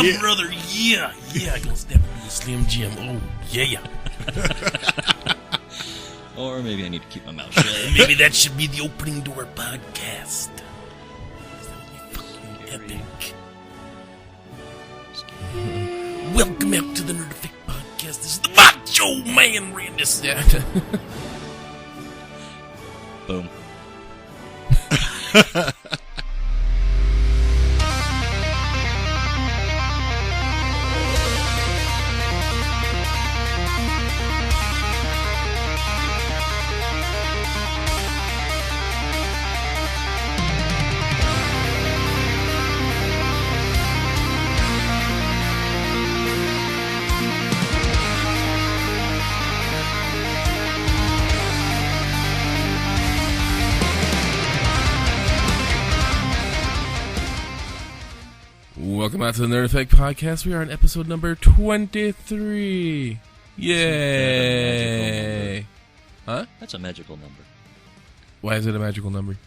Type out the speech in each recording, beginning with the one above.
Yeah, brother. Yeah. I gonna step into a Slim Jim. Oh, yeah. Or maybe I need to keep my mouth shut. Maybe that should be the opening to our podcast. That would be fucking epic. Welcome out to the Nerd Effect Podcast. This is the Macho Man, Randy. Boom. Welcome out to the Nerd Effect Podcast. We are on episode number 23. Yay! Huh? That's a magical number. Why is it a magical number?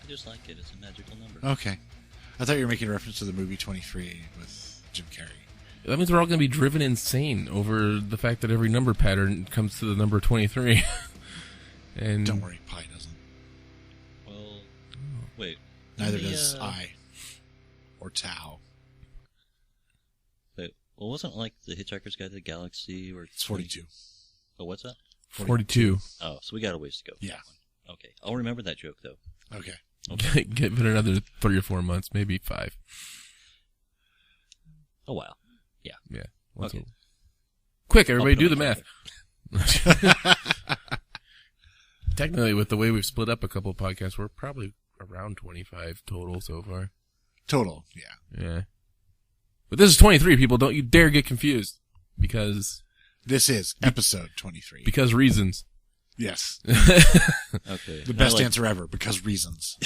I just like it. It's a magical number. Okay. I thought you were making a reference to the movie 23 with Jim Carrey. That means we're all going to be driven insane over the fact that every number pattern comes to the number 23. And don't worry, Pi doesn't. Well, wait. Neither does I. Or Tau. Wait, well, wasn't it like the Hitchhiker's Guide to the Galaxy? Or it's 42. Oh, what's that? 42. Oh, so we got a ways to go. Yeah. Okay, I'll remember that joke, though. Okay. Give it another 3 or 4 months, maybe 5. A while. Yeah. Yeah. Okay. Quick, everybody, do the math. Technically, with the way we've split up a couple of podcasts, we're probably around 25 total so far. Total, yeah. Yeah. But this is 23, people. Don't you dare get confused. Because... This is episode 23. Because reasons. Yes. Okay. The best answer ever, because reasons.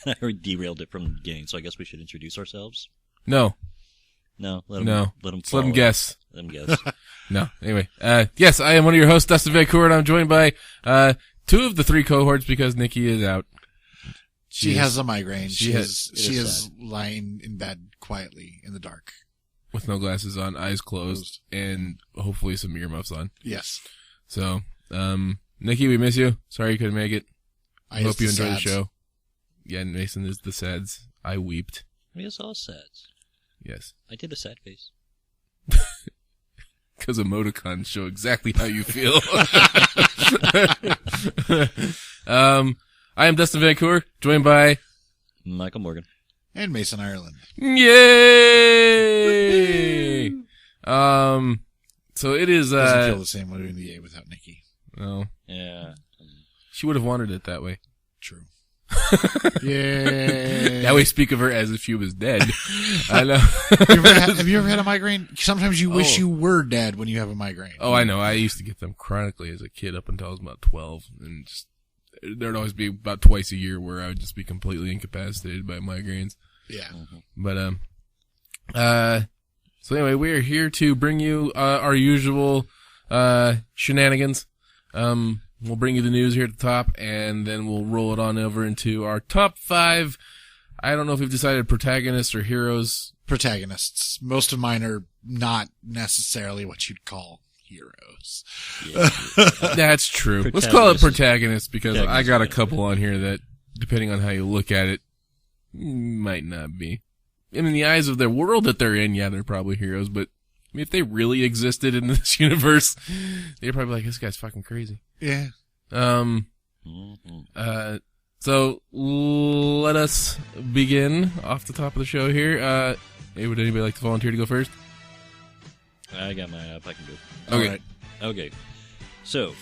I already derailed it from the beginning, so I guess we should introduce ourselves. No. No? Let them guess. Let them guess. No. Anyway. Yes, I am one of your hosts, Dustin VanCour, and I'm joined by 2 of the 3 cohorts because Nikki is out. She has a migraine. She is sad. lying in bed quietly in the dark. With no glasses on, eyes closed, and hopefully some earmuffs on. Yes. So, Nikki, we miss you. Sorry you couldn't make it. I hope you enjoy the show. Yeah, Mason is the sads. I weeped. We saw sads. Yes. I did a sad face. Because emoticons show exactly how you feel. I am Dustin VanCour, joined by Michael Morgan and Mason Ireland. Yay! So it is. Doesn't feel the same when doing the yay without Nikki. Oh, yeah. She would have wanted it that way. True. Yay! Now we speak of her as if she was dead. I know. Have you ever had a migraine? Sometimes you wish you were dead when you have a migraine. Oh, I know. I used to get them chronically as a kid up until I was about 12, and just. There'd always be about twice a year where I would just be completely incapacitated by migraines. Yeah. But, so anyway, we are here to bring you, our usual, shenanigans. We'll bring you the news here at the top, and then we'll roll it on over into our top 5. I don't know if we've decided protagonists or heroes. Protagonists. Most of mine are not necessarily what you'd call heroes. Yeah. That's true. Let's call it protagonists because I got a couple on here that, depending on how you look at it, might not be. In the eyes of their world that they're in, yeah, they're probably heroes, but I mean, if they really existed in this universe, they're probably like, this guy's fucking crazy. Yeah. So let us begin off the top of the show here. Hey, would anybody like to volunteer to go first? I got mine up. I can go. Okay. All right. Okay. So,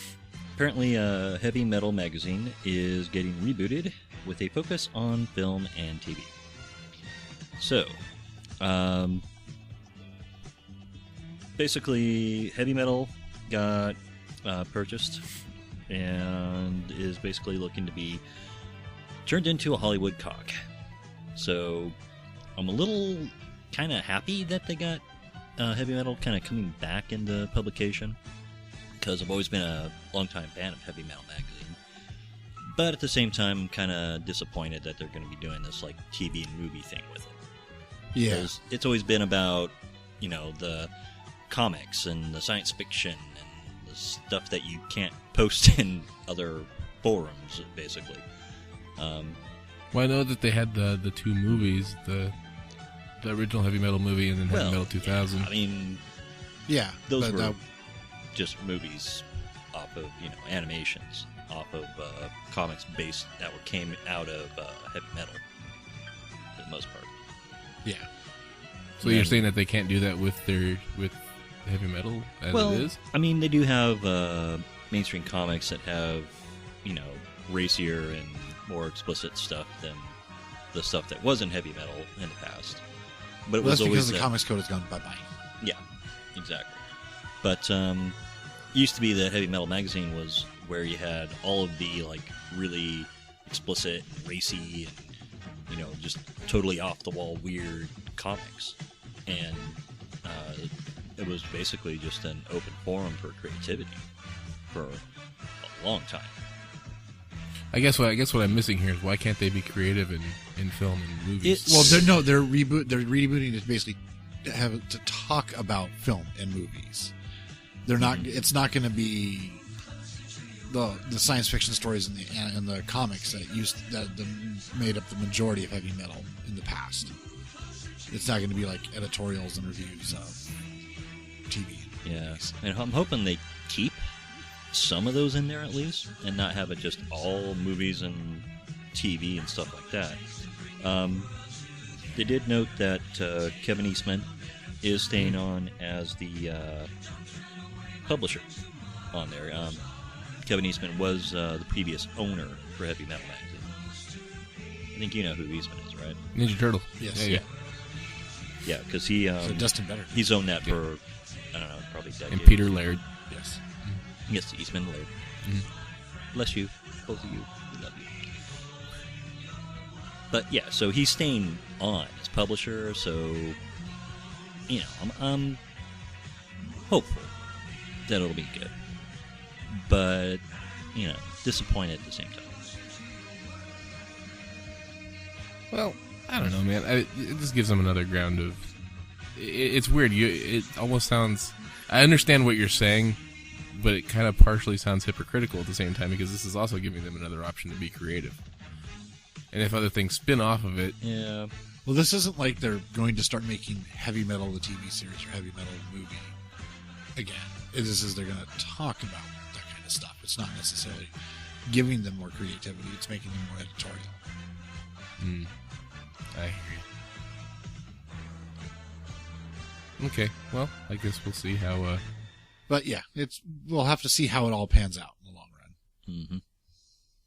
apparently, Heavy Metal Magazine is getting rebooted with a focus on film and TV. So, basically, Heavy Metal got purchased and is basically looking to be turned into a Hollywood cock. So, I'm a little kind of happy that they got Heavy Metal kind of coming back into publication, because I've always been a long-time fan of Heavy Metal Magazine. But at the same time, I'm kind of disappointed that they're going to be doing this like TV and movie thing with it. Yeah. Because it's always been about, the comics and the science fiction and the stuff that you can't post in other forums, basically. Well, I know that they had the two movies, the original Heavy Metal movie and then Heavy Metal 2000. Yeah, I mean, those were just movies off of, animations, off of comics based that came out of heavy metal, for the most part. Yeah. So you're saying that they can't do that with heavy metal as it is? I mean, they do have mainstream comics that have, racier and more explicit stuff than the stuff that was in heavy metal in the past. But it was that's always because the comics code has gone bye-bye. Yeah, exactly. But it used to be that Heavy Metal Magazine was where you had all of the really explicit, racy, and just totally off-the-wall weird comics. And it was basically just an open forum for creativity for a long time. I guess what I'm missing here is why can't they be creative in film and movies? They're rebooting to basically have to talk about film and movies. They're not. It's not going to be the science fiction stories and the comics that made up the majority of heavy metal in the past. It's not going to be like editorials and reviews of TV. Yeah, and I'm hoping they keep some of those in there at least, and not have it just all movies and TV and stuff like that. They did note that Kevin Eastman is staying on as the publisher on there. Kevin Eastman was the previous owner for Heavy Metal Magazine. I think you know who Eastman is, right? Ninja Turtle. Yes. Yeah, because he... so Dustin better. He's owned that for, I don't know, probably a decade. And Peter Laird. Yes. Yes, Eastman Laird. Bless you, both of you. We love you. But yeah, so he's staying on as publisher, so I'm hopeful that it'll be good. But, disappointed at the same time. Well, I don't know, man. It just gives them another ground of... It's weird. It almost sounds... I understand what you're saying, but it kind of partially sounds hypocritical at the same time, because this is also giving them another option to be creative. And if other things spin off of it... Yeah. Well, this isn't like they're going to start making Heavy Metal the TV series or Heavy Metal the movie again. This is they're going to talk about that kind of stuff. It's not necessarily giving them more creativity. It's making them more editorial. I hear you. Okay, well, I guess we'll see how... But yeah, we'll have to see how it all pans out in the long run. Mm-hmm.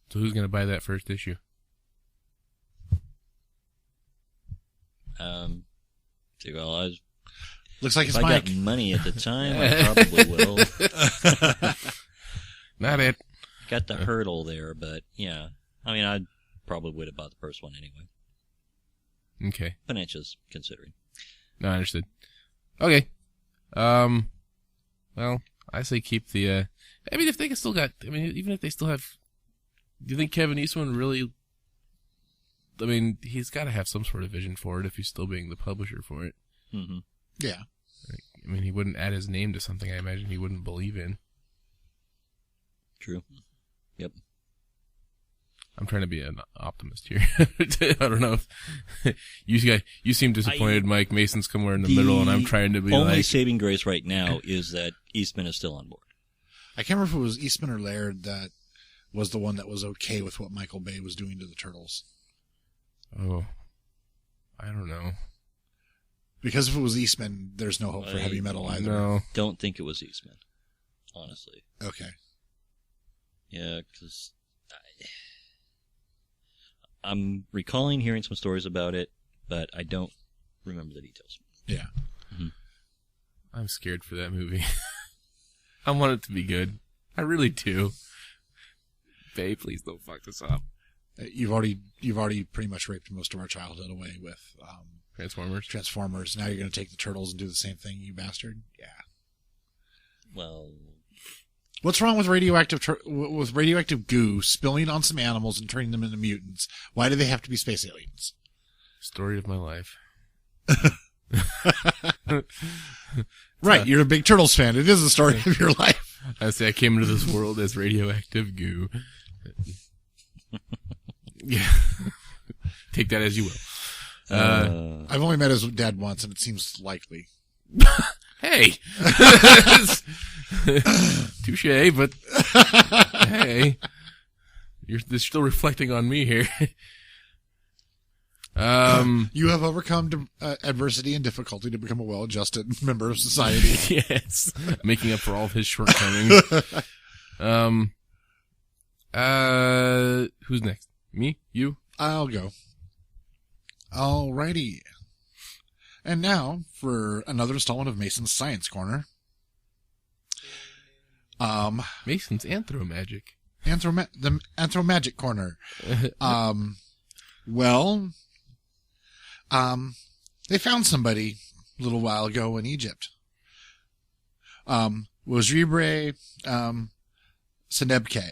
So who's going to buy that first issue? Looks like it's Mike. Mike. If I got money at the time, I probably will. Not it. Got the hurdle there, but yeah. I mean, I probably would have bought the first one anyway. Okay. Financials considering. No, I understood. Okay. Well, I say keep the, I mean, if they still got, I mean, even if they still have, do you think Kevin Eastman really, I mean, he's got to have some sort of vision for it if he's still being the publisher for it. Mm-hmm. Yeah. I mean, he wouldn't add his name to something I imagine he wouldn't believe in. True. Yep. I'm trying to be an optimist here. I don't know if you seem disappointed. Mike Mason's somewhere in the middle, and I'm trying to be only saving grace right now is that Eastman is still on board. I can't remember if it was Eastman or Laird that was the one that was okay with what Michael Bay was doing to the Turtles. Oh, I don't know. Because if it was Eastman, there's no hope for heavy metal either. No, don't think it was Eastman. Honestly. Okay. Yeah, because I'm recalling hearing some stories about it, but I don't remember the details. Yeah. Mm-hmm. I'm scared for that movie. I want it to be good. I really do. Babe, please don't fuck this up. You've already pretty much raped most of our childhood away with Transformers. Now you're going to take the Turtles and do the same thing, you bastard. Yeah. Well, what's wrong with radioactive goo spilling on some animals and turning them into mutants? Why do they have to be space aliens? Story of my life. Right, you're a big Turtles fan. It is the story of your life. I say I came into this world as radioactive goo. Yeah. Take that as you will. I've only met his dad once, and it seems likely. Hey! Touche, but hey. You're still reflecting on me here. You have overcome adversity and difficulty to become a well-adjusted member of society. Yes. Making up for all of his shortcomings. Who's next? Me? You? I'll go. Alrighty. And now for another installment of Mason's Science Corner. Mason's Anthromagic. The Anthromagic Corner. They found somebody a little while ago in Egypt. Wozribre Senebke.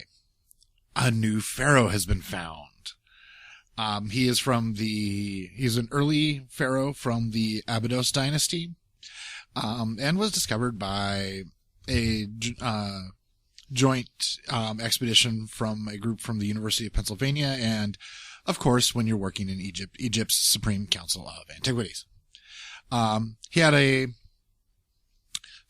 A new pharaoh has been found. He's an early pharaoh from the Abydos dynasty, and was discovered by a joint expedition from a group from the University of Pennsylvania, and of course, when you're working in Egypt, Egypt's Supreme Council of Antiquities. He had a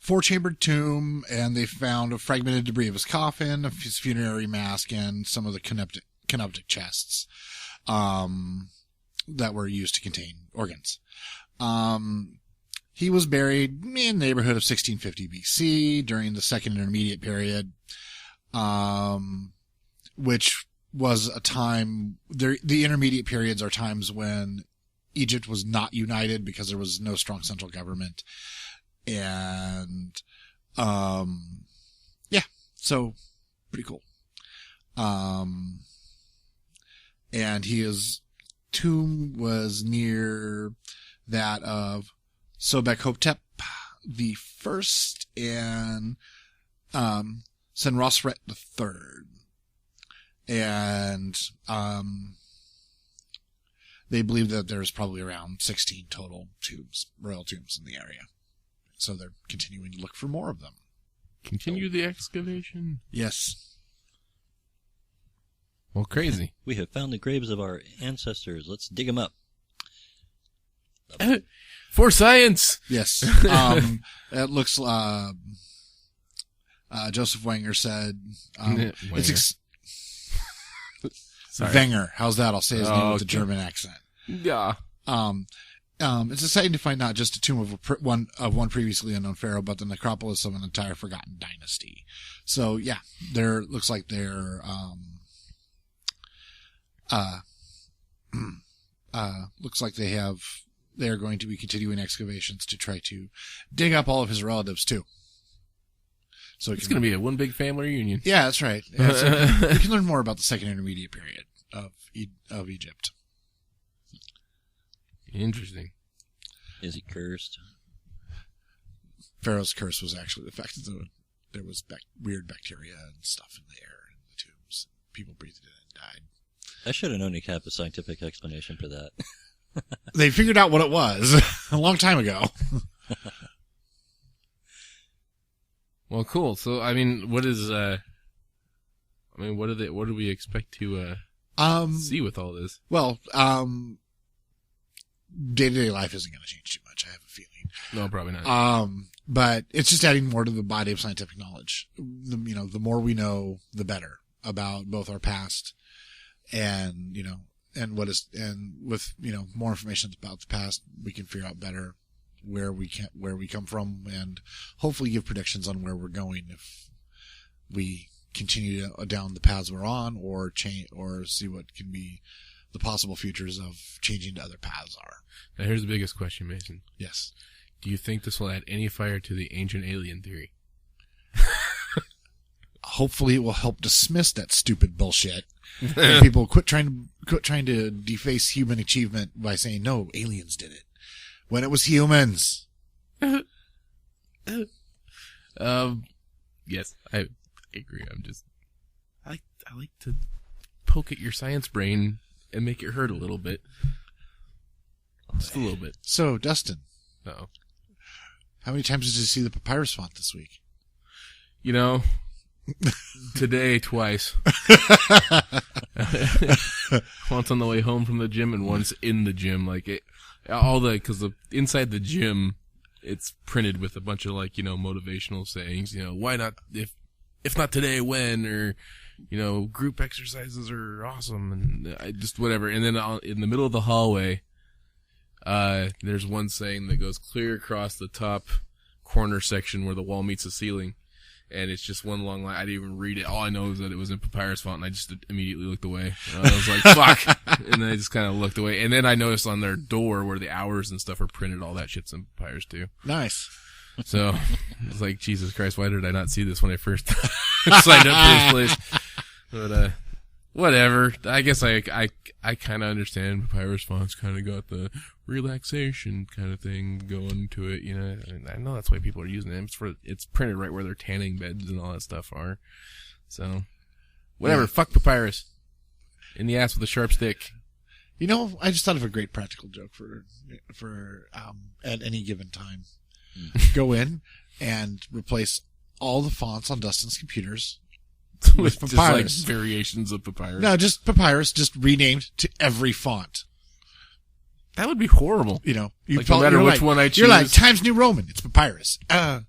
4-chambered tomb, and they found a fragmented debris of his coffin, his funerary mask, and some of the canoptic chests that were used to contain organs. He was buried in the neighborhood of 1650 BC during the Second Intermediate Period, which was a time, the intermediate periods are times when Egypt was not united because there was no strong central government. And, so pretty cool. And his tomb was near that of Sobek-Hotep the First and, Senrosret the Third. And, they believe that there's probably around 16 total royal tombs in the area. So they're continuing to look for more of them. Continue the excavation. Yes. Well, crazy. We have found the graves of our ancestors. Let's dig them up. For science! Yes. It looks, Joseph Wenger said, it's Wenger. How's that? I'll say his name with a German accent. Yeah. It's exciting to find not just a tomb of one previously unknown pharaoh, but the necropolis of an entire forgotten dynasty. So yeah, looks like they're they're going to be continuing excavations to try to dig up all of his relatives too. So it's going to be a one big family reunion. Yeah, that's right. Yeah, so we can learn more about the Second Intermediate Period of Egypt. Interesting. Is he cursed? Pharaoh's curse was actually the fact that there was weird bacteria and stuff in the air in the tombs. People breathed it in and died. I should have known he had a scientific explanation for that. They figured out what it was a long time ago. Well, cool. So, I mean, what do we expect to see with all this? Well, day-to-day life isn't going to change too much, I have a feeling. No, probably not. But it's just adding more to the body of scientific knowledge. The more we know, the better about both our past and, and with, more information about the past, we can figure out better where we come from, and hopefully give predictions on where we're going if we continue down the paths we're on, or change, or see what can be the possible futures of changing to other paths are. Now here's the biggest question, Mason. Yes. Do you think this will add any fire to the ancient alien theory? Hopefully it will help dismiss that stupid bullshit. And people quit trying to deface human achievement by saying, no, aliens did it, when it was humans. Yes, I agree. I like to poke at your science brain and make it hurt a little bit. Just a little bit. So, Dustin. No. How many times did you see the papyrus font this week? Today, twice. Once on the way home from the gym and once in the gym. Because inside the gym, it's printed with a bunch of motivational sayings. Why not, if not today, when? Or, group exercises are awesome and just whatever. And then in the middle of the hallway, there's one saying that goes clear across the top corner section where the wall meets the ceiling. And it's just one long line. I didn't even read it. All I know is that it was in papyrus font, and I just immediately looked away. I was like, fuck. And then I just kind of looked away. And then I noticed on their door where the hours and stuff are printed, all that shit's in papyrus too. Nice. So it's like, Jesus Christ, why did I not see this when I first signed up for this place? But, whatever. I guess I kind of understand papyrus fonts kind of got the relaxation kind of thing going to it, I know that's why people are using it. It's printed right where their tanning beds and all that stuff are. So, whatever. Yeah. Fuck papyrus. In the ass with a sharp stick. I just thought of a great practical joke for at any given time. Go in and replace all the fonts on Dustin's computers with papyrus. Just variations of papyrus. No, just papyrus, just renamed to every font. That would be horrible. You no matter which one I choose. You're like, Times New Roman. It's papyrus. I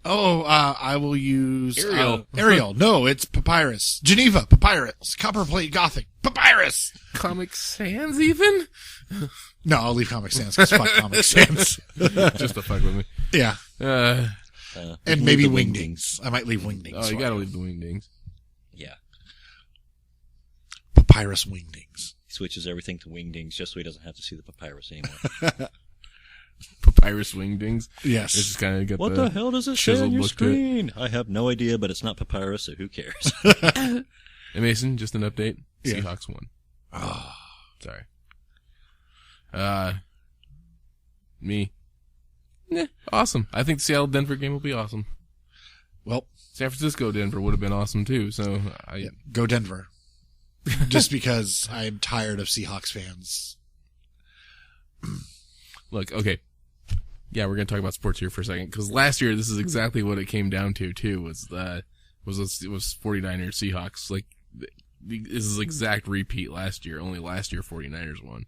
will use Arial. Arial. No, it's papyrus. Geneva, papyrus. Copperplate Gothic, papyrus. Comic Sans, even? No, I'll leave Comic Sans because fuck Comic Sans. Just to fuck with me. Yeah. And maybe Wingdings. I might leave Wingdings. Oh, you gotta leave the Wingdings. Yeah. Papyrus Wingdings. He switches everything to Wingdings just so he doesn't have to see the papyrus anymore. Papyrus Wingdings? Yes. It's just kind of got what the hell does it say on your screen? I have no idea, but it's not papyrus, so who cares? Hey, Mason, just an update. Yeah. Seahawks won. Oh. Sorry. Me. Awesome. I think the Seattle-Denver game will be awesome. Well, San Francisco-Denver would have been awesome, too, so go Denver. Just because I'm tired of Seahawks fans. Look, okay. Yeah, we're going to talk about sports here for a second, because last year, this is exactly what it came down to, too, was 49ers Seahawks. This is exact repeat last year, only last year 49ers won.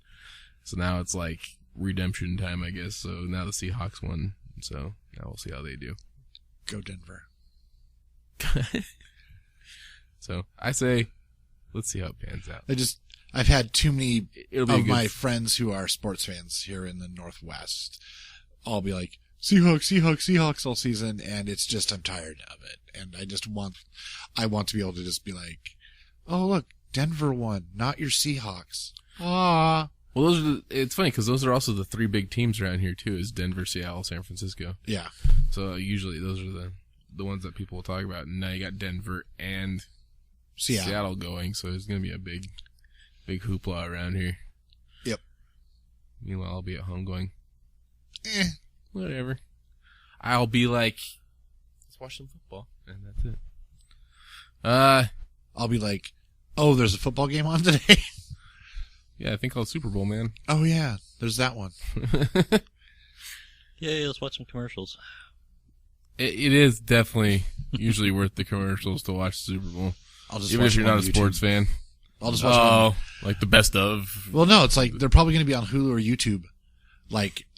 So now it's like redemption time, I guess. So now the Seahawks won, so now we'll see how they do. Go Denver. So I say, let's see how it pans out. I've had too many of my friends who are sports fans here in the Northwest all be like, Seahawks, Seahawks, Seahawks all season, and it's just, I'm tired of it. And I want to be able to just be like, oh look, Denver won, not your Seahawks. Ah. Well, it's funny because those are also the three big teams around here too, is Denver, Seattle, San Francisco. Yeah. So usually those are the ones that people will talk about. And now you got Denver and Seattle going, so there's going to be a big hoopla around here. Yep. Meanwhile, I'll be at home going, whatever. I'll be like, let's watch some football, and that's it. I'll be like, oh, there's a football game on today? Yeah, I think called Super Bowl, man. Oh, yeah, there's that one. Yay, let's watch some commercials. It is definitely usually worth the commercials to watch the Super Bowl. Even if you're not a sports fan. I'll just watch like the best of. Well, no, it's like they're probably going to be on Hulu or YouTube,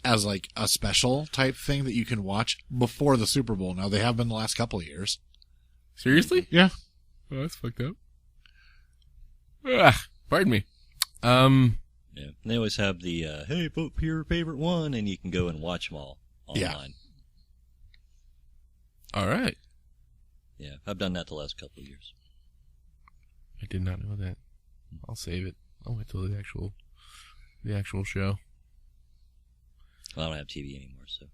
as a special type thing that you can watch before the Super Bowl. Now, they have been the last couple of years. Seriously? Yeah. Oh, that's fucked up. Pardon me. Yeah, they always have the, hey, vote for your favorite one, and you can go and watch them all online. Yeah. All right. Yeah, I've done that the last couple of years. I did not know that. I'll save it. I'll wait till the actual show. Well, I don't have TV anymore, so.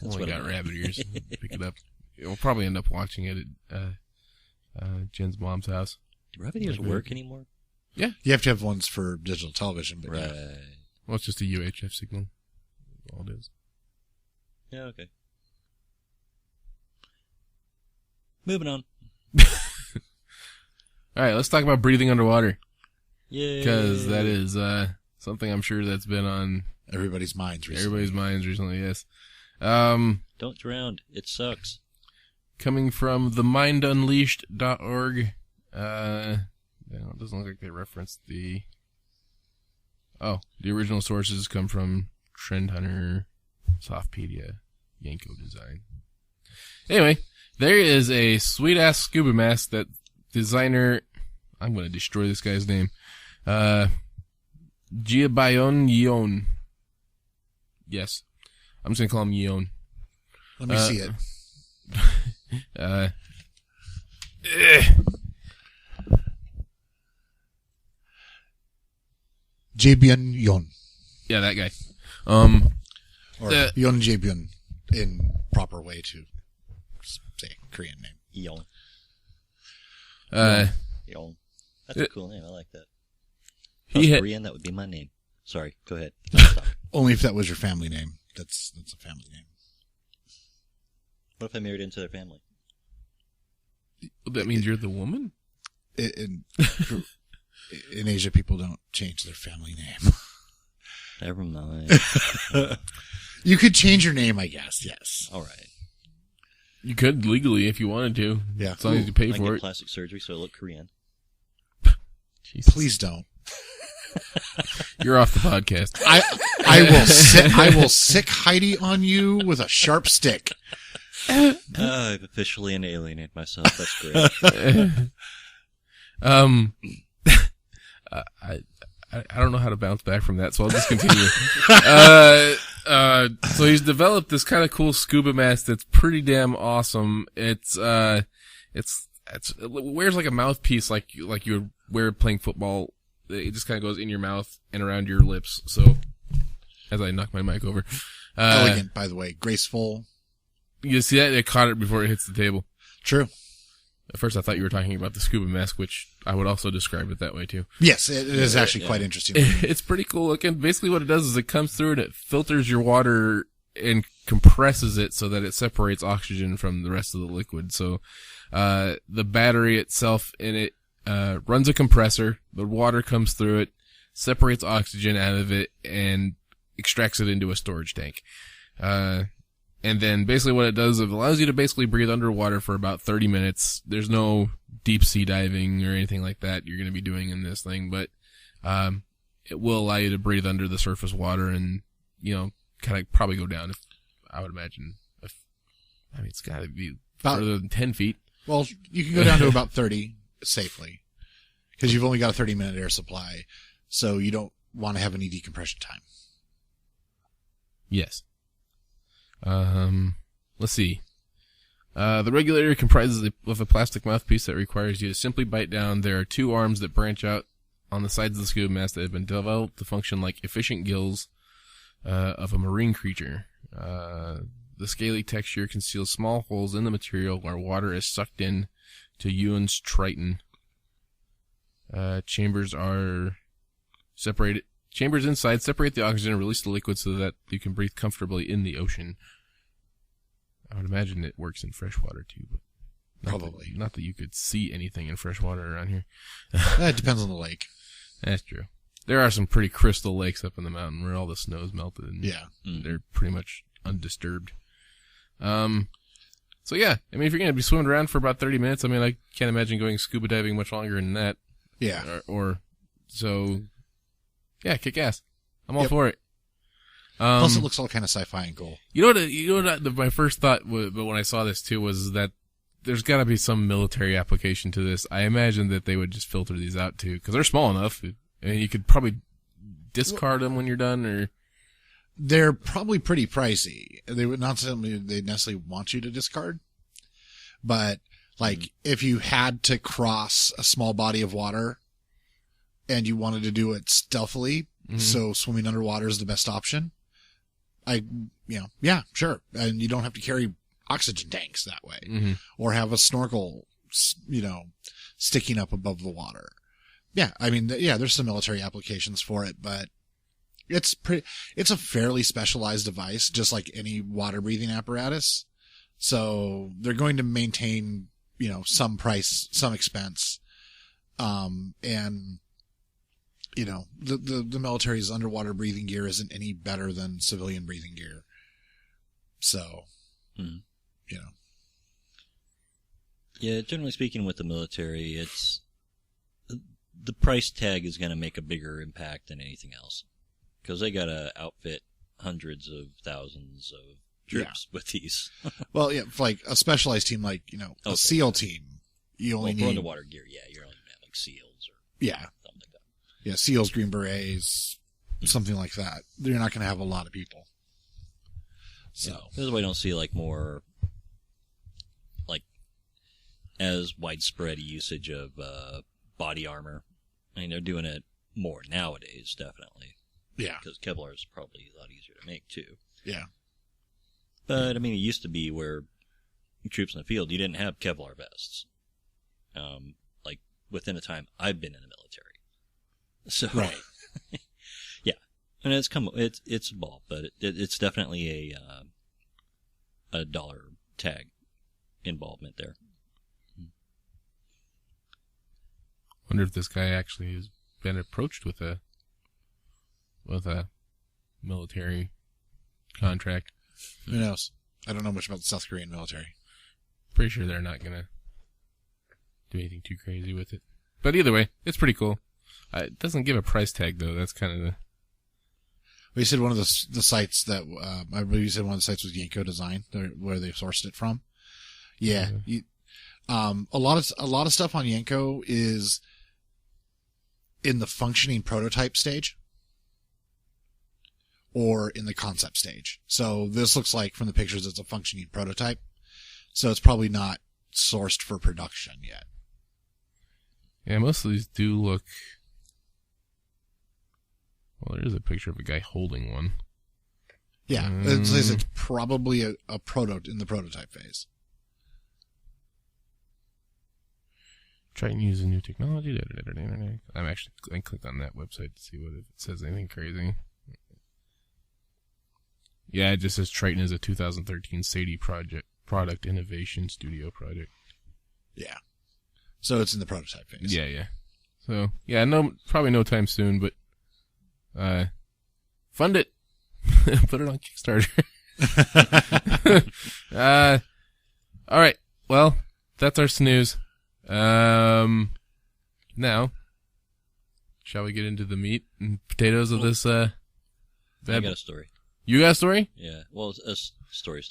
That's I got rabbit ears. Pick it up. We'll probably end up watching it at Jen's mom's house. Do rabbit ears work anymore? Yeah. You have to have ones for digital television, but right. Yeah. Well, it's just a UHF signal. That's all it is. Yeah, okay. Moving on. All right, let's talk about breathing underwater. Yay. Because that is Something I'm sure that's been on everybody's minds recently. Yes. Don't drown. It sucks. Coming from themindunleashed.org. It doesn't look like they referenced the original sources come from Trend Hunter, Softpedia, Yanko Design. Anyway, there is a sweet-ass scuba mask that designer, I'm going to destroy this guy's name, Giabayon Yeon. Yes. I'm just going to call him Yeon. Let me see it. Jaebyun Yeon. Yeah, that guy. Or Yeon Jaebyun in proper way to say Korean name. Yeon. Yeon. That's a cool name. I like that. If I was Korean, that would be my name. Sorry, go ahead. Only if that was your family name. That's a family name. What if I married into their family? That means you're the woman? In Asia, people don't change their family name. Never mind. You could change your name, I guess. Yes. All right. You could legally if you wanted to. Yeah. As long as you pay I for get it. plastic surgery, so I look Korean. Jesus. Please don't. You're off the podcast. I will sick Heidi on you with a sharp stick. I've officially alienated myself. That's great. I don't know how to bounce back from that, so I'll just continue. So he's developed this kind of cool scuba mask that's pretty damn awesome. It wears like a mouthpiece, like you would wear playing football. It just kind of goes in your mouth and around your lips. So, as I knock my mic over, elegant, by the way, graceful. You see that? It caught it before it hits the table. True. At first, I thought you were talking about the scuba mask, which I would also describe it that way too. Yes, it is actually quite interesting. It's pretty cool looking. Basically, what it does is it comes through and it filters your water and compresses it so that it separates oxygen from the rest of the liquid. So, the battery itself in it runs a compressor. The water comes through it, separates oxygen out of it, and extracts it into a storage tank. And then basically what it does is it allows you to basically breathe underwater for about 30 minutes. There's no deep sea diving or anything like that you're going to be doing in this thing, but it will allow you to breathe under the surface water and, kind of probably go down, I would imagine. It's got to be further than 10 feet. Well, you can go down to about 30 safely because you've only got a 30-minute air supply, so you don't want to have any decompression time. Yes. Let's see. The regulator comprises of a plastic mouthpiece that requires you to simply bite down. There are two arms that branch out on the sides of the scuba mask that have been developed to function like efficient gills of a marine creature. The scaly texture conceals small holes in the material where water is sucked in to Ewan's Triton. Chambers inside separate the oxygen and release the liquid so that you can breathe comfortably in the ocean. I would imagine it works in freshwater too, but probably not that you could see anything in freshwater around here. It depends on the lake. That's true. There are some pretty crystal lakes up in the mountain where all the snow's melted and they're pretty much undisturbed. So yeah, if you're going to be swimming around for about 30 minutes, I can't imagine going scuba diving much longer than that. Yeah. Yeah, kick ass. I'm all for it. Plus, it looks all kind of sci-fi and cool. You know what? My first thought, but when I saw this too, was that there's got to be some military application to this. I imagine that they would just filter these out too, because they're small enough, and you could probably discard them when you're done. Or they're probably pretty pricey. They would not something they necessarily want you to discard, but if you had to cross a small body of water and you wanted to do it stealthily, so swimming underwater is the best option. Yeah, sure. And you don't have to carry oxygen tanks that way or have a snorkel, sticking up above the water. Yeah. There's some military applications for it, but it's a fairly specialized device, just like any water breathing apparatus. So they're going to maintain, some price, some expense. And the military's underwater breathing gear isn't any better than civilian breathing gear. So, Yeah, generally speaking with the military, it's the price tag is going to make a bigger impact than anything else. Because they got to outfit hundreds of thousands of troops with these. Well, yeah, like a specialized team, like, a SEAL team, you only need... underwater gear, you're only going to have like SEALs or something like that. Yeah, SEALs, Green Berets, something like that. You're not going to have a lot of people. So this is why I don't see like more like as widespread usage of body armor. I mean, they're doing it more nowadays, definitely. Yeah, because Kevlar is probably a lot easier to make too. Yeah, but I mean, it used to be where troops in the field, you didn't have Kevlar vests. Like within the time I've been in the military, so right. And it's evolved, but it's definitely a dollar tag involvement there. Wonder if this guy actually has been approached with a military contract. Who knows? I don't know much about the South Korean military. Pretty sure they're not gonna do anything too crazy with it. But either way, it's pretty cool. It doesn't give a price tag though. That's kind of the... Well, you said one of the sites that I believe you said one of the sites was Yanko Design, where they sourced it from. Yeah, a lot of stuff on Yanko is in the functioning prototype stage or in the concept stage. So this looks like from the pictures it's a functioning prototype. So it's probably not sourced for production yet. Yeah, most of these do look... Well, there is a picture of a guy holding one. Yeah, it says it's probably a prototype in the prototype phase. Trying to use a new technology. I clicked on that website to see what if it says anything crazy. Yeah, it just says Triton is a 2013 Sadie product innovation studio project. Yeah, so it's in the prototype phase. Yeah. So probably no time soon, but fund it. Put it on Kickstarter. All right. Well, that's our snooze. Now, shall we get into the meat and potatoes of this? I got a story. You got a story? Yeah. Well, it's a story.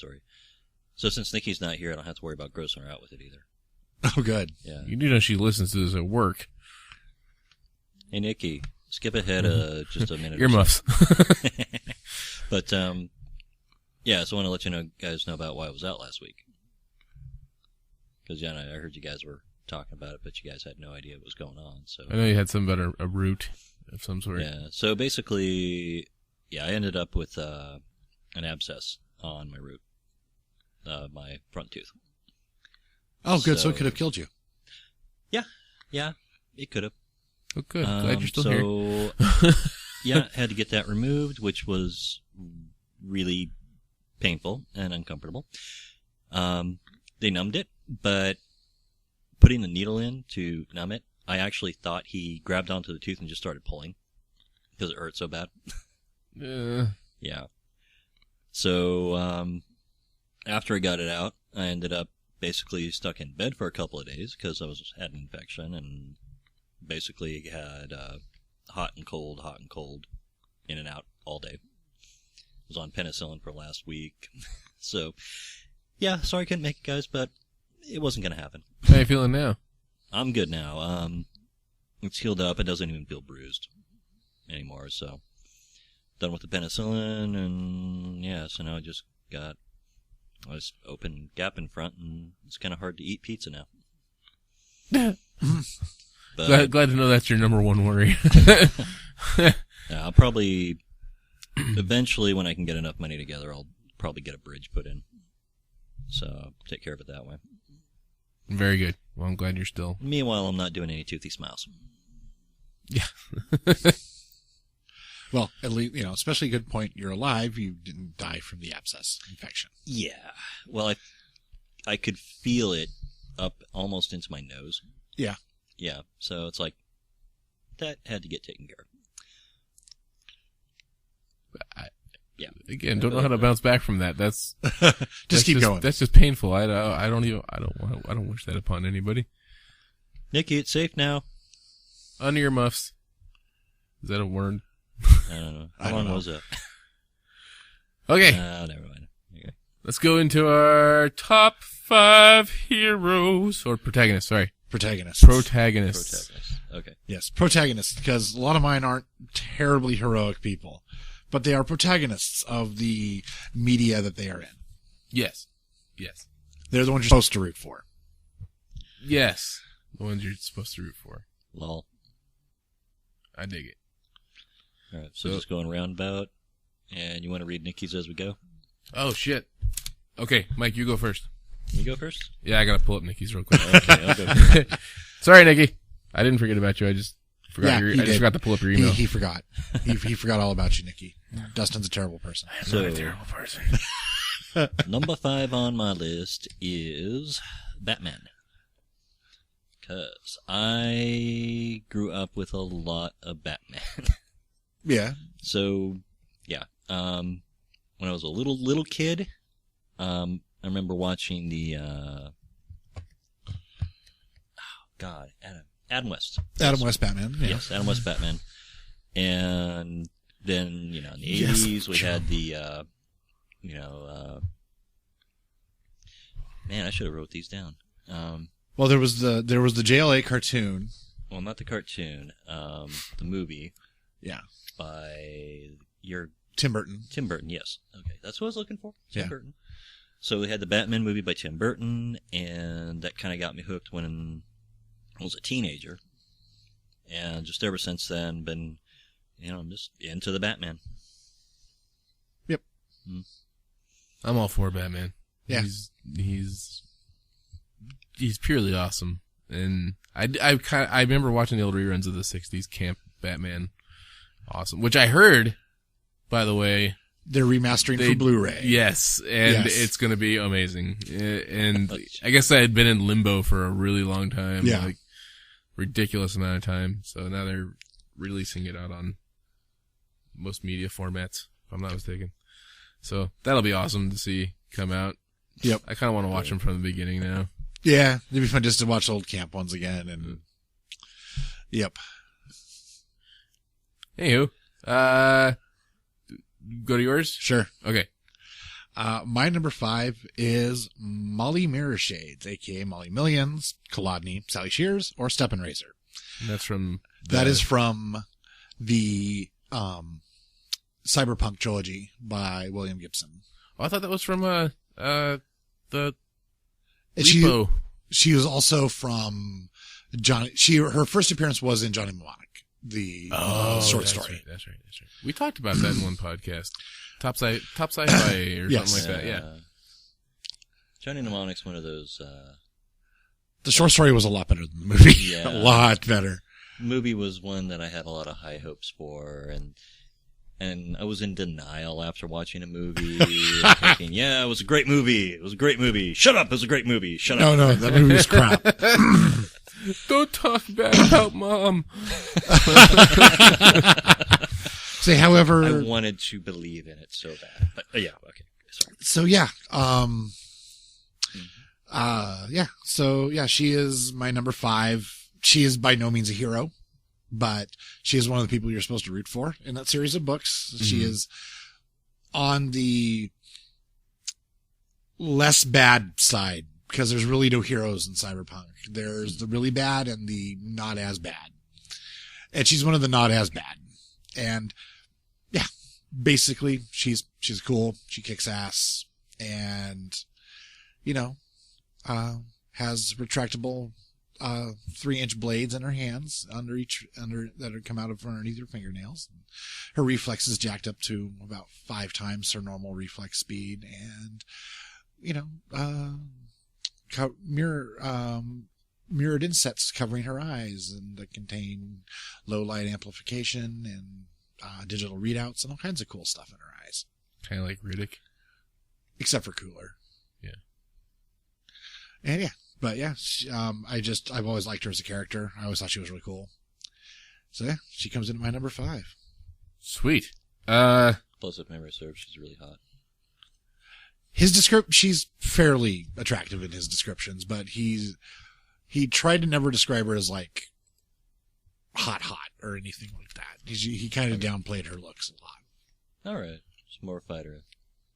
So since Nikki's not here, I don't have to worry about grossing her out with it either. Oh, good. Yeah. You do know she listens to this at work. Hey, Nikki. Skip ahead just a minute. Earmuffs. But, yeah, so I want to let you guys know about why I was out last week. Because, I heard you guys were talking about it, but you guys had no idea what was going on. So I know you had something about a root of some sort. Yeah, so basically, I ended up with an abscess on my root, my front tooth. Oh, good. So it could have killed you. Yeah, it could have. Oh, good. Glad you're still here. Yeah, had to get that removed, which was really painful and uncomfortable. They numbed it, but putting the needle in to numb it, I actually thought he grabbed onto the tooth and just started pulling because it hurt so bad. Yeah. So after I got it out, I ended up basically stuck in bed for a couple of days because I had an infection and basically had hot and cold, in and out all day. Was on penicillin for last week. So, yeah, sorry I couldn't make it, guys, but it wasn't going to happen. How are you feeling now? I'm good now. It's healed up. It doesn't even feel bruised anymore, so done with the penicillin, and yeah, so now I just got this open gap in front, and it's kind of hard to eat pizza now. But, glad to know that's your number one worry. I'll probably, eventually, when I can get enough money together, I'll probably get a bridge put in. So, take care of it that way. Very good. Well, I'm glad you're still... Meanwhile, I'm not doing any toothy smiles. Yeah. Well, at least, especially a good point, you're alive, you didn't die from the abscess infection. Yeah. Well, I could feel it up almost into my nose. Yeah. Yeah, so it's like, that had to get taken care of. Yeah. Again, don't know how to bounce back from that. That's keep going. That's just painful. I don't wish that upon anybody. Nikki, it's safe now. Under your muffs. Is that a word? I don't know. How long was that? Okay. Never mind. Okay. Let's go into our top 5 heroes or protagonists. Sorry. Protagonists. Okay. Yes, protagonists, because a lot of mine aren't terribly heroic people, but they are protagonists of the media that they are in. Yes. They're the ones you're supposed to root for. Yes. The ones you're supposed to root for. Lol. I dig it. All right, so just going roundabout, and you want to read Nikki's as we go? Oh, shit. Okay, Mike, you go first. You go first? Yeah, I gotta pull up Nikki's real quick. Okay, I'll go. Sorry, Nikki. I didn't forget about you. I just forgot forgot to pull up your email. He forgot. he forgot all about you, Nikki. Dustin's a terrible person. I'm not a terrible person. Number 5 on my list is Batman. Because I grew up with a lot of Batman. Yeah. So, yeah. When I was a little kid, I remember watching the, Adam West. Adam West Batman. Yeah. Yes, Adam West Batman. And then, in the 80s, we had the, man, I should have wrote these down. Well, there was the JLA cartoon. Well, not the cartoon, the movie. Yeah. By Tim Burton. Tim Burton, yes. Okay, that's what I was looking for. Tim Yeah. Burton. So we had the Batman movie by Tim Burton, and that kind of got me hooked when I was a teenager. And just ever since then, been, I'm just into the Batman. Yep. I'm all for Batman. Yeah. He's purely awesome. And I remember watching the old reruns of the 60s Camp Batman. Awesome. Which I heard, by the way, they're remastering for Blu-ray. Yes, and it's going to be amazing. And I guess I had been in limbo for a really long time. Yeah. Like, ridiculous amount of time. So now they're releasing it out on most media formats, if I'm not mistaken. So that'll be awesome to see come out. Yep. I kind of want to watch them from the beginning now. Yeah, it'd be fun just to watch old camp ones again. And Yep. Anywho, go to yours? Sure. Okay. My number 5 is Molly Mirrorshades, aka Molly Millions, Kolodny, Sally Shears, or Step and Razor. And that's from... That is from the Cyberpunk trilogy by William Gibson. Oh, I thought that was from the Repo. She was also from Johnny. Her first appearance was in Johnny Mnemonic, the short story. Right, that's right. We talked about that in one podcast. Top sci-fi or Yes. something like that. Yeah. Johnny Mnemonic's one of those. The short story was a lot better than the movie. Yeah. A lot better. The movie was one that I had a lot of high hopes for, and I was in denial after watching a movie. Thinking, yeah, it was a great movie. It was a great movie. Shut up! It was a great movie. Shut up! No, that movie was crap. Don't talk bad about Mom. Say, however, I wanted to believe in it so bad, but yeah, okay, sorry. So yeah, she is my number 5. She is by no means a hero, but she is one of the people you're supposed to root for in that series of books. Mm-hmm. She is on the less bad side because there's really no heroes in Cyberpunk. There's the really bad and the not as bad. And she's one of the not as bad. And yeah, basically she's cool. She kicks ass and, has retractable 3-inch blades in her hands that come out of underneath her fingernails. Her reflex is jacked up to about 5 times her normal reflex speed, and mirrored insets covering her eyes, and that contain low light amplification and digital readouts and all kinds of cool stuff in her eyes. Kind of like Riddick, except for cooler. Yeah. And yeah. But yeah, I've always liked her as a character. I always thought she was really cool. So yeah, she comes in at my number 5. Sweet. Plus, if memory serves, she's really hot. She's fairly attractive in his descriptions, but he tried to never describe her as like hot or anything like that. He kind of downplayed her looks a lot. All right, she's more a fighter,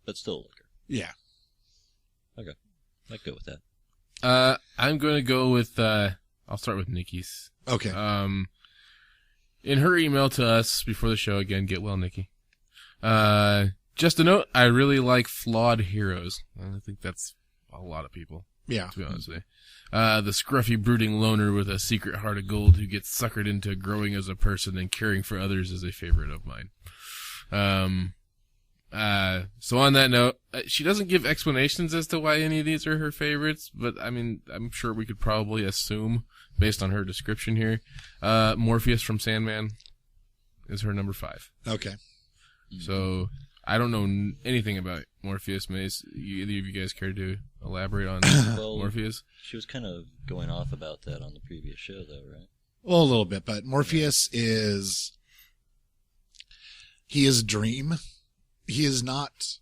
but still a looker. Yeah. Okay, I'd go with that. I'm going to go with. I'll start with Nikki's. Okay. In her email to us before the show, again, get well, Nikki. Just a note, I really like flawed heroes. I think that's a lot of people. Yeah. To be honest with you. The scruffy, brooding loner with a secret heart of gold who gets suckered into growing as a person and caring for others is a favorite of mine. So on that note, she doesn't give explanations as to why any of these are her favorites, but I mean, I'm sure we could probably assume based on her description here. Morpheus from Sandman is her number 5. Okay. So I don't know anything about Morpheus. Mace, either of you guys care to elaborate on Morpheus? She was kind of going off about that on the previous show, though, right? Well, a little bit, but Morpheus is a dream. He is not.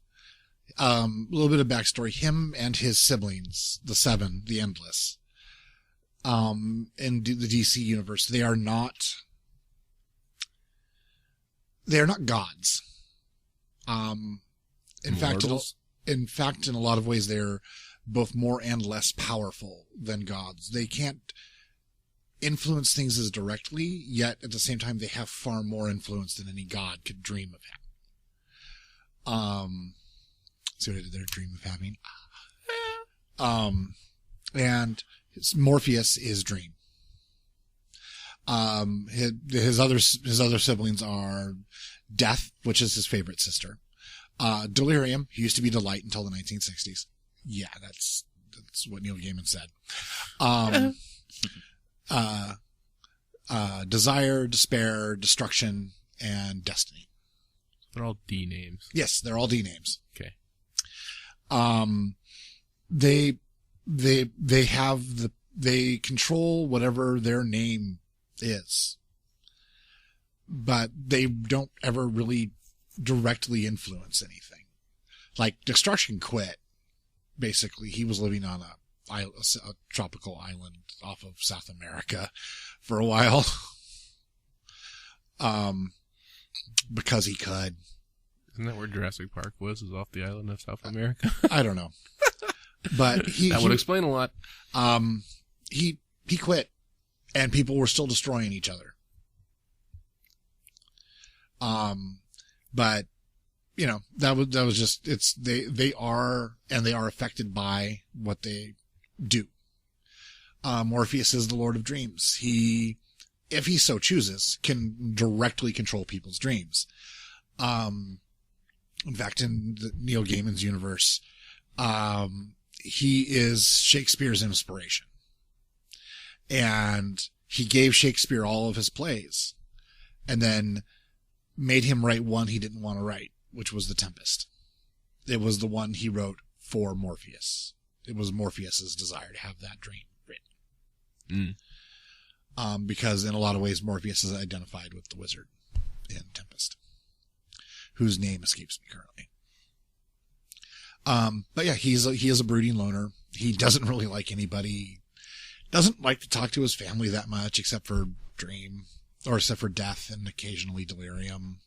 A little bit of backstory: him and his siblings, the Seven, the Endless, in the DC universe, they are not gods. In fact, in a lot of ways, they're both more and less powerful than gods. They can't influence things as directly, yet at the same time, they have far more influence than any god could dream of having. See what I did there? Dream of having. And Morpheus is Dream. His other siblings are Death, which is his favorite sister. Delirium, he used to be Delight until the 1960s. Yeah, that's what Neil Gaiman said. Desire, Despair, Destruction, and Destiny. They're all D names. Yes, they're all D names. Okay. They control whatever their name is, but they don't ever really directly influence anything. Like Destruction quit. Basically, he was living on a tropical island off of South America for a while. Because he could. Isn't that where Jurassic Park was off the island of South America? I don't know. But that would explain a lot. He quit, and people were still destroying each other. But that was just they are affected by what they do. Morpheus is the Lord of Dreams. He, if he so chooses, can directly control people's dreams. In fact, in Neil Gaiman's universe, he is Shakespeare's inspiration. And he gave Shakespeare all of his plays and then made him write one he didn't want to write, which was The Tempest. It was the one he wrote for Morpheus. It was Morpheus's desire to have that dream written. Because in a lot of ways, Morpheus is identified with the wizard in Tempest, whose name escapes me currently. But yeah, he is a brooding loner. He doesn't really like anybody. Doesn't like to talk to his family that much, except for Dream, or except for Death and occasionally Delirium.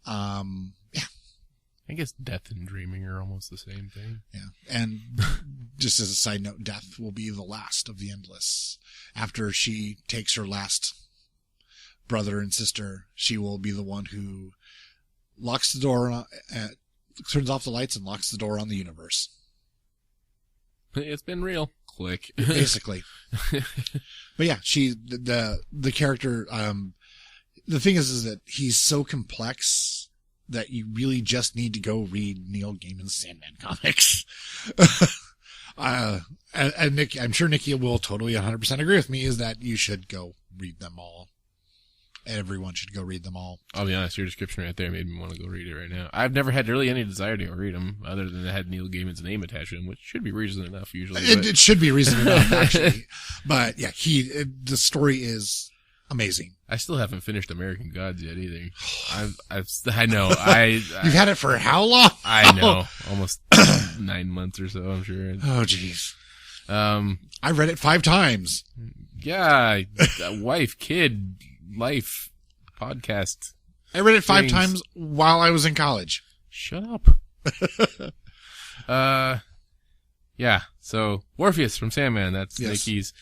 Yeah. I guess Death and Dreaming are almost the same thing. Yeah. And just as a side note, Death will be the last of the Endless. After she takes her last brother and sister, she will be the one who locks the door, turns off the lights and locks the door on the universe. It's been real. Click. Basically. But yeah, the character, the thing is that he's so complex that you really just need to go read Neil Gaiman's Sandman comics. And Nick, I'm sure Nikki will totally 100% agree with me, is that you should go read them all. Everyone should go read them all. I'll be honest, your description right there made me want to go read it right now. I've never had really any desire to go read them, other than it had Neil Gaiman's name attached to them, which should be reason enough usually. It should be reason enough, actually. But yeah, the story is amazing. I still haven't finished American Gods yet either. I know. You've had it for how long? I know. Almost 9 months or so, I'm sure. Oh, jeez. I read it 5 times. Yeah. Wife, kid, life, podcast. I read it 5 times while I was in college. Shut up. Yeah. So Morpheus from Sandman. That's Nikki's.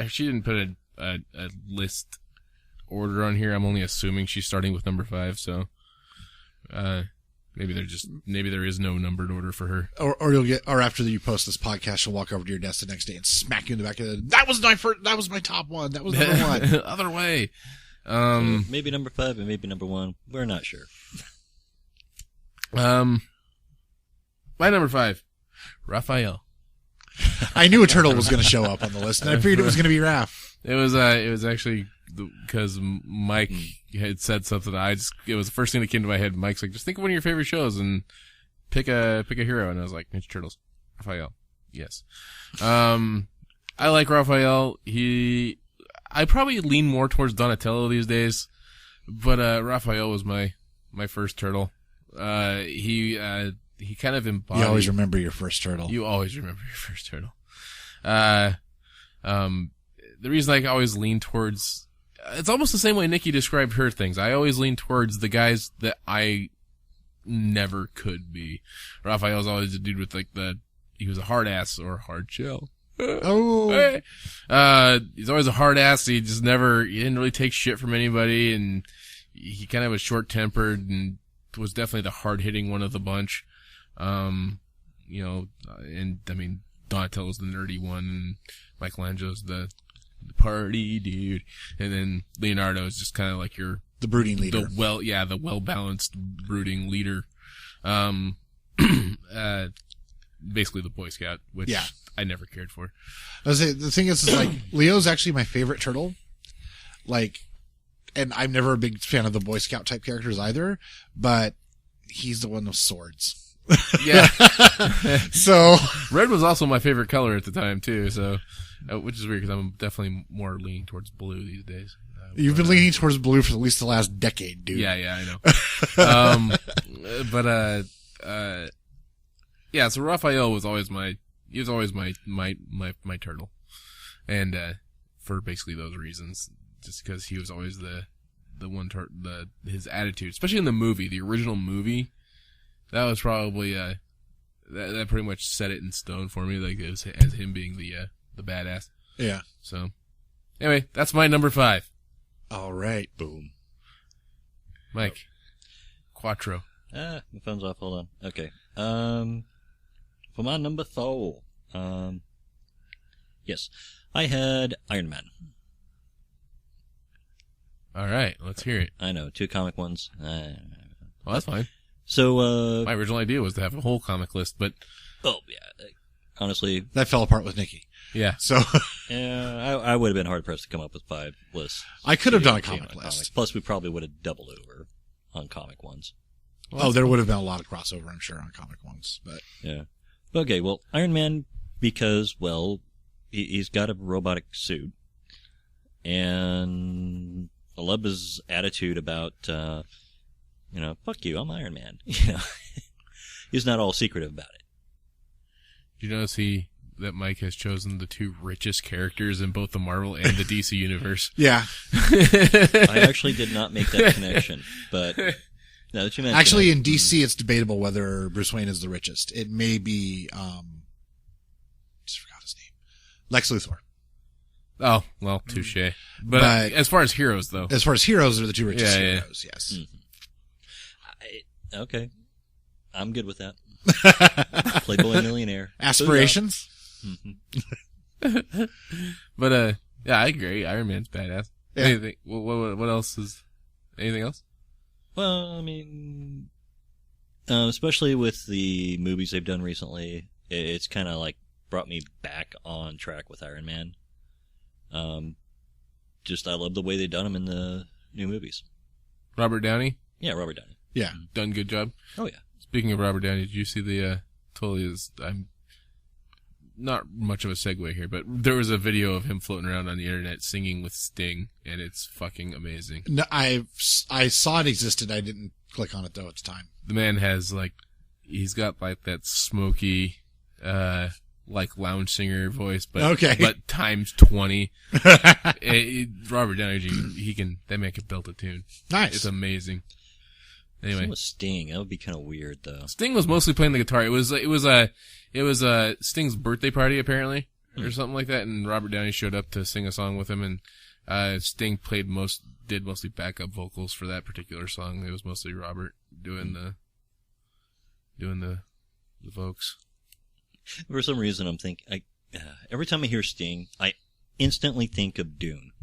She didn't put a list order on here. I'm only assuming she's starting with number 5. So, maybe there is no numbered order for her. Or after you post this podcast, she'll walk over to your desk the next day and smack you in the back of the head. That was my top one. That was number 1. Other way. So maybe number 5 and maybe number 1. We're not sure. My number 5, Raphael. I knew a turtle was going to show up on the list, and I figured it was going to be Raph. It was actually because Mike had said something. It was the first thing that came to my head. Mike's like, just think of one of your favorite shows and pick a hero. And I was like, Ninja Turtles, Raphael. Yes. I like Raphael. I probably lean more towards Donatello these days, but Raphael was my first turtle. He kind of embodied. You always remember your first turtle. You always remember your first turtle. The reason I always lean towards, it's almost the same way Nikki described her things. I always lean towards the guys that I never could be. Raphael's always a dude with he was a hard ass or a hard shell. Oh. He's always a hard ass. He didn't really take shit from anybody, and he kind of was short tempered and was definitely the hard hitting one of the bunch. And I mean, Donatello's the nerdy one, and Michelangelo's the party dude, and then Leonardo is just kind of like the brooding leader. The well-balanced brooding leader. Basically the Boy Scout, which I never cared for. I was saying, the thing is like, Leo's actually my favorite turtle. And I'm never a big fan of the Boy Scout type characters either, but he's the one with swords. Yeah. So red was also my favorite color at the time too. So, which is weird because I'm definitely more leaning towards blue these days. You've been leaning towards blue for at least the last decade, dude. Yeah, I know. Yeah. So Raphael was always my turtle, and for basically those reasons, just because he was always the one his attitude, especially in the original movie. That was probably, that pretty much set it in stone for me, like, it was as him being the badass. Yeah. So, anyway, that's my number 5. All right. Boom. Mike. Quattro. My phone's off, hold on. Okay. For my number 4, yes, I had Iron Man. All right, let's hear it. I know, 2 comic ones. Well, that's fine. So, my original idea was to have a whole comic list, but... Oh, yeah. Honestly... That fell apart with Nikki. Yeah. So... yeah, I would have been hard-pressed to come up with 5 lists. I could have done a comic list. Plus, we probably would have doubled over on comic ones. Well, there would have been a lot of crossover, I'm sure, on comic ones, but... Yeah. Okay, well, Iron Man, because, well, he's got a robotic suit. And I love his attitude about... fuck you, I'm Iron Man. He's not all secretive about it. Do you notice that Mike has chosen the 2 richest characters in both the Marvel and the DC universe? Yeah. I actually did not make that connection, but now that you mention actually, it, in DC, it's debatable whether Bruce Wayne is the richest. It may be, just forgot his name. Lex Luthor. Oh, well, touche. But as far as heroes, though. As far as heroes, they're the 2 richest heroes, yes. Mm-hmm. Okay. I'm good with that. Playboy millionaire. Aspirations? Mm-hmm. But, yeah, I agree. Iron Man's badass. Yeah. Anything, what else is, anything else? Well, I mean, especially with the movies they've done recently, it's kind of like brought me back on track with Iron Man. I love the way they've done him in the new movies. Robert Downey? Yeah, Robert Downey. Yeah. Done good job. Oh, yeah. Speaking of Robert Downey, did you see the, not much of a segue here, but there was a video of him floating around on the internet singing with Sting, and it's fucking amazing. No, I saw it existed. I didn't click on it though at the time. The man has he's got like that smoky, like lounge singer voice, but times 20. Robert Downey Jr. That man can belt a tune. Nice. It's amazing. Anyway, with Sting, that would be kind of weird though. Sting was mostly playing the guitar. It was Sting's birthday party apparently, or something like that, and Robert Downey showed up to sing a song with him, and Sting did mostly backup vocals for that particular song. It was mostly Robert doing the vocals. For some reason, I'm thinking every time I hear Sting, I instantly think of Dune.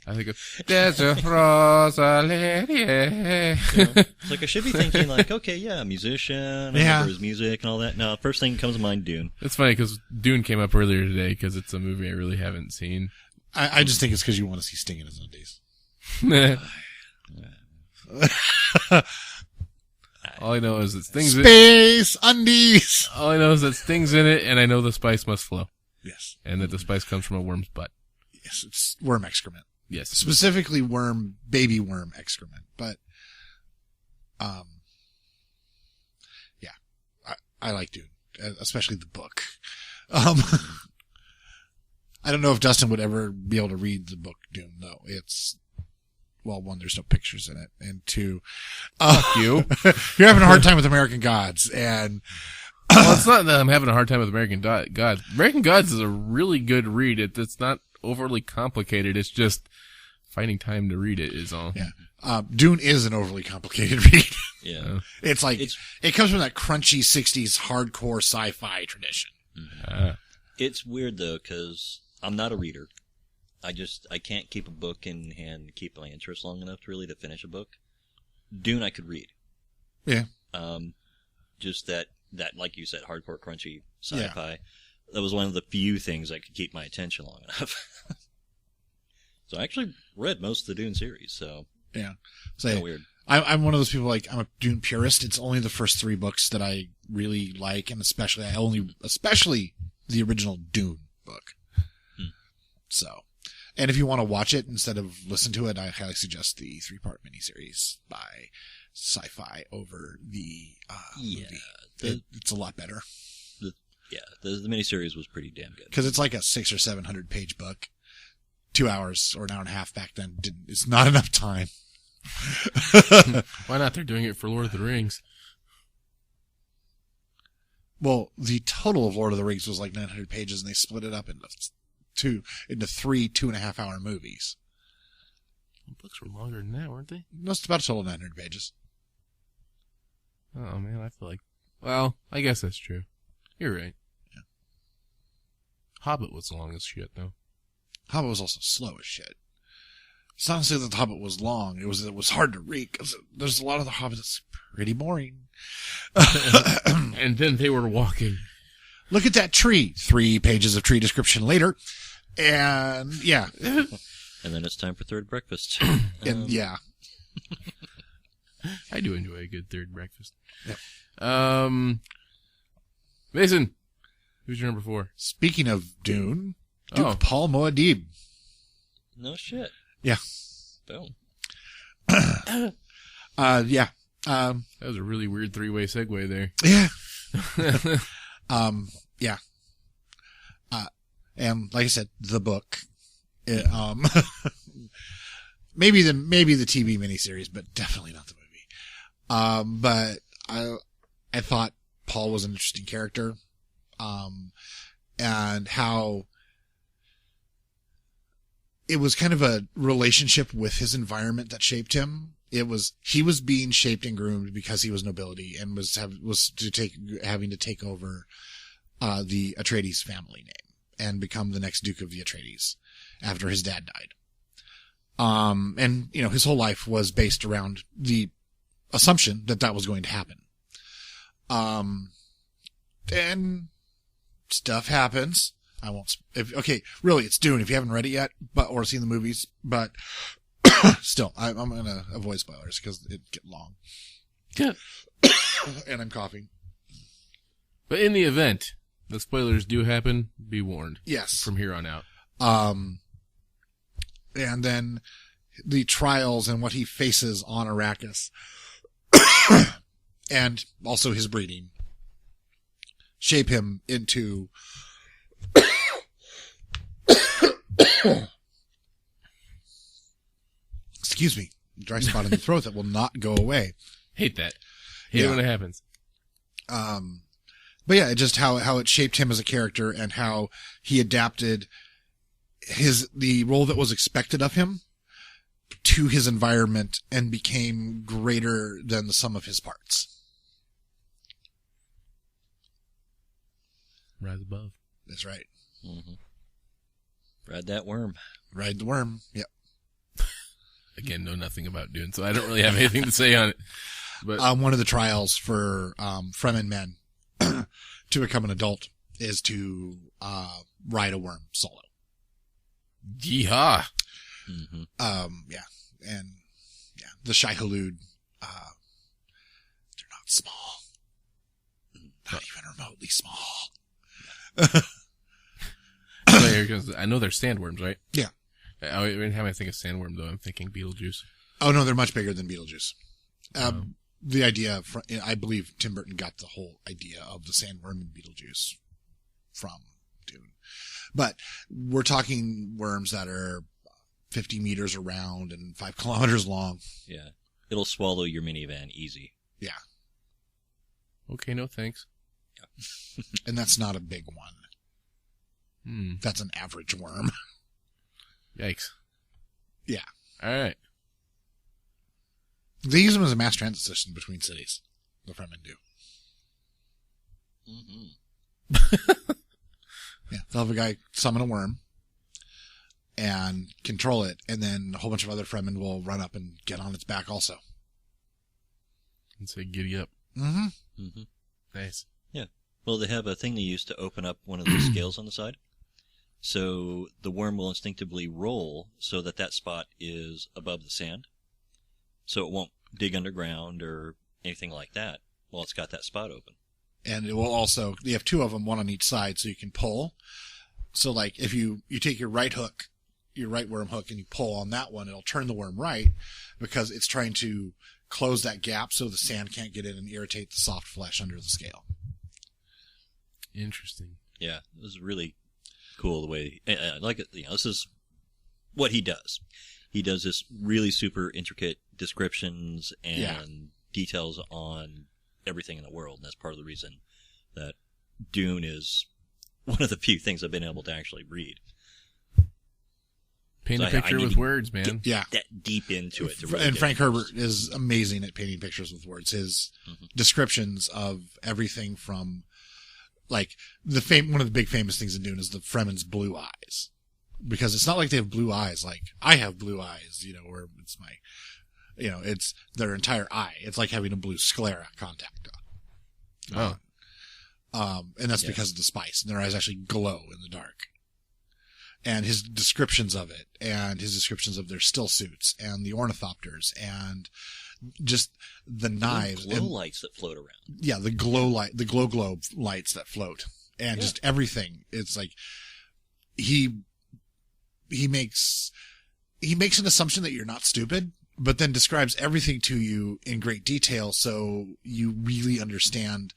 I think of Desert Rosalie. It's like I should be thinking musician, remember his music and all that. No, first thing that comes to mind, Dune. It's funny because Dune came up earlier today because it's a movie I really haven't seen. I just think it's because you want to see Sting in his undies. All I know is that Sting's Space undies. All I know is that Sting's in it, and I know the spice must flow. Yes, and that the spice comes from a worm's butt. Yes, it's worm excrement. Yes, specifically baby worm excrement. But, I like Dune, especially the book. I don't know if Dustin would ever be able to read the book Dune, though. It's, well, one, there's no pictures in it, and two, you're having a hard time with American Gods, and well, it's not that I'm having a hard time with American Gods. American Gods is a really good read. It's not overly complicated. It's just finding time to read it is all. Yeah. Dune is an overly complicated read. Yeah. It comes from that crunchy 60s hardcore sci-fi tradition. Mm-hmm. It's weird though, cause I'm not a reader. I can't keep a book in hand and keep my interest long enough to finish a book. Dune I could read. Yeah. Just that, like you said, hardcore crunchy sci-fi. Yeah. That was one of the few things that could keep my attention long enough. So I actually read most of the Dune series, so. Yeah. Kind of weird. I'm one of those people, I'm a Dune purist. It's only the first 3 books that I really like, and especially the original Dune book. So. And if you want to watch it instead of listen to it, I highly suggest the 3-part miniseries by Sci-Fi over the movie. It's a lot better. The miniseries was pretty damn good. Because it's like a 600 or 700 page book. 2 hours or an hour and a half back then. It's not enough time. Why not? They're doing it for Lord of the Rings. Well, the total of Lord of the Rings was like 900 pages, and they split it up into 3 2.5 hour movies. The books were longer than that, weren't they? No, it's about a total of 900 pages. Oh man, I feel like. Well, I guess that's true. You're right. Yeah. Hobbit was long as shit, though. Hobbit was also slow as shit. It's not to say that the Hobbit was long. It was hard to read because there's a lot of the Hobbit that's pretty boring. And then they were walking. Look at that tree. 3 pages of tree description later. And, yeah. And then it's time for third breakfast. And, yeah. I do enjoy a good third breakfast. Yep. Mason, who's your number 4? Speaking of Dune, Duke Paul Muad'Dib. No shit. Yeah. Boom. Yeah. That was a really weird 3-way segue there. Yeah. Yeah. And like I said, the book. Maybe the TV miniseries, but definitely not the movie. But I thought Paul was an interesting character. And how it was kind of a relationship with his environment that shaped him. He was being shaped and groomed because he was nobility and was having to take over, the Atreides family name and become the next Duke of the Atreides after his dad died. And, his whole life was based around the assumption that was going to happen. And stuff happens. I won't, really, it's Dune if you haven't read it yet, or seen the movies, but still, I'm going to avoid spoilers because it get long. Yeah. And I'm coughing. But in the event the spoilers do happen, be warned. Yes. From here on out. And then the trials and what he faces on Arrakis, and also his breeding, shape him into excuse me, dry spot in the throat that will not go away. Hate that. Hate it when it happens. But yeah, just how it shaped him as a character and how he adapted the role that was expected of him to his environment and became greater than the sum of his parts. Rise above. That's right. Mm-hmm. Ride that worm. Ride the worm. Yep. Again, know nothing about Dune, so I don't really have anything to say on it. But one of the trials for Fremen men to become an adult is to ride a worm solo. Yeehaw. Mm-hmm. The Shai-Hulud, they're not small. Not even remotely small. I know they're sandworms, right? Yeah. Every time I think of sandworm, though, I'm thinking Beetlejuice. Oh, no, they're much bigger than Beetlejuice. The idea, I believe Tim Burton got the whole idea of the sandworm in Beetlejuice from Dune. But we're talking worms that are 50 meters around and 5 kilometers long. Yeah. It'll swallow your minivan easy. Yeah. Okay, no thanks. Yeah. And that's not a big one. That's an average worm. Yikes. Yeah. All right. They use them as a mass transit system between cities. The Fremen do. Mm-hmm. Yeah. They'll have a guy summon a worm and control it, and then a whole bunch of other Fremen will run up and get on its back also. And say, giddy up. Mm-hmm. Mm-hmm. Nice. Yeah. Well, they have a thing they use to open up one of those scales on the side. So the worm will instinctively roll so that spot is above the sand. So it won't dig underground or anything like that while it's got that spot open. And it will also, you have 2 of them, one on each side, so you can pull. So like if you take your right hook, your right worm hook, and you pull on that one, it'll turn the worm right because it's trying to close that gap so the sand can't get in and irritate the soft flesh under the scale. Interesting. Yeah, this is really cool the way, like, this is what he does. He does this really super intricate descriptions and details on everything in the world, and that's part of the reason that Dune is one of the few things I've been able to actually read. Paint a picture with words, man. Get that deep into it. To really and Frank Herbert is amazing at painting pictures with words. His descriptions of everything from, like, one of the big famous things in Dune is the Fremen's blue eyes. Because it's not like they have blue eyes, like I have blue eyes, where it's it's their entire eye. It's like having a blue sclera contact on. And that's because of the spice. And their eyes actually glow in the dark. And his descriptions of it, and his descriptions of their still suits, and the ornithopters, and just the knives. The glow lights that float around. Yeah, the glow globe lights that float. And just everything. It's like, he makes an assumption that you're not stupid, but then describes everything to you in great detail so you really understand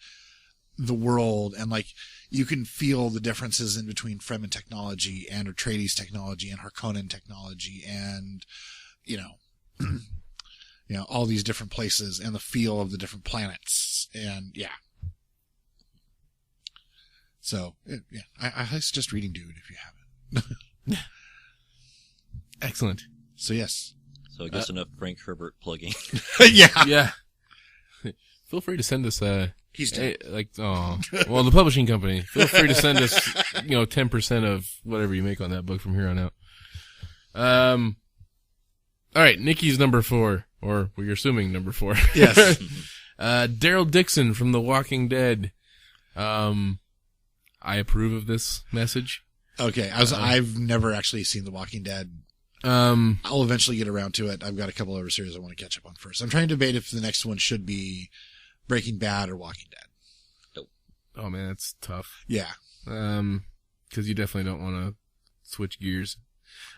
the world, and like you can feel the differences in between Fremen technology and Atreides technology and Harkonnen technology and all these different places and the feel of the different planets, and so I suggest reading Dune if you haven't. Excellent. So yes. So I guess enough Frank Herbert plugging. Yeah. Feel free to send us he's dead. The publishing company. Feel free to send us 10% of whatever you make on that book from here on out. All right, Nikki's number 4, or we're assuming number 4. Yes. Daryl Dixon from The Walking Dead. I approve of this message. Okay, I've never actually seen The Walking Dead. I'll eventually get around to it. I've got a couple other series I want to catch up on first. I'm trying to debate if the next one should be Breaking Bad or Walking Dead. Oh man, that's tough. Yeah. Because you definitely don't want to switch gears.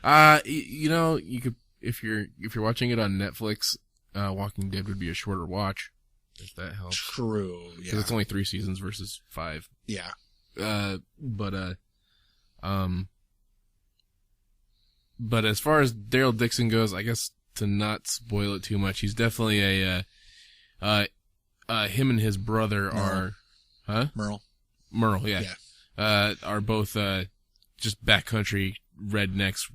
You could, if you're watching it on Netflix, Walking Dead would be a shorter watch, if that helps. True. Yeah. Because it's only 3 seasons versus 5. Yeah. But as far as Daryl Dixon goes, I guess to not spoil it too much, he's definitely him and his brother are, Merle, yeah. Are both, just backcountry rednecks,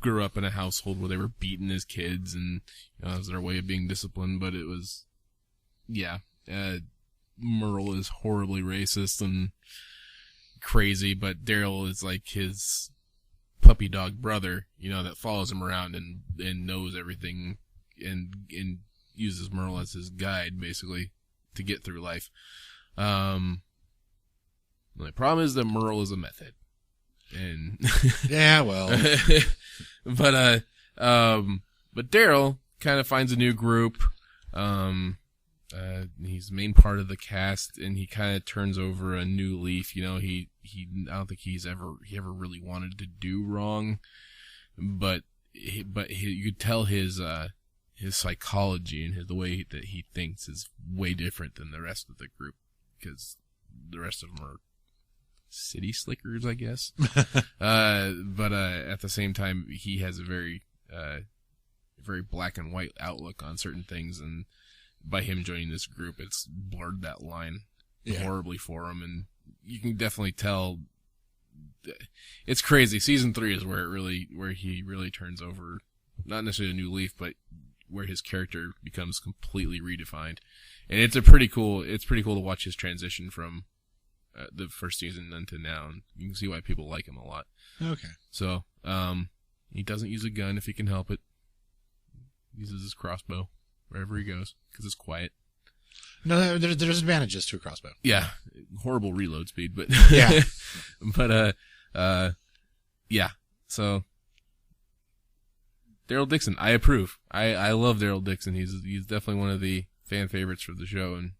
grew up in a household where they were beating his kids and, it was their way of being disciplined, but it was, Merle is horribly racist and crazy, but Daryl is like his puppy dog brother, that follows him around and knows everything and uses Merle as his guide, basically, to get through life. The problem is that Merle is a meth head. And yeah, well, but Daryl kind of finds a new group. He's the main part of the cast, and he kind of turns over a new leaf. I don't think he ever really wanted to do wrong, but you could tell his psychology and the way that he thinks is way different than the rest of the group, because the rest of them are city slickers, I guess. But at the same time, he has a very black and white outlook on certain things, and by him joining this group, it's blurred that line horribly for him, and you can definitely tell. It's crazy. Season 3 is where he really turns over, not necessarily a new leaf, but where his character becomes completely redefined, and it's pretty cool to watch his transition from the first season until now, and you can see why people like him a lot. Okay. So, he doesn't use a gun if he can help it. He uses his crossbow wherever he goes, because it's quiet. No, there's advantages to a crossbow. Yeah. Horrible reload speed, but... Yeah. But, yeah. So, Daryl Dixon, I approve. I love Daryl Dixon. He's definitely one of the fan favorites for the show, and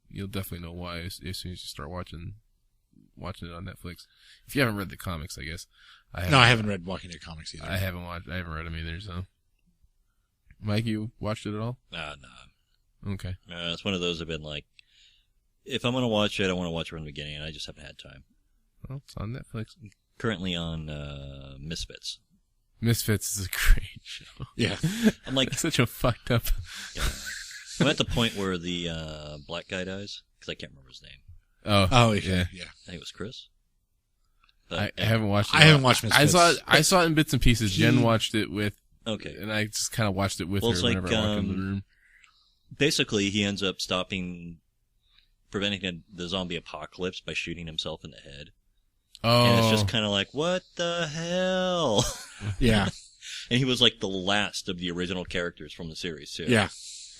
you'll definitely know why as soon as you start watching it on Netflix. If you haven't read the comics, I guess. I haven't read Walking Dead comics either. I haven't read them either, so. Mike, you watched it at all? No. Okay. It's one of those I've been like, if I'm going to watch it, I want to watch it from the beginning, and I just haven't had time. Well, it's on Netflix. Currently on Misfits. Misfits is a great show. Yeah. I'm like... such a fucked up... Yeah. I'm at the point where the black guy dies, because I can't remember his name. Oh, yeah. I think it was Chris. But, I haven't watched it. I haven't watched Misfits. I saw it in bits and pieces. Jen watched it with... Okay. And I just kind of watched it with her whenever I walked in the room. Basically, he ends up preventing the zombie apocalypse by shooting himself in the head. Oh. And it's just kind of like, what the hell? Yeah. And he was like the last of the original characters from the series, too. Yeah.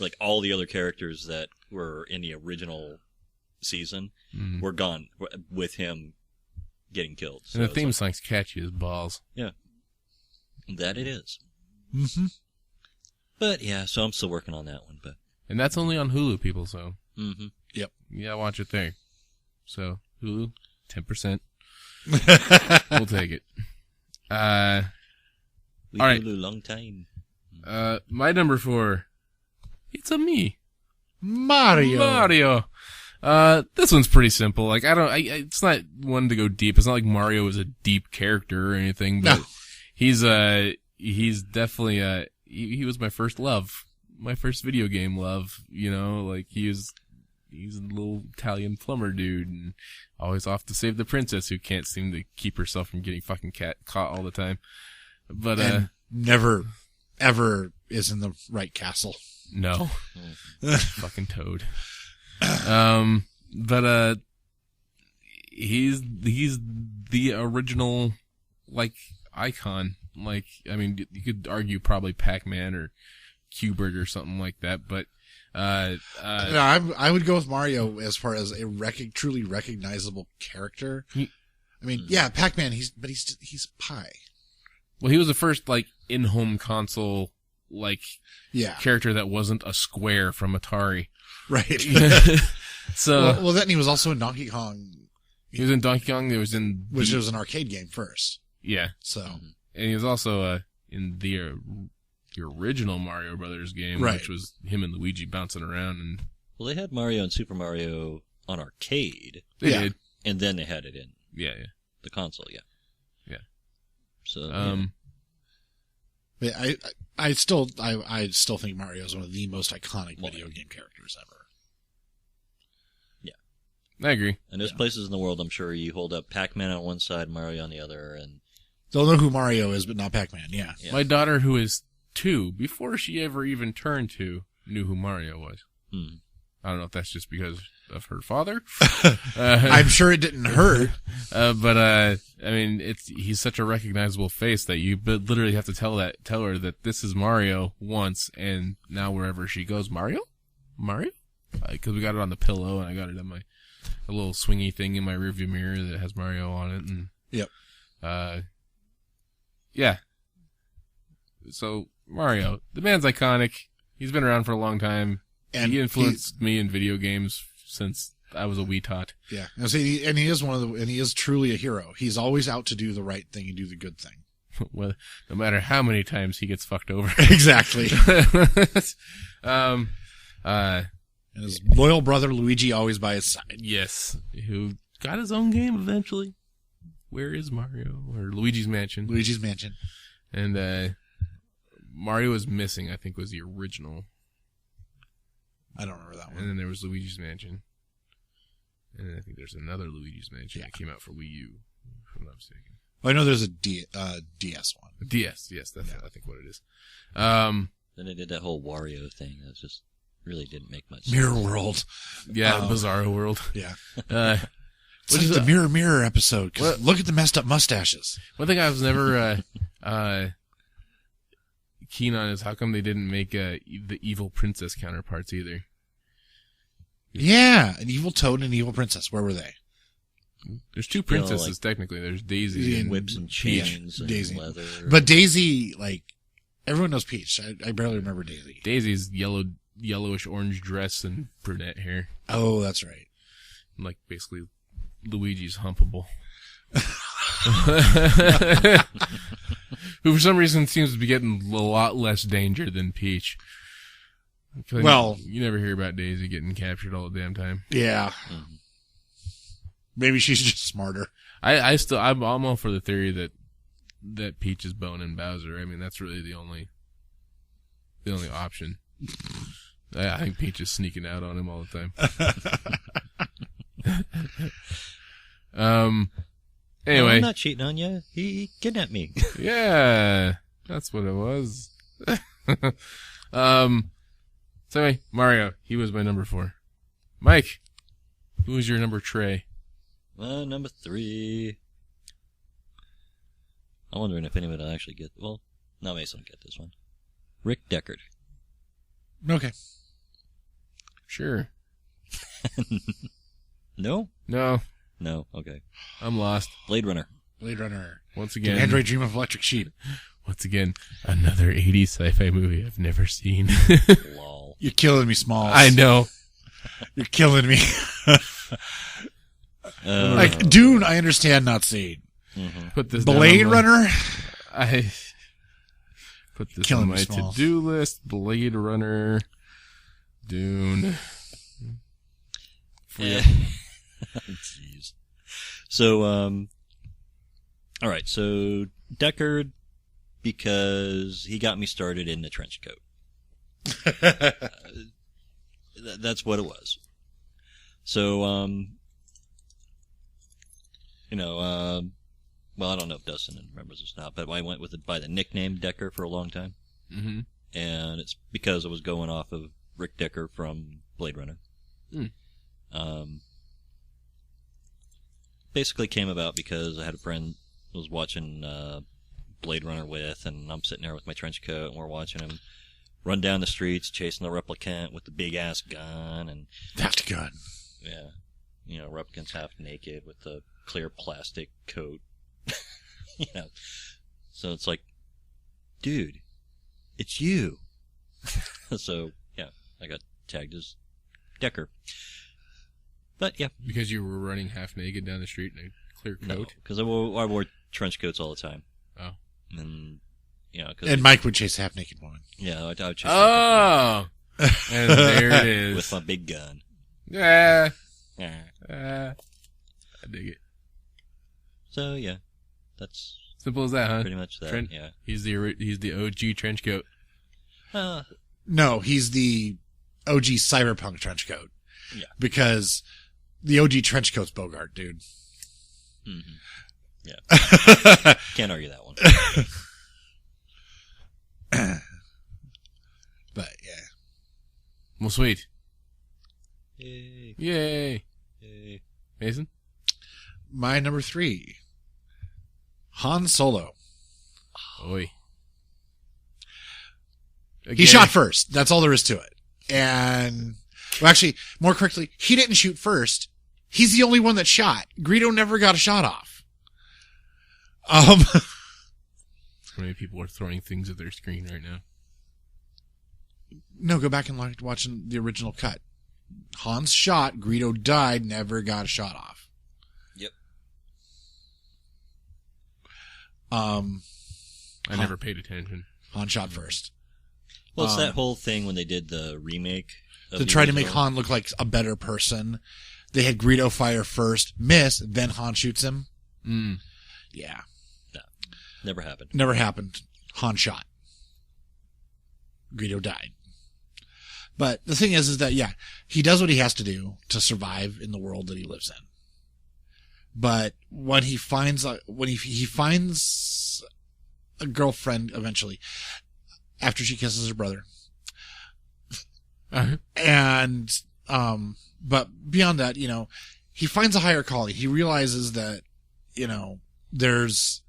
Like all the other characters that were in the original season were gone with him getting killed. So and the theme song's catchy as balls. Yeah. That it is. Mm-hmm. But yeah, so I'm still working on that one. And that's only on Hulu, people, so. Mm-hmm. Yep. Yeah, watch it there. So, Hulu, 10%. We'll take it. All right. Hulu long time. My number 4. It's a me. Mario. This one's pretty simple. Like, it's not one to go deep. It's not like Mario is a deep character or anything, but he's definitely, he was my first love. My first video game love, like he's a little Italian plumber dude and always off to save the princess who can't seem to keep herself from getting fucking caught all the time. But, and never, ever is in the right castle. No. Fucking Toad. But, he's the original, like, icon. Like, I mean, you could argue probably Pac-Man or Q*bert or something like that, but, no, I would go with Mario as far as a truly recognizable character. I mean, yeah, Pac-Man, he's pie. Well, he was the first, like, in-home console, like, character that wasn't a square from Atari. Right. So. Well, then he was also in Donkey Kong He was in Donkey Kong. It was in which was an arcade game first. Yeah. So, and he was also in the original Mario Brothers game, right. which was him and Luigi bouncing around. And well, they had Mario and Super Mario on arcade. They did, and then they had it in the console. Yeah. So. I still think Mario is one of the most iconic video game characters ever. I agree. And there's places in the world, I'm sure, you hold up Pac-Man on one side, Mario on the other, and they'll know who Mario is, but not Pac-Man. Yeah. My daughter, who is 2, before she ever even turned 2, knew who Mario was. I don't know if that's just because of her father. I'm sure it didn't hurt. But I mean, he's such a recognizable face that you literally have to tell her that this is Mario once, and now wherever she goes, Mario, because we got it on the pillow, and I got it on a little swingy thing in my rearview mirror that has Mario on it, and yeah. So Mario, the man's iconic. He's been around for a long time. And he influenced me in video games since I was a wee tot. Yeah, and he is truly a hero. He's always out to do the right thing and do the good thing. Well, no matter how many times he gets fucked over. Exactly. And his loyal brother Luigi always by his side. Yes, who got his own game eventually. Where is Mario? Or Luigi's Mansion. Luigi's Mansion. And Mario is Missing, I think, was the original. I don't remember that one. And then there was Luigi's Mansion. And then I think there's another Luigi's Mansion that came out for Wii U, if I'm not mistaken. Well, I know there's a DS one. A DS, yes, that's I think what it is. Then they did that whole Wario thing. That just really didn't make much sense. Mirror World. Yeah, Bizarro World. Yeah. It's like the Mirror Mirror episode, because look at the messed up mustaches. One thing I was never keen on is how come they didn't make the evil princess counterparts either. Yeah, an evil Toad and an evil princess. Where were they? There's 2 princesses technically. There's Daisy and whips and chains and Daisy. Leather. But Daisy, everyone knows Peach. I barely remember Daisy. Daisy's yellowish orange dress and brunette hair. Oh, that's right. Like basically Luigi's humpable. Who for some reason seems to be getting a lot less danger than Peach. Well, you never hear about Daisy getting captured all the damn time. Yeah. Mm-hmm. Maybe she's just smarter. I'm all for the theory that Peach is Bone and Bowser. I mean, that's really the only option. I think Peach is sneaking out on him all the time. Anyway. No, I'm not cheating on you. He kidnapped me. Yeah, that's what it was. So anyway, Mario, he was my number 4. Mike, who was your number Trey? Number 3. I'm wondering if anyone will actually get... Well, no, Mason will get this one. Rick Deckard. Okay. Sure. No? No. No, okay. I'm lost. Blade Runner. Once again. Did Android Dream of Electric Sheep. Once again, another 80s sci-fi movie I've never seen. Lol. You're killing me, Smalls. I know. You're killing me. Dune, I understand not seeing. Mm-hmm. Put this Blade Runner? I put this on my to-do list. Blade Runner. Dune. Yeah. Jeez. So, all right. So Deckard, because he got me started in the trench coat. That's what it was. So, well, I don't know if Dustin remembers this now, but I went with it by the nickname Decker for a long time. Mm-hmm. And it's because I was going off of Rick Decker from Blade Runner. Basically came about because I had a friend I was watching Blade Runner with, and I'm sitting there with my trench coat, and we're watching him run down the streets chasing the replicant with the big-ass gun. And that gun. Yeah. You know, replicant's half naked with the clear plastic coat. You know. So it's like, dude, it's you. So, yeah, I got tagged as Decker. But yeah, because you were running half naked down the street in a clear coat. Because I wore trench coats all the time. Oh, and and Mike would chase a half naked woman. Yeah, I would chase. Oh, and there it is with my big gun. Yeah, Yeah. I dig it. So yeah, that's simple as that, huh? pretty much that. Yeah, he's the OG trench coat. No, he's the OG cyberpunk trench coat. Yeah, because the OG trench coat's Bogart, dude. Mm-hmm. Yeah, can't argue that one. But yeah, Well, sweet. Yay! Yay! Yay! Mason? My number 3, Han Solo. Oi. He shot first. That's all there is to it. And, well, actually, more correctly, he didn't shoot first. He's the only one that shot. Greedo never got a shot off. How many people are throwing things at their screen right now? No, go back and watch the original cut. Han's shot, Greedo died, never got a shot off. Yep. I never paid attention. Han shot first. Well, it's that whole thing when they did the remake. To try to make Han look like a better person. They had Greedo fire first, miss, then Han shoots him. Mm. Yeah. No, never happened. Never happened. Han shot. Greedo died. But the thing is that, yeah, he does what he has to do to survive in the world that he lives in. But when he finds a girlfriend eventually, after she kisses her brother, and, but beyond that, he finds a higher calling. He realizes that, there's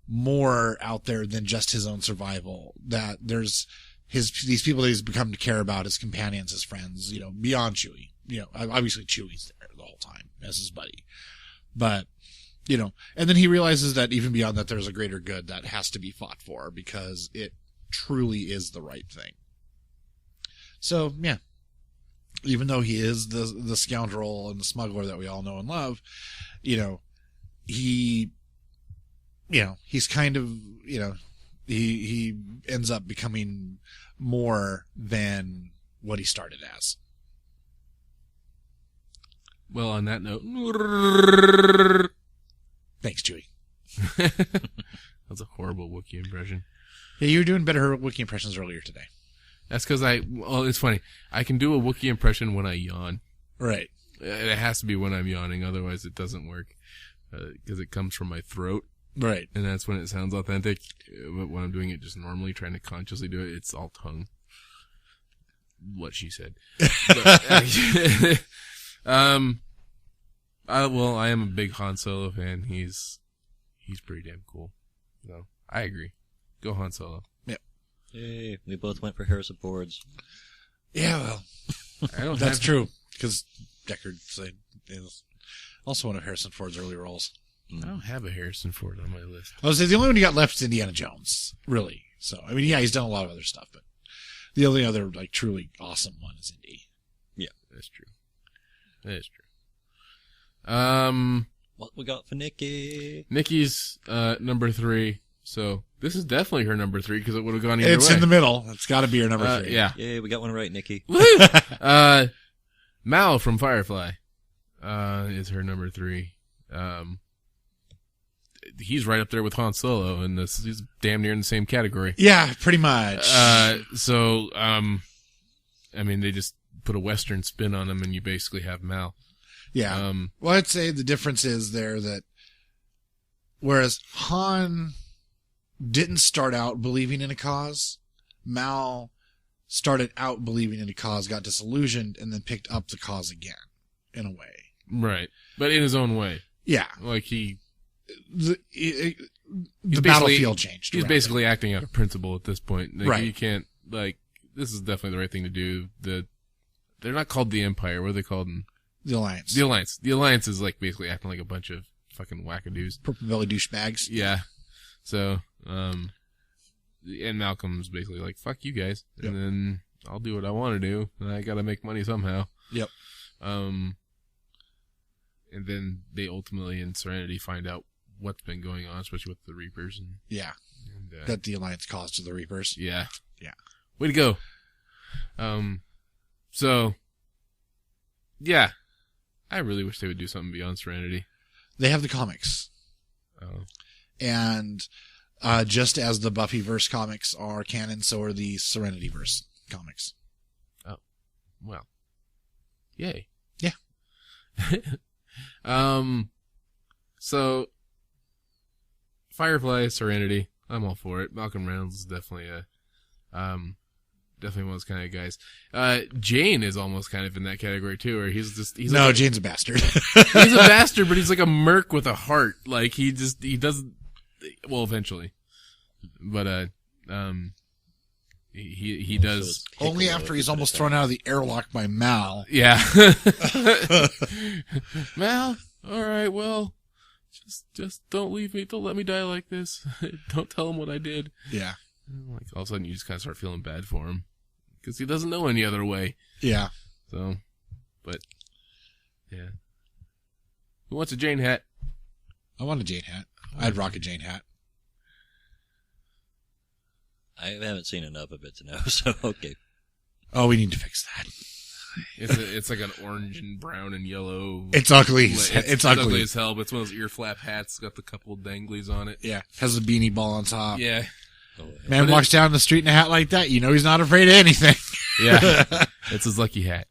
more out there than just his own survival, that there's these people that he's become to care about, his companions, his friends, beyond Chewie. Obviously Chewie's there the whole time as his buddy. But, and then he realizes that even beyond that, there's a greater good that has to be fought for because it truly is the right thing. So, yeah. Even though he is the scoundrel and the smuggler that we all know and love, he's kind of, he ends up becoming more than what he started as. Well, on that note, thanks, Chewie. That's a horrible Wookiee impression. Yeah, you were doing better Wookiee impressions earlier today. That's because it's funny. I can do a Wookiee impression when I yawn. Right. It has to be when I'm yawning, otherwise it doesn't work. Because it comes from my throat. Right. And that's when it sounds authentic. But when I'm doing it just normally, trying to consciously do it, it's all tongue. What she said. But, I am a big Han Solo fan. He's pretty damn cool. So, I agree. Go Han Solo. Yeah. Yay, we both went for Harrison Ford's. Yeah, well, that's true. Because Deckard is also one of Harrison Ford's early roles. I don't have a Harrison Ford on my list. I was saying the only one you got left is Indiana Jones, really. So, I mean, yeah, he's done a lot of other stuff, but the only other, truly awesome one is Indy. Yeah, that's true. That is true. What we got for Nikki? Nikki's, number 3. So, this is definitely her number 3 because it would have gone either way. It's in the middle. It's got to be her number 3. Yeah. Yay, we got one right, Nikki. Woo! Mal from Firefly, is her number 3. He's right up there with Han Solo, and he's damn near in the same category. Yeah, pretty much. They just put a Western spin on him, and you basically have Mal. Yeah. Well, I'd say the difference is there that whereas Han didn't start out believing in a cause, Mal started out believing in a cause, got disillusioned, and then picked up the cause again, in a way. Right. But in his own way. Yeah. Like the battlefield changed. He's basically acting out of principle at this point. Like, right. You can't, this is definitely the right thing to do. They're not called the Empire. What are they called? The Alliance. The Alliance. The Alliance is basically acting like a bunch of fucking wackadoos. Purple belly douchebags. Yeah. So, and Malcolm's basically like, fuck you guys. Yep. And then I'll do what I want to do. And I gotta make money somehow. Yep. and then they ultimately in Serenity find out what's been going on, especially with the Reapers. And that the Alliance caused to the Reapers. Yeah. Yeah. Way to go. So, yeah. I really wish they would do something beyond Serenity. They have the comics. Oh. And just as the Buffyverse comics are canon, so are the Serenityverse comics. Oh. Well. Yay. Yeah. So, Firefly, Serenity, I'm all for it. Malcolm Reynolds is definitely definitely one of those kind of guys. Jane is almost kind of in that category too, where he's Jane's a bastard. He's a bastard, but he's like a merc with a heart. Like he doesn't, well, eventually, but he does only after he's almost thrown out of the airlock by Mal. Yeah. Mal, all right, well, just don't leave me. Don't let me die like this. Don't tell him what I did. Yeah. Like all of a sudden you just kind of start feeling bad for him because he doesn't know any other way. Yeah. So, but yeah. Who wants a Jane hat? I want a Jane hat. I'd rock a Jane hat. I haven't seen enough of it to know, so okay. Oh, we need to fix that. It's like an orange and brown and yellow. It's ugly. It's ugly as hell, but it's one of those ear flap hats. Got the couple danglies on it. Yeah. Has a beanie ball on top. Yeah. Man walks down the street in a hat like that, you know he's not afraid of anything. Yeah. It's his lucky hat.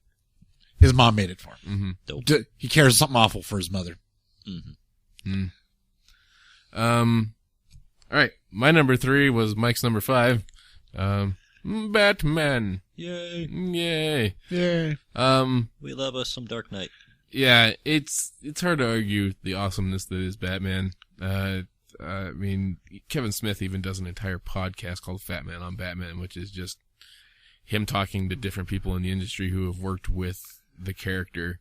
His mom made it for Mm-hmm. him. He cares something awful for his mother. Mm-hmm. All right. My number 3 was Mike's number 5. Batman. Yay. Yay. Yay. We love us some Dark Knight. Yeah, it's hard to argue the awesomeness that is Batman. I mean, Kevin Smith even does an entire podcast called Fat Man on Batman, which is just him talking to different people in the industry who have worked with the character,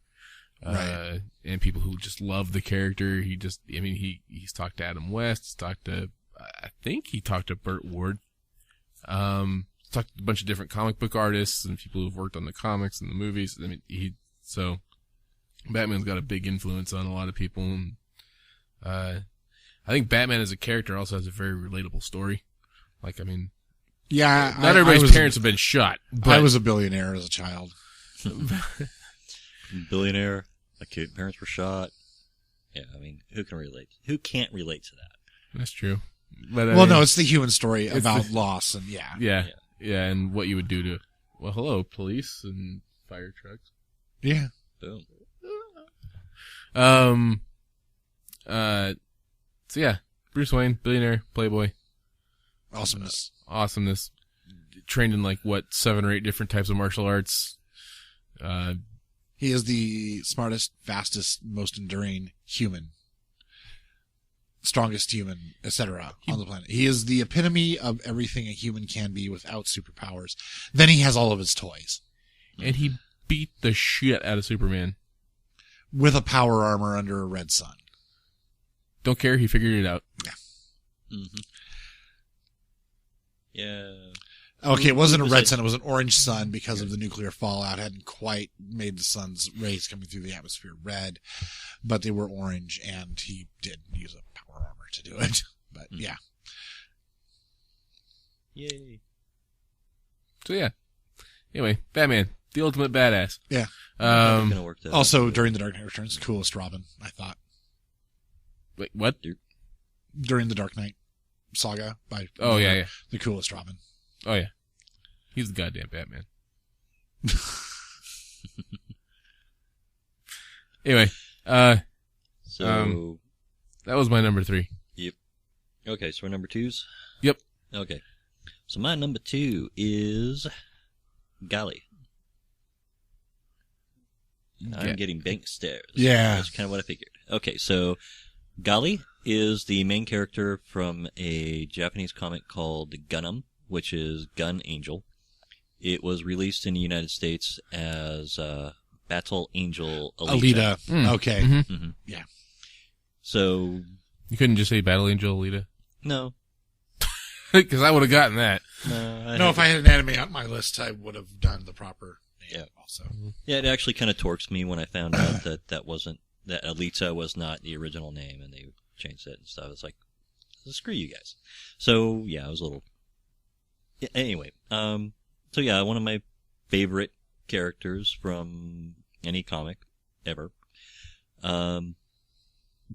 right. And people who just love the character. He's talked to Adam West. He's talked to, I think he talked to Burt Ward. He's talked to a bunch of different comic book artists and people who've worked on the comics and the movies. I mean, so Batman's got a big influence on a lot of people. And, I think Batman as a character also has a very relatable story. Like, I mean, yeah, not everybody's parents have been shot. But I was a billionaire as a child. Billionaire, my parents were shot. Yeah, I mean, who can't relate to that? That's true. But no, it's the human story about loss and yeah, and what you would do to, well, hello, police and fire trucks. Yeah. Boom. So yeah, Bruce Wayne, billionaire, playboy. Awesomeness. Awesomeness. Trained in 7 or 8 different types of martial arts. He is the smartest, fastest, most enduring human. Strongest human, etc. on the planet. He is the epitome of everything a human can be without superpowers. Then he has all of his toys. And he beat the shit out of Superman. With a power armor under a red sun. Don't care, he figured it out. Yeah. Mm-hmm. Yeah. Okay, it wasn't a red sun, it was an orange sun because of the nuclear fallout. Hadn't quite made the sun's rays coming through the atmosphere red, but they were orange, and he did use a power armor to do it. But yeah. Yay. So yeah. Anyway, Batman, the ultimate badass. Yeah. Also, during The Dark Knight Returns, coolest Robin, I thought. Wait, what? During the Dark Knight saga by yeah. The coolest Robin. Oh yeah. He's the goddamn Batman. Anyway, so that was my number 3. Yep. Okay, so we're number 2s? Yep. Okay. So my number 2 is Golly. I'm getting bank stares. Yeah. That's kind of what I figured. Okay, so Golly is the main character from a Japanese comic called Gundam, which is Gun Angel. It was released in the United States as Battle Angel Alita. Okay. Mm-hmm. Mm-hmm. Yeah. So you couldn't just say Battle Angel Alita? No. Because I would have gotten that. No, if I had an anime on my list, I would have done the proper name also. Yeah, it actually kind of torques me when I found out that that Alita was not the original name, and they changed it and stuff. It's like, screw you guys. So yeah, I was a little. Anyway, so yeah, one of my favorite characters from any comic ever.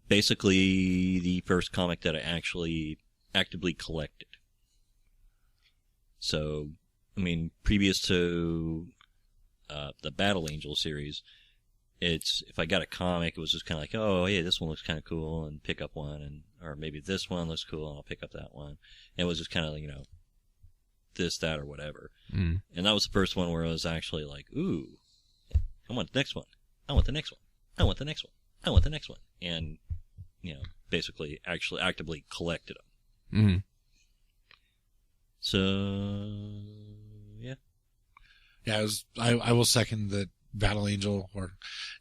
Basically, the first comic that I actually actively collected. So, I mean, previous to the Battle Angel series, if I got a comic, it was just kind of like, oh, yeah, this one looks kind of cool, and pick up one, or maybe this one looks cool, and I'll pick up that one. And it was just kind of, this, that, or whatever. Mm. And that was the first one where I was actually like, ooh, I want the next one. I want the next one. I want the next one. I want the next one. And, basically actually actively collected them. Mm-hmm. So, yeah. Yeah, I will second that Battle Angel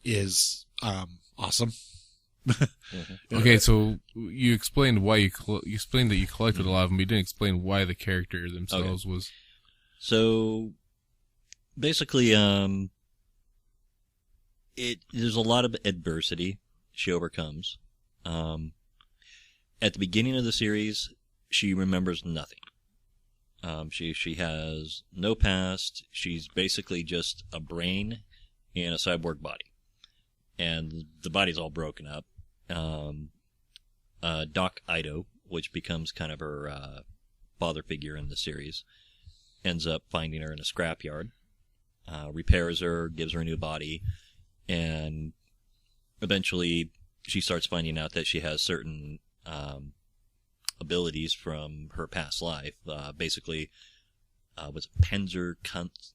is awesome. Mm-hmm. Okay, so you explained why you explained that you collected a lot of them, but you didn't explain why the character themselves was. So, basically, there's a lot of adversity she overcomes. At the beginning of the series, she remembers nothing. She has no past. She's basically just a brain and a cyborg body. And the body's all broken up. Doc Ido, which becomes kind of her father figure in the series, ends up finding her in a scrapyard, repairs her, gives her a new body, and eventually she starts finding out that she has certain abilities from her past life. Basically, was it Panzerkunst?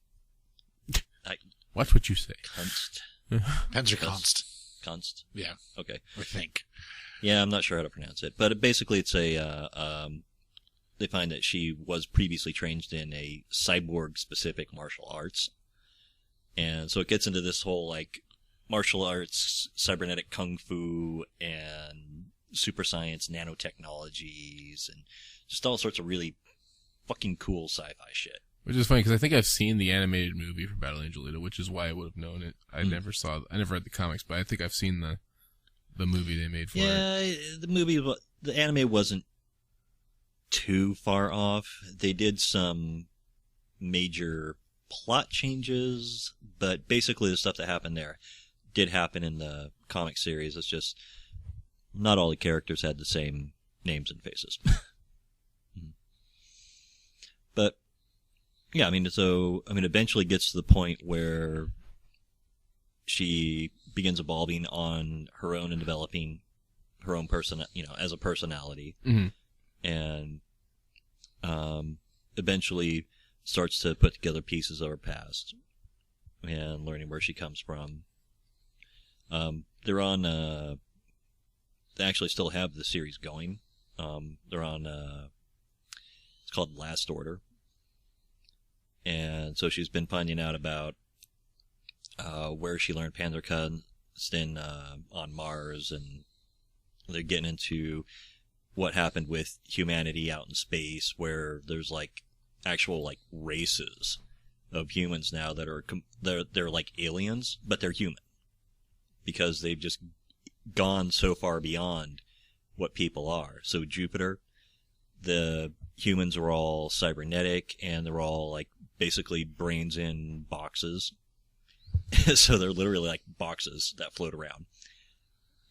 Watch what you say. Kunst. Panzerkunst. Kunst. Yeah. Okay. I think. Yeah, I'm not sure how to pronounce it, but basically it's they find that she was previously trained in a cyborg-specific martial arts, and so it gets into this whole martial arts, cybernetic kung fu, and super science nanotechnologies, and just all sorts of really fucking cool sci-fi shit. Which is funny because I think I've seen the animated movie for Battle Angel Alita, which is why I would have known it. I never read the comics, but I think I've seen the movie they made for it. Yeah, the anime wasn't too far off. They did some major plot changes, but basically the stuff that happened there did happen in the comic series. It's just not all the characters had the same names and faces. But yeah, eventually gets to the point where she begins evolving on her own and developing her own person, as a personality, and eventually starts to put together pieces of her past and learning where she comes from. They're on. They actually still have the series going. They're on. It's called Last Order. And so she's been finding out about where she learned Panzerkunst on Mars, and they're getting into what happened with humanity out in space, where there's actual races of humans now that are they're like aliens, but they're human because they've just gone so far beyond what people are. So Jupiter, the humans are all cybernetic, and they're all basically brains in boxes. So they're literally like boxes that float around.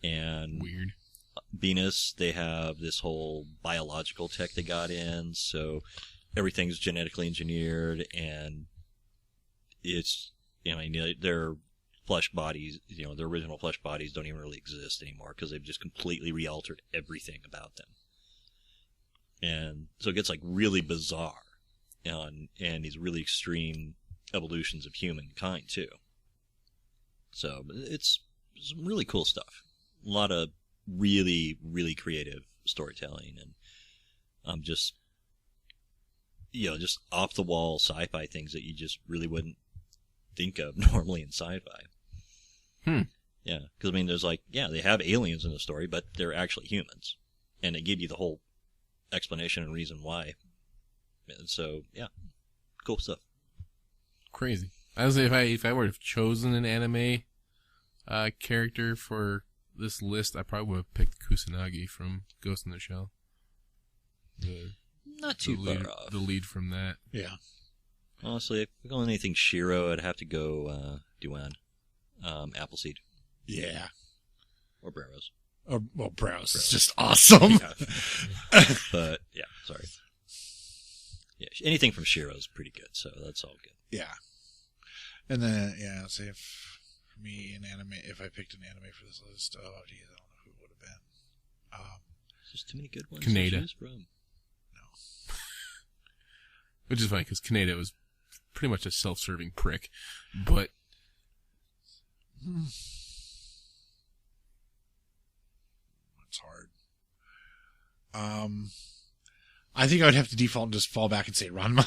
And weird. Venus, they have this whole biological tech they got in, so everything's genetically engineered, and it's, their flesh bodies, their original flesh bodies don't even really exist anymore because they've just completely re-altered everything about them. And so it gets really bizarre and these really extreme evolutions of humankind too. So it's some really cool stuff. A lot of really, really creative storytelling, and just off the wall sci-fi things that you just really wouldn't think of normally in sci-fi. Yeah, because there's they have aliens in the story, but they're actually humans, and they give you the whole explanation and reason why. And so yeah, cool stuff. Crazy. I would say if I were to have chosen an anime character for this list, I probably would have picked Kusanagi from Ghost in the Shell. Not too far off. The lead from that. Yeah. Honestly, if we're going anything Shiro, I'd have to go Duan. Appleseed. Yeah. Or Barrows. Oh, well, Browse is just awesome. Yeah. But, yeah, sorry. Yeah, anything from Shiro is pretty good, so that's all good. Yeah. And then, yeah, I'd say if for me, if I picked an anime for this list, oh, geez, I don't know who it would have been. There's just too many good ones Kaneda. to choose from. No. Which is funny, because Kaneda was pretty much a self-serving prick, but... It's hard. I think I would have to default and just fall back and say Ranma.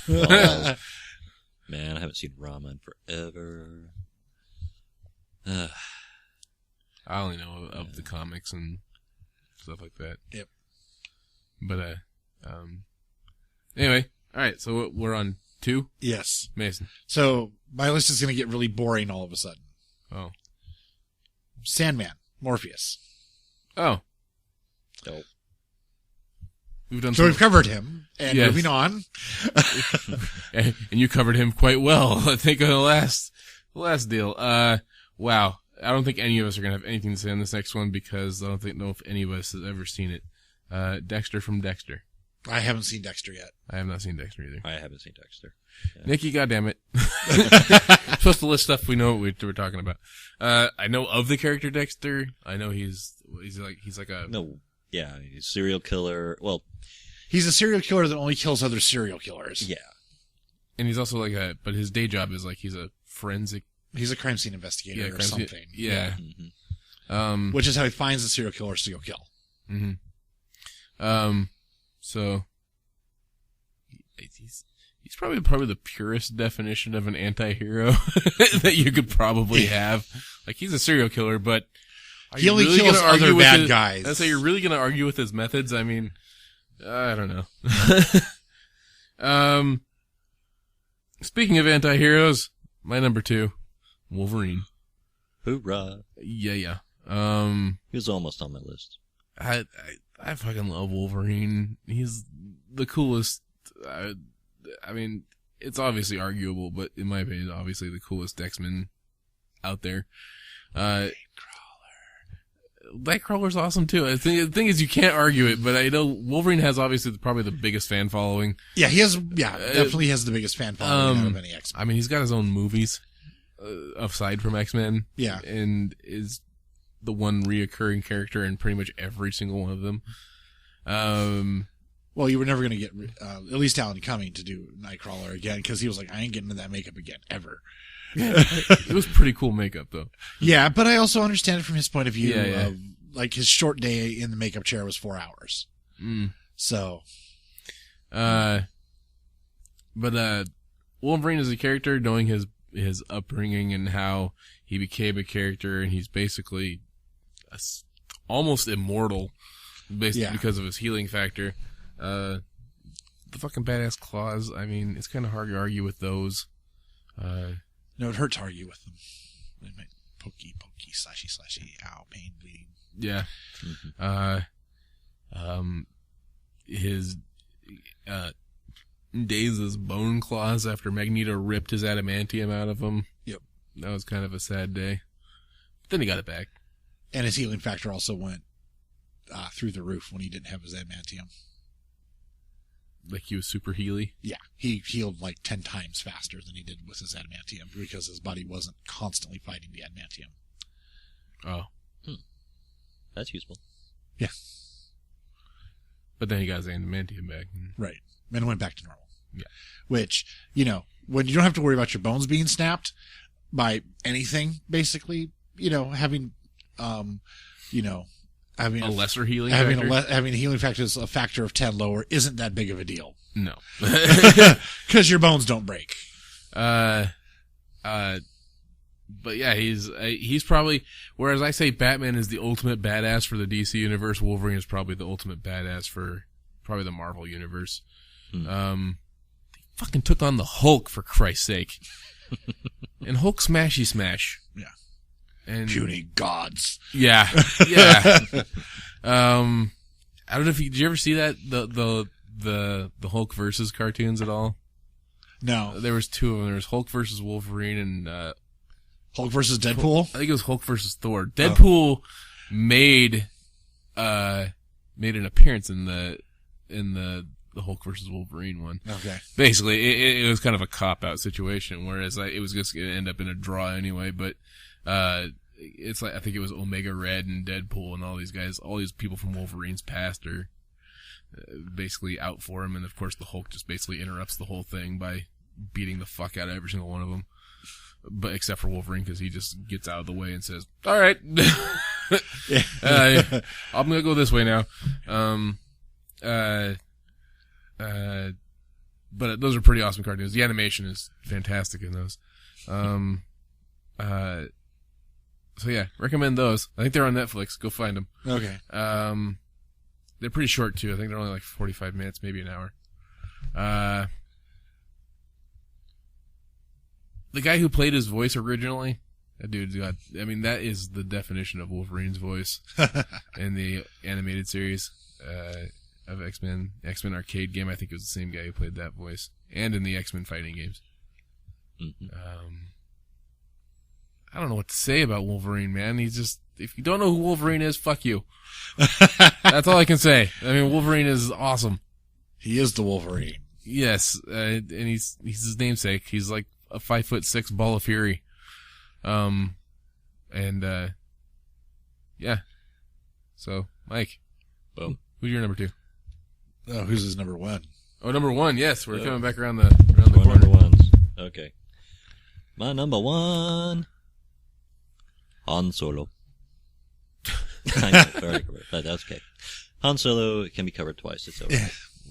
Oh, man, I haven't seen Rama in forever. I only know of the comics and stuff like that. Yep. But, anyway, alright, so we're on 2? Yes. Mason. So, my list is going to get really boring all of a sudden. Oh. Sandman. Morpheus. Oh. Nope. We've covered him, and yes. moving on. And you covered him quite well, I think, on the last deal. Wow. I don't think any of us are going to have anything to say on this next one because I don't know if any of us has ever seen it. Dexter from Dexter. I haven't seen Dexter yet. I have not seen Dexter either. I haven't seen Dexter. Yeah. Nikki, goddammit. Supposed to list stuff we know what we're talking about. I know of the character Dexter. I know he's like a... No, yeah, he's a serial killer. Well... He's a serial killer that only kills other serial killers. Yeah. And he's also but his day job is like he's a forensic... He's a crime scene investigator or something. Yeah. Mm-hmm. Which is how he finds the serial killers to go kill. Mm-hmm. So... He's probably the purest definition of an anti-hero that you could probably have. Like, he's a serial killer, but... He only kills other bad guys. That's how you're really going to argue with his methods? I mean... I don't know. Speaking of anti-heroes, my number 2, Wolverine. Hoorah. Yeah. He was almost on my list. I fucking love Wolverine. He's the coolest. I mean, it's obviously arguable, but in my opinion, obviously the coolest X-Men out there. Nightcrawler's awesome too. The thing is, you can't argue it, but I know Wolverine has obviously probably the biggest fan following. Yeah, he has. Yeah, definitely has the biggest fan following out of any X-Men. I mean, he's got his own movies aside from X-Men. Yeah, and is the one reoccurring character in pretty much every single one of them. Well, you were never going to get at least Alan Cumming to do Nightcrawler again because he was like, I ain't getting into that makeup again ever. It was pretty cool makeup, though. Yeah, but I also understand it from his point of view. Yeah. Like, his short day in the makeup chair was 4 hours. So. But Wolverine as a character, knowing his upbringing and how he became a character, and he's basically almost immortal because of his healing factor. The fucking badass claws, I mean, it's kind of hard to argue with those. No, it hurts to argue with them. They might pokey, slashy, ow, pain, bleeding. Yeah. His Daze's bone claws after Magneto ripped his adamantium out of him. Yep. That was kind of a sad day. But then he got it back. And his healing factor also went through the roof when he didn't have his adamantium. Like he was super healy? Yeah. He healed like 10 times faster than he did with his adamantium because his body wasn't constantly fighting the adamantium. Oh. That's useful. Yeah. But then he got his adamantium back. Right. And went back to normal. Yeah. Which, when you don't have to worry about your bones being snapped by anything, basically, having, having a lesser healing factor? Having a healing factor is a factor of 10 lower isn't that big of a deal. No. Because your bones don't break. But yeah, he's probably, whereas I say Batman is the ultimate badass for the DC universe, Wolverine is probably the ultimate badass for probably the Marvel universe. They fucking took on the Hulk, for Christ's sake. And Hulk smashy smash. Yeah. And puny gods. Yeah. Yeah. I don't know if did you ever see that the Hulk versus cartoons at all? No. There was two of them. There was Hulk versus Wolverine and Hulk versus Deadpool. I think it was Hulk versus Thor. Deadpool made an appearance in the Hulk versus Wolverine one. Okay. Basically, it was kind of a cop-out situation, whereas it was just going to end up in a draw anyway, but it's like, I think it was Omega Red and Deadpool and all these guys, all these people from Wolverine's past are basically out for him, and of course the Hulk just basically interrupts the whole thing by beating the fuck out of every single one of them. But except for Wolverine, because he just gets out of the way and says, all right, I'm going to go this way now. But those are pretty awesome cartoons. The animation is fantastic in those. So yeah, recommend those. I think they're on Netflix. Go find them. Okay. They're pretty short too. I think they're only like 45 minutes, maybe an hour. The guy who played his voice originally, that dude's got, I mean, that is the definition of Wolverine's voice in the animated series, of X-Men arcade game. I think it was the same guy who played that voice, and in the X-Men fighting games. Mm-hmm. I don't know what to say about Wolverine, man. He's just, if you don't know who Wolverine is, fuck you. That's all I can say. I mean, Wolverine is awesome. He is the Wolverine. Yes, and he's his namesake. He's like a 5'6" ball of fury. Yeah. So, Mike. Boom. Who's your number two? Oh, who's his number one? Oh, number one. Yes, we're coming back around the corner. Number ones. Okay. My number one. Han Solo. I know, already covered, but that's okay. Han Solo can be covered twice. It's okay. Yeah.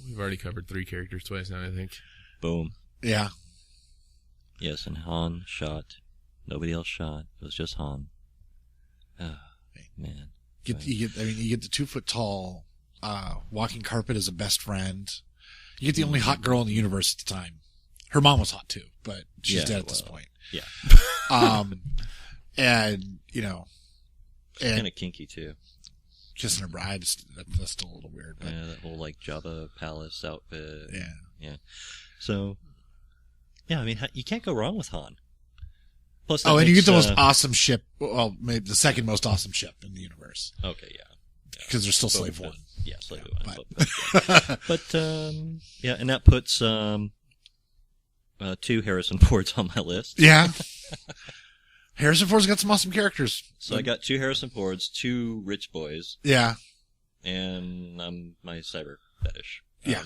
We've already covered 3 characters twice now, I think. Boom. Yeah. Yes, and Han shot. Nobody else shot. It was just Han. Oh, man. You get the 2 foot tall, walking carpet as a best friend. You get the only hot girl in the universe at the time. Her mom was hot too, but she's dead at this point. Yeah. And, you know. She's kind of kinky too. Kissing her bride, that's still a little weird. But. Yeah, that whole like Jabba palace outfit. Yeah. Yeah. So, yeah, I mean, you can't go wrong with Han. Plus, and you get the most awesome ship, well, maybe the second most awesome ship in the universe. Okay, yeah. Because there's still Slave One. Yeah, Slave One. But yeah, and that puts 2 Harrison Fords on my list. Yeah. Harrison Ford's got some awesome characters. So I got 2 Harrison Fords, 2 rich boys. Yeah. And my cyber fetish. Yeah,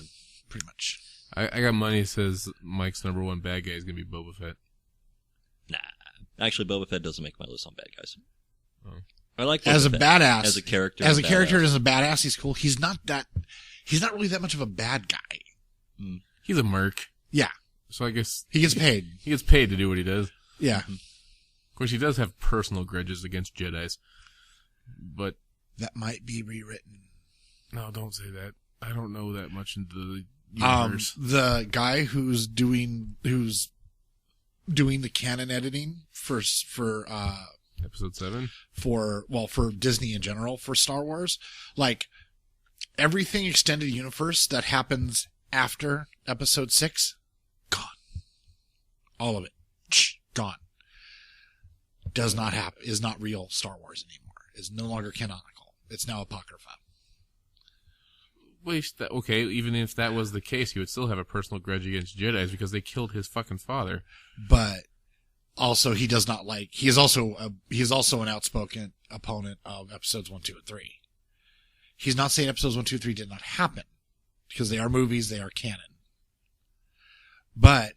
pretty much. I got money says Mike's number one bad guy is going to be Boba Fett. Nah. Actually, Boba Fett doesn't make my list on bad guys. Oh. I like Boba as a Fett. badass. As a character. As a character, as a badass, he's cool. He's not really that much of a bad guy. Mm. He's a merc. Yeah. So I guess he gets paid. He gets paid to do what he does. Yeah. Mm-hmm. Of course, he does have personal grudges against Jedis, but that might be rewritten. No, don't say that. I don't know that much into the universe. The guy who's doing the canon editing for episode 7 for Disney in general for Star Wars, like everything extended universe that happens after episode 6, gone. All of it, gone. Does not happen. Is not real Star Wars anymore. Is no longer canonical. It's now apocrypha. Well, okay, even if that was the case, he would still have a personal grudge against Jedis because they killed his fucking father. But also, he does not like. He is also an outspoken opponent of episodes 1, 2, and 3. He's not saying episodes 1, 2, 3 did not happen because they are movies. They are canon. But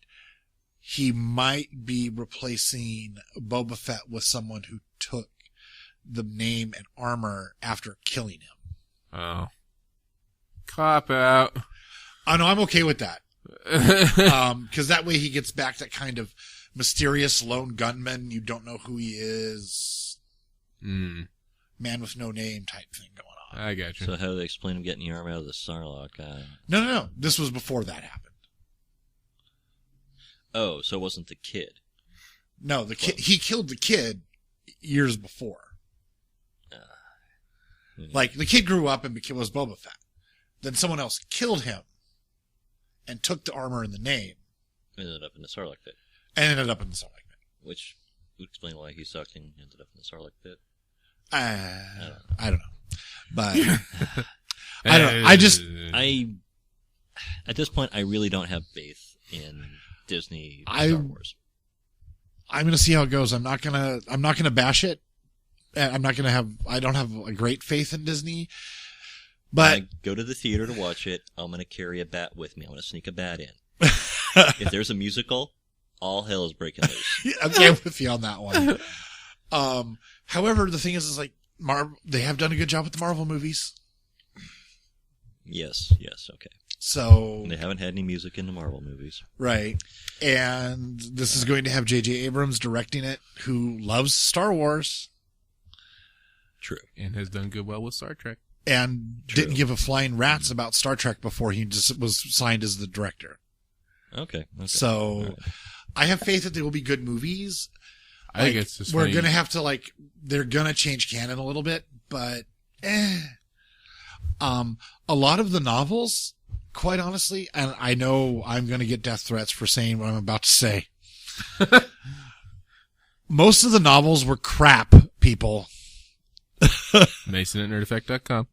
he might be replacing Boba Fett with someone who took the name and armor after killing him. Oh. Cop out. Oh, no, I'm okay with that. Because that way he gets back that kind of mysterious lone gunman. You don't know who he is. Man with no name type thing going on. I got you. So how do they explain him getting the arm out of the Sarlacc? No. This was before that happened. Oh, so it wasn't the kid. No, he killed the kid years before. Like, the kid grew up and was Boba Fett. Then someone else killed him and took the armor and the name. Ended up in the Sarlacc pit. Which would explain why he sucked and ended up in the Sarlacc pit. I don't know. But I don't. At this point, I really don't have faith in Disney Star Wars. I'm going to see how it goes. I'm not going to bash it. I don't have a great faith in Disney. But when I go to the theater to watch it, I'm going to carry a bat with me. I'm going to sneak a bat in. If there's a musical, all hell is breaking loose. I'm with you on that one. However, the thing is like they have done a good job with the Marvel movies. Yes, okay. So and they haven't had any music in the Marvel movies. Right. And this is going to have J.J. Abrams directing it, who loves Star Wars. True. And has done good well with Star Trek. And didn't give a flying rat's about Star Trek before he just was signed as the director. Okay. So right. I have faith that they will be good movies. I think it's just we're going to have to they're going to change canon a little bit, but a lot of the novels, quite honestly, and I know I'm going to get death threats for saying what I'm about to say. Most of the novels were crap, people. Mason at nerdeffect.com.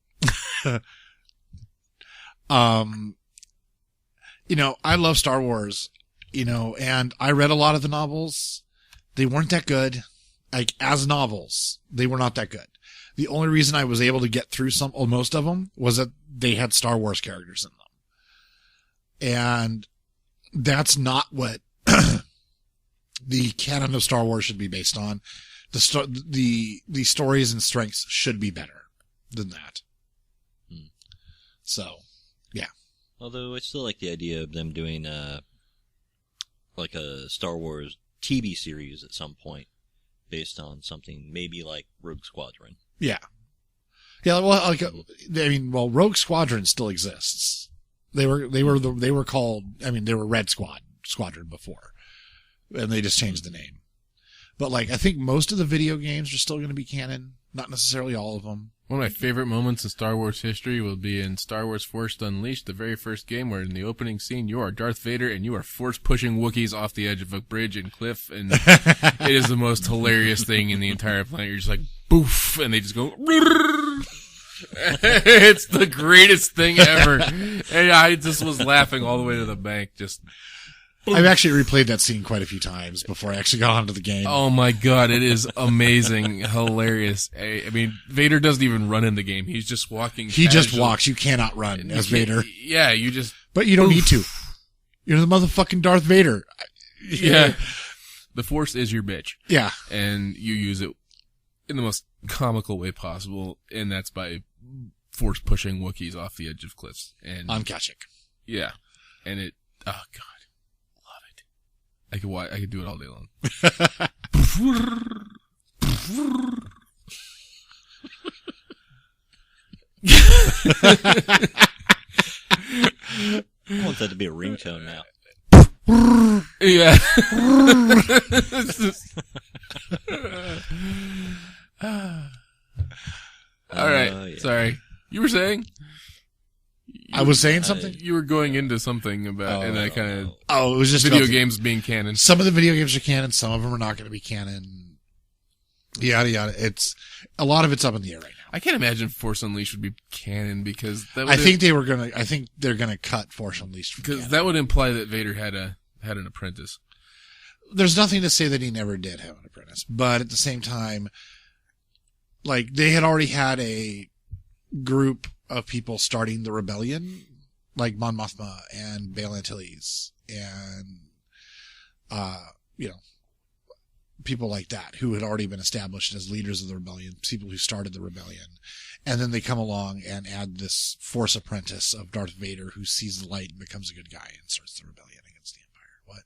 I love Star Wars, and I read a lot of the novels. They weren't that good. Like, as novels, they were not that good. The only reason I was able to get through most of them was that they had Star Wars characters in them. And that's not what the canon of Star Wars should be based on. The stories and strengths should be better than that. So, yeah. Although I still like the idea of them doing a Star Wars TV series at some point based on something maybe like Rogue Squadron. Yeah. Yeah, well, Rogue Squadron still exists. They were called, they were Red Squadron before. And they just changed the name. But I think most of the video games are still going to be canon. Not necessarily all of them. One of my favorite moments in Star Wars history will be in Star Wars Force Unleashed, the very first game where in the opening scene you are Darth Vader and you are force-pushing Wookiees off the edge of a bridge and cliff, and it is the most hilarious thing in the entire planet. You're just like, boof, and they just go, it's the greatest thing ever. And I just was laughing all the way to the bank, just... I've actually replayed that scene quite a few times before I actually got onto the game. Oh my god, it is amazing, hilarious. I mean, Vader doesn't even run in the game. He's just walking. He just walks. You cannot run as Vader. Yeah, you just... But you don't need to. You're the motherfucking Darth Vader. Yeah. The Force is your bitch. Yeah. And you use it in the most comical way possible, and that's by force pushing Wookiees off the edge of cliffs. And on Kashyyyk. Yeah. And it... Oh god. I could do it all day long. I want that to be a ringtone now. Yeah. All right. Yeah. Sorry. You were saying? I was saying something? You were going into something about, and I kind of... Oh, it was just video games being canon. Some of the video games are canon, some of them are not going to be canon. Yada, yada. A lot of it's up in the air right now. I can't imagine Force Unleashed would be canon because that would... I think they're gonna cut Force Unleashed from canon. That would imply that Vader had an apprentice. There's nothing to say that he never did have an apprentice, but at the same time, they had already had a group of people starting the rebellion, like Mon Mothma and Bail Antilles and, people like that who had already been established as leaders of the rebellion, people who started the rebellion. And then they come along and add this Force apprentice of Darth Vader who sees the light and becomes a good guy and starts the rebellion against the Empire. What?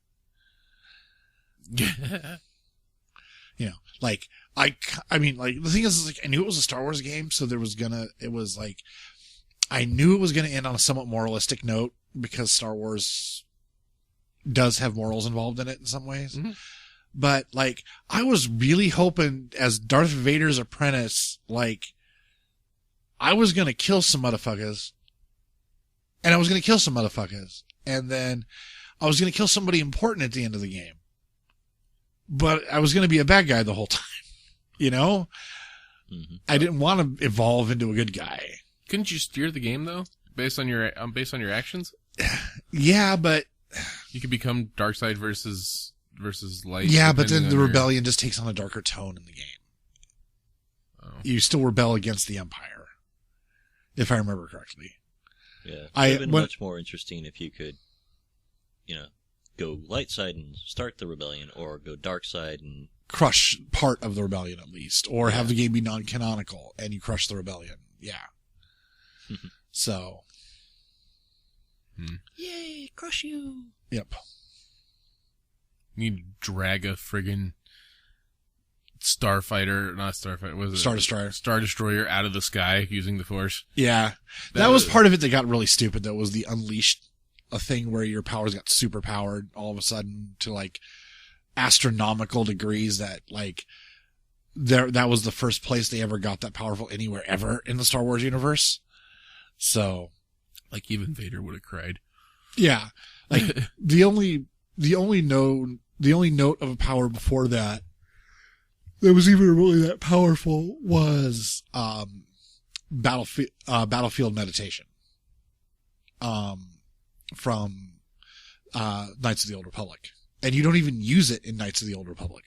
The thing is, I knew it was a Star Wars game, so I knew it was going to end on a somewhat moralistic note because Star Wars does have morals involved in it in some ways. Mm-hmm. But, like, I was really hoping as Darth Vader's apprentice, like, I was going to kill some motherfuckers. And I was going to kill some motherfuckers. And then I was going to kill somebody important at the end of the game. But I was going to be a bad guy the whole time. You know? Mm-hmm. I didn't want to evolve into a good guy. Couldn't you steer the game, though? Based on your actions? Yeah, but you could become dark side versus light. Yeah, but then the rebellion just takes on a darker tone in the game. Oh. You still rebel against the Empire, if I remember correctly. Yeah, it would have been much more interesting if you could, go light side and start the rebellion, or go dark side and crush part of the rebellion at least, or have the game be non-canonical and you crush the rebellion. Yeah. So. Yay, crush you. Yep. You need to drag a friggin' Star Destroyer out of the sky using the Force. Yeah. That was part of it that got really stupid, though, was the Unleashed, a thing where your powers got super powered all of a sudden to, like, astronomical degrees that, like, that was the first place they ever got that powerful anywhere ever in the Star Wars universe. So. Like, even Vader would have cried. Yeah. Like, the only note of a power before that was even really that powerful was, battlefield meditation. From, Knights of the Old Republic. And you don't even use it in Knights of the Old Republic.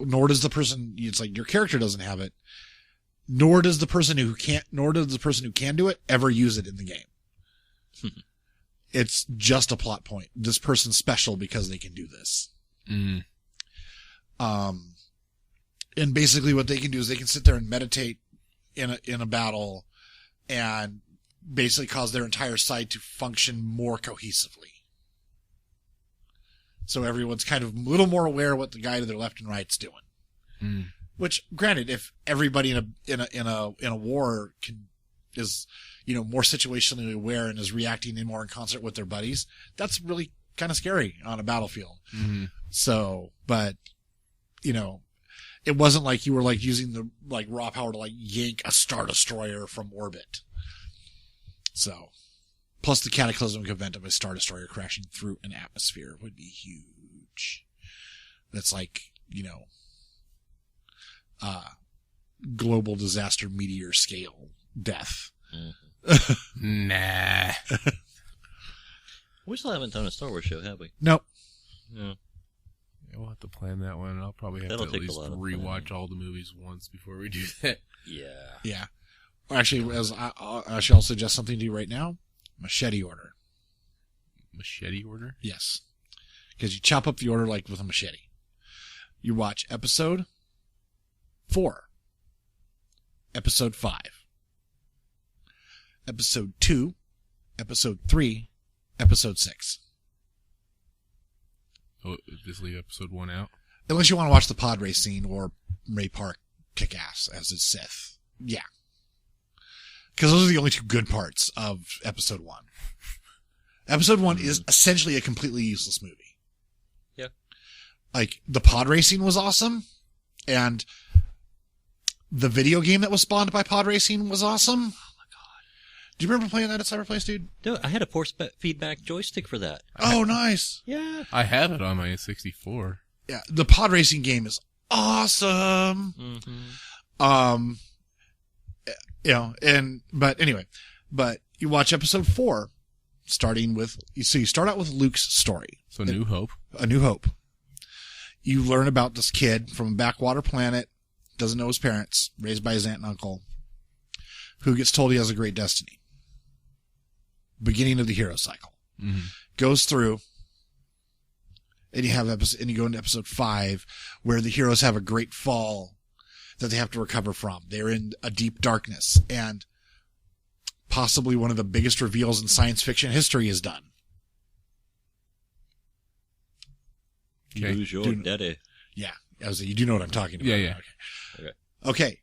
Nor does the person, it's like your character doesn't have it. Nor does the person who can do it ever use it in the game. It's just a plot point. This person's special because they can do this. Mm. And basically what they can do is they can sit there and meditate in a battle and basically cause their entire side to function more cohesively. So everyone's kind of a little more aware of what the guy to their left and right's doing. Mm. Which, granted, if everybody in a war is more situationally aware and is reacting more in concert with their buddies, that's really kind of scary on a battlefield. Mm-hmm. So, but it wasn't like you were like using the like raw power to like yank a Star Destroyer from orbit. So, plus the cataclysmic event of a Star Destroyer crashing through an atmosphere would be huge. That's like global disaster meteor scale death. Mm-hmm. Nah. We still haven't done a Star Wars show, have we? Nope. Yeah. We'll have to plan that one. I'll probably have to at least rewatch all the movies once before we do that. Yeah. Yeah. Actually, I'll suggest something to you right now. Machete order. Machete order? Yes. Because you chop up the order like with a machete. You watch episode 4. Episode 5. Episode 2. Episode 3. Episode 6. Oh, just leave episode 1 out? Unless you want to watch the pod race scene or Ray Park kick ass as his Sith. Yeah. Because those are the only two good parts of episode 1. Episode 1 is essentially a completely useless movie. Yeah. Like, the pod racing was awesome, and the video game that was spawned by pod racing was awesome. Do you remember playing that at Cyberplace, dude? Dude, I had a force feedback joystick for that. Oh, nice. Yeah. I have it on my 64. Yeah, the pod racing game is awesome. Mm-hmm. But you watch episode 4, starting with, so you start out with Luke's story. So New Hope. A New Hope. You learn about this kid from a backwater planet, doesn't know his parents, raised by his aunt and uncle, who gets told he has a great destiny. Beginning of the hero cycle. Mm-hmm. Goes through, and you go into episode 5, where the heroes have a great fall that they have to recover from. They're in a deep darkness, and possibly one of the biggest reveals in science fiction history is done. Okay. Lose your daddy. Yeah. You do know what I'm talking about. Yeah. Okay.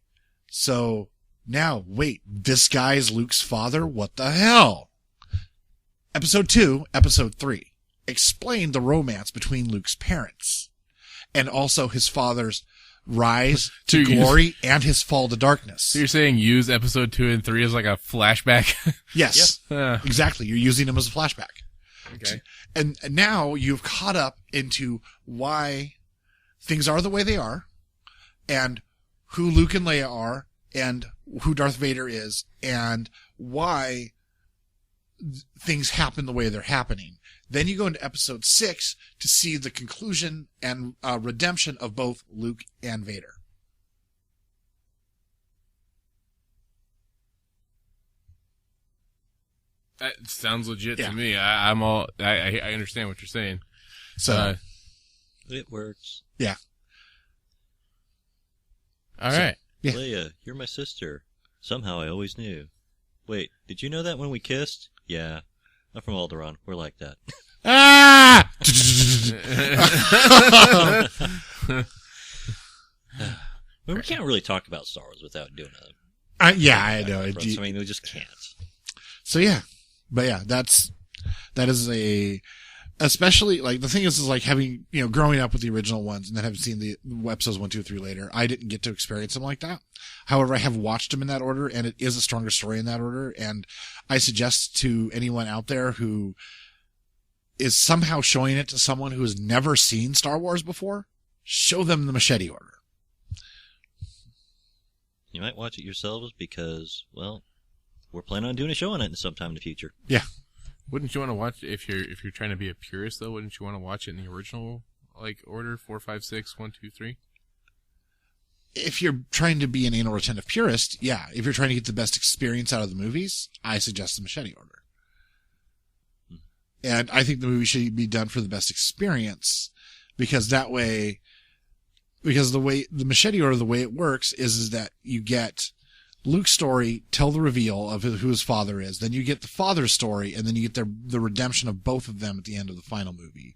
So, now, wait, this guy's Luke's father? What the hell? Episode 2, Episode 3. Explain the romance between Luke's parents. and also his father's rise to glory and his fall to darkness. So you're saying use episode 2 and 3 as like a flashback? Yes, exactly. You're using them as a flashback. Okay. And now you've caught up into why things are the way they are, and who Luke and Leia are, and who Darth Vader is, and why things happen the way they're happening. Then you go into episode 6 to see the conclusion and redemption of both Luke and Vader. That sounds legit to me. I understand what you're saying. So it works. Yeah. All right. Yeah. Leia, you're my sister. Somehow I always knew. Wait, did you know that when we kissed? Yeah. I'm from Alderaan. We're like that. Ah! Well, we can't really talk about Star Wars without doing a... Yeah, I know. I mean, we just can't. So yeah, but yeah, that is especially like the thing is like having, growing up with the original ones and then having seen the episodes 1, 2, 3 later, I didn't get to experience them like that. However, I have watched them in that order, and it is a stronger story in that order. And I suggest to anyone out there who is somehow showing it to someone who has never seen Star Wars before, show them the machete order. You might watch it yourselves because, well, we're planning on doing a show on it sometime in the future. Yeah. Wouldn't you want to watch if you're trying to be a purist though? Wouldn't you want to watch it in the original order 4, 5, 6, 1, 2, 3? If you're trying to be an anal retentive purist, yeah. If you're trying to get the best experience out of the movies, I suggest the machete order. And I think the movie should be done for the best experience, because the way the machete order, the way it works is that you get Luke's story, tell the reveal of who his father is. Then you get the father's story, and then you get the redemption of both of them at the end of the final movie.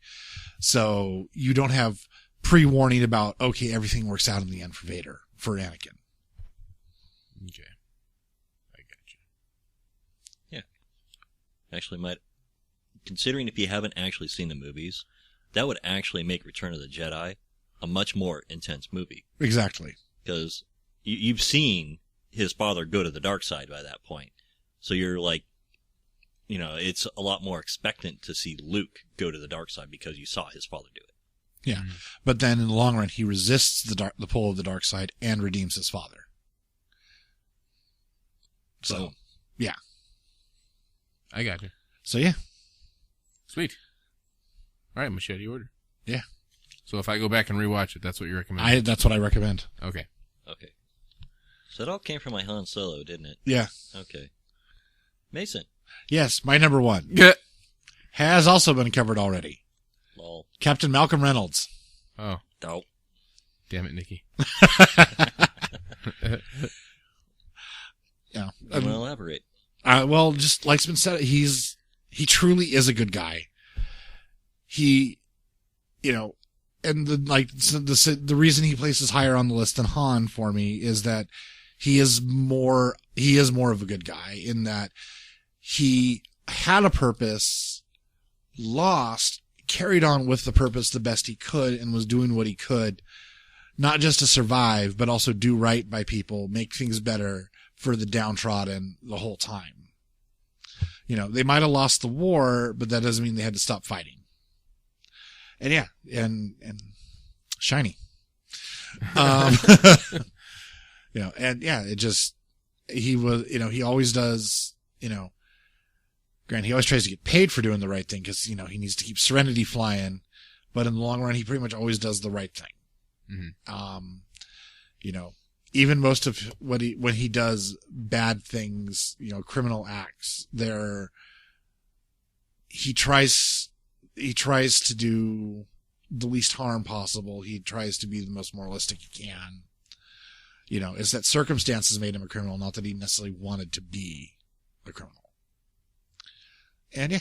So you don't have pre-warning about, okay, everything works out in the end for Vader, for Anakin. Okay. I got you. Yeah. Actually, considering if you haven't actually seen the movies, that would actually make Return of the Jedi a much more intense movie. Exactly. Because you've seen his father go to the dark side by that point. So you're like, it's a lot more expectant to see Luke go to the dark side because you saw his father do it. Yeah. But then in the long run, he resists the pull of the dark side and redeems his father. So, yeah. I got you. So, yeah. Sweet. All right, machete order. Yeah. So if I go back and rewatch it, that's what you recommend? That's what I recommend. Okay. So it all came from my Han Solo, didn't it? Yeah. Okay. Mason. Yes, my number 1. Has also been covered already. Lol. Captain Malcolm Reynolds. Oh. Dope. Damn it, Nikki. Yeah. I'm going to elaborate. Well, just like's been said, he truly is a good guy. He, and the reason he places higher on the list than Han for me is that he is more of a good guy in that he had a purpose, lost, carried on with the purpose the best he could, and was doing what he could, not just to survive, but also do right by people, make things better for the downtrodden the whole time. They might have lost the war, but that doesn't mean they had to stop fighting. And yeah, and shiny. And yeah, it just, he was, he always does, granted, he always tries to get paid for doing the right thing because, he needs to keep Serenity flying, but in the long run, he pretty much always does the right thing. Mm-hmm. Even most of when he does bad things, criminal acts, he tries to do the least harm possible. He tries to be the most moralistic he can. It's that circumstances made him a criminal, not that he necessarily wanted to be a criminal. And yeah.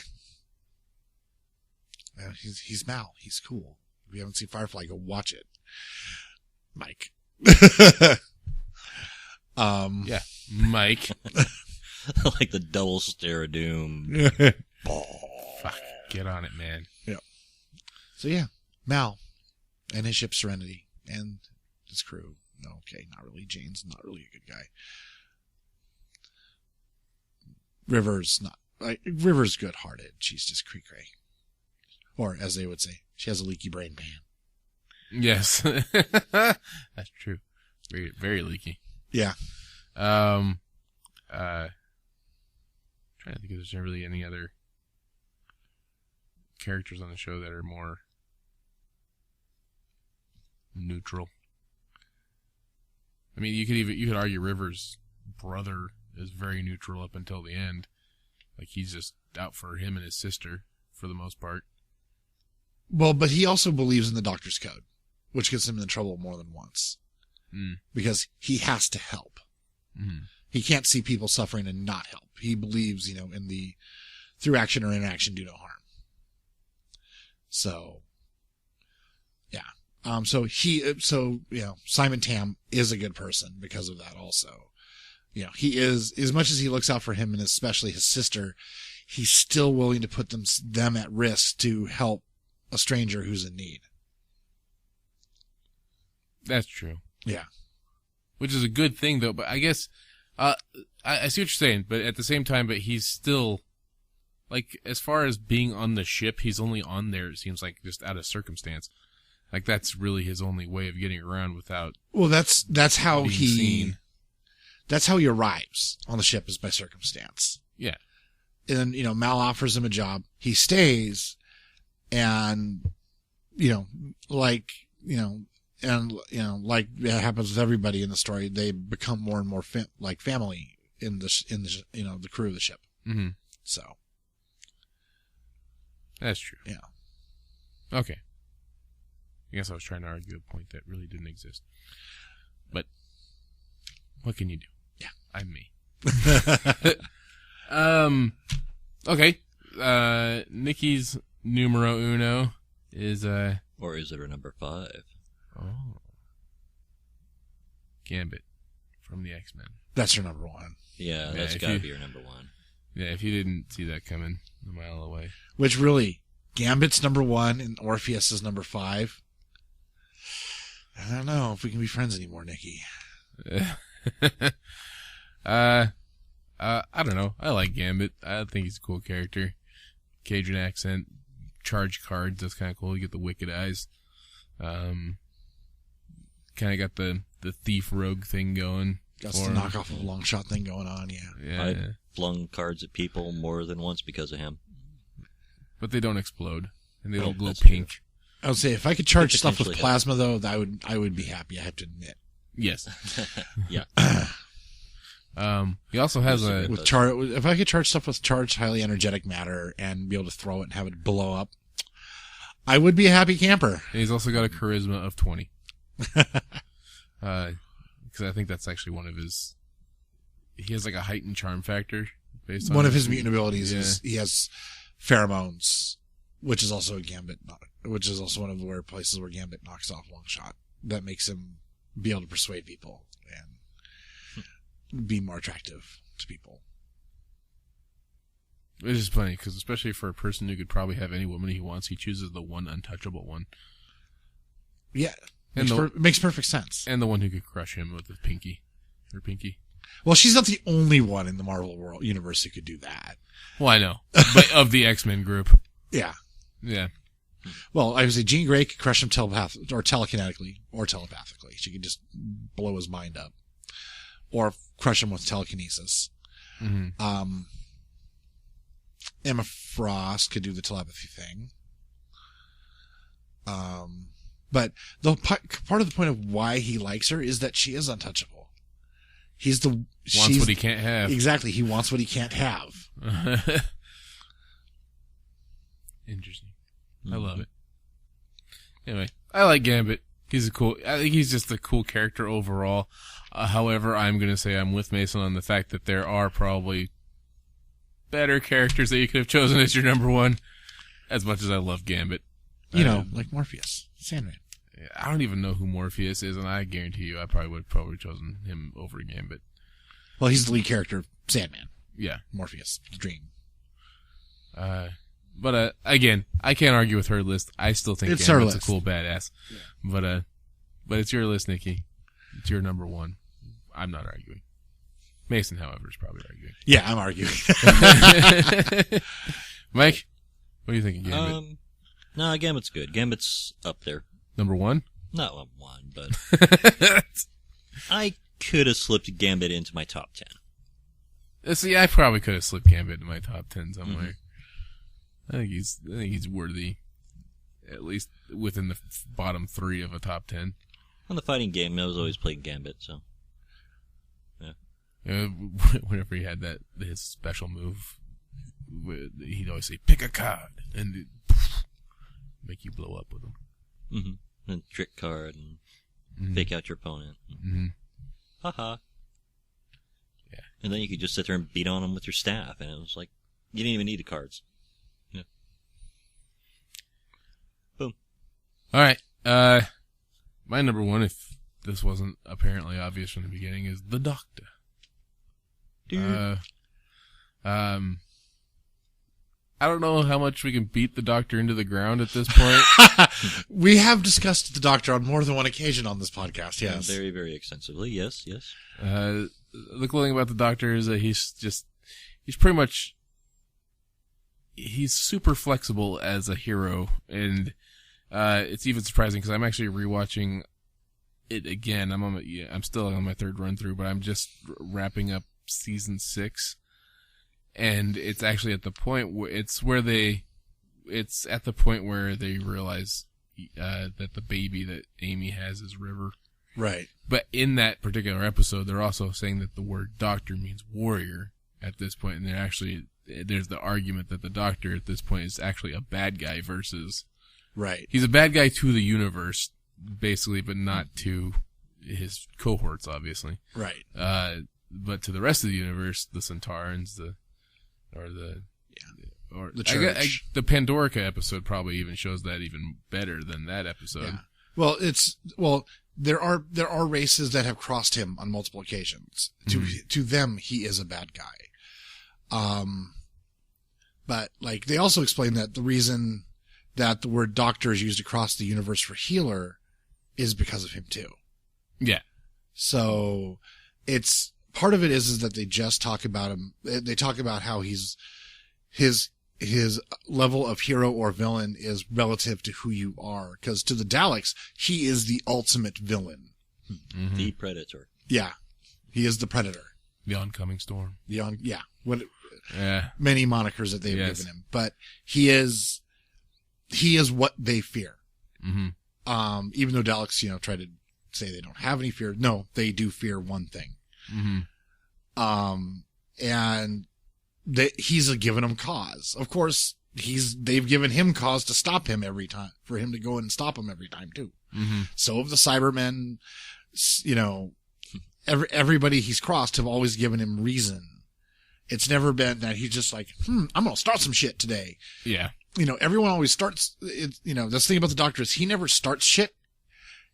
He's Mal. He's cool. If you haven't seen Firefly, go watch it. Mike. Yeah. Mike. Like the double stare of doom. Fuck. Get on it, man. Yeah. So yeah. Mal. And his ship Serenity. And his crew. No, okay, not really. Jane's not really a good guy. River's good-hearted. She's just cray-cray. Or, as they would say, she has a leaky brain pan. Yes. That's true. Very, very leaky. Yeah. Trying to think if there's really any other characters on the show that are more neutral. I mean, you could argue River's brother is very neutral up until the end. Like, he's just out for him and his sister for the most part. Well, but he also believes in the Doctor's Code, which gets him in trouble more than once. Because he has to help. He can't see people suffering and not help. He believes, in the through action or inaction do no harm. So, yeah. Simon Tam is a good person because of that also. He is, as much as he looks out for him and especially his sister, he's still willing to put them at risk to help a stranger who's in need. That's true. Yeah. Which is a good thing, though. But I guess I see what you're saying. But at the same time, but he's still, like, as far as being on the ship, he's only on there, it seems like, just out of circumstance. Like, that's really his only way of getting around without. Well, that's how being he. Seen. That's how he arrives on the ship, is by circumstance. Yeah. And Mal offers him a job. He stays, and like that happens with everybody in the story, they become more and more like family in the crew of the ship. Mm-hmm. So that's true. Yeah. Okay. I guess I was trying to argue a point that really didn't exist, but what can you do? Yeah, I'm me. Okay. Nikki's numero uno is or is it a number 5? Oh, Gambit from the X-Men. That's your number 1. Yeah, that's gotta be your number 1. Yeah, if you didn't see that coming a mile away. Which really, Gambit's number 1 and Orpheus is number 5. I don't know if we can be friends anymore, Nikki. I don't know. I like Gambit. I think he's a cool character. Cajun accent, charge cards. That's kind of cool. You get the wicked eyes. Kind of got the thief rogue thing going. Got the knockoff of a long shot thing going on. Yeah. I flung cards at people more than once because of him. But they don't explode and they don't glow pink. True. I would say if I could charge stuff with plasma, though, I would be happy. I have to admit. Yes. Yeah. He also has if I could charge stuff with charged highly energetic matter and be able to throw it and have it blow up, I would be a happy camper. He's also got a charisma of 20. Because I think that's actually one of his. He has like a heightened charm factor based on one of his mutant abilities. Is he has pheromones, which is also a Gambit, which is also one of the rare places where Gambit knocks off long shot. That makes him be able to persuade people and be more attractive to people. Which is funny, because especially for a person who could probably have any woman he wants, he chooses the one untouchable one. Yeah. Makes perfect sense. And the one who could crush him with his pinky. Her pinky. Well, she's not the only one in the Marvel world universe who could do that. Well, I know. But of the X-Men group. Yeah. Yeah. Well, I would say Jean Grey could crush him telekinetically or telepathically. She could just blow his mind up. Or crush him with telekinesis. Mm-hmm. Emma Frost could do the telepathy thing. But the part of the point of why he likes her is that she is untouchable. Wants what he can't have. Exactly. He wants what he can't have. Interesting. I love it. Anyway, I like Gambit. I think he's just a cool character overall. However, I'm going to say I'm with Mason on the fact that there are probably better characters that you could have chosen as your number 1. As much as I love Gambit. Like Morpheus, Sandman. I don't even know who Morpheus is, and I guarantee you I probably would have chosen him over Gambit. Well, he's the lead character of Sandman. Yeah. Morpheus, the Dream. But again, I can't argue with her list. I still think It's her Gambit's a list. cool badass. Yeah. But it's your list, Nikki. It's your number one. I'm not arguing. Mason, however, is probably arguing. Yeah, I'm arguing. Mike, what do you think of Gambit? No, Gambit's good. Gambit's up there. Number one? Not number one, but I could have slipped Gambit into my top 10. See, I probably could have slipped Gambit in my top 10 somewhere. I think he's worthy, at least within the bottom 3 of a top 10. On the fighting game, I was always playing Gambit, so yeah. Whenever he had his special move, he'd always say, "Pick a card," and make you blow up with him. Mm-hmm. And trick card and fake out your opponent. Mm-hmm. Haha. Yeah. And then you could just sit there and beat on him with your staff, and it was like you didn't even need the cards. Yeah. Boom. All right. My number one, if this wasn't apparently obvious from the beginning, is the Doctor. Dude. I don't know how much we can beat the Doctor into the ground at this point. We have discussed the Doctor on more than one occasion on this podcast, yes. Very, very extensively, yes. The cool thing about the Doctor is that he's pretty much, he's super flexible as a hero, and it's even surprising because I'm actually rewatching it again. I'm still on my third run through, but I'm just wrapping up season 6. And it's actually at the point where it's at the point where they realize that the baby that Amy has is River. Right. But in that particular episode, they're also saying that the word Doctor means warrior at this point, and there's the argument that the Doctor at this point is actually a bad guy versus right. He's a bad guy to the universe, basically, but not to his cohorts, obviously. Right. But to the rest of the universe, the Centaurans, the Church. The Pandorica episode probably even shows that even better than that episode. Yeah. Well, there are races that have crossed him on multiple occasions. To them, he is a bad guy. But like they also explain that the reason that the word Doctor is used across the universe for healer is because of him too. Yeah. So it's part of it is that they just talk about him. They talk about how his level of hero or villain is relative to who you are. Because to the Daleks, he is the ultimate villain. Mm-hmm. The Predator. Yeah. He is the Predator. The oncoming storm. Many monikers that they've given him. But he is what they fear. Mm-hmm. Even though Daleks, try to say they don't have any fear. No, they do fear one thing. Mm-hmm. And he's given them cause. Of course, they've given him cause to stop him every time, for him to go in and stop him every time too. Mm-hmm. So have the Cybermen, everybody he's crossed have always given him reason. It's never been that he's just like, I'm going to start some shit today. Yeah. Everyone always starts, the thing about the Doctor is he never starts shit.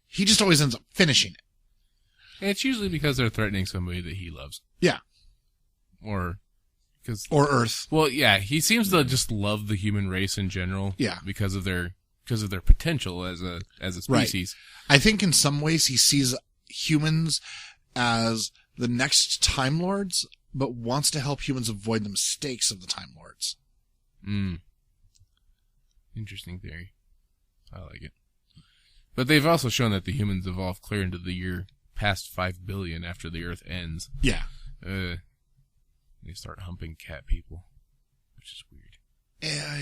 He just always ends up finishing it. And it's usually because they're threatening somebody that he loves. Yeah. Or Earth. Well, yeah, he seems to just love the human race in general. Yeah. Because of their potential as a species. Right. I think in some ways he sees humans as the next Time Lords, but wants to help humans avoid the mistakes of the Time Lords. Interesting theory. I like it. But they've also shown that the humans evolve clear into the year past 5 billion after the Earth ends. Yeah. They start humping cat people, which is weird. Yeah,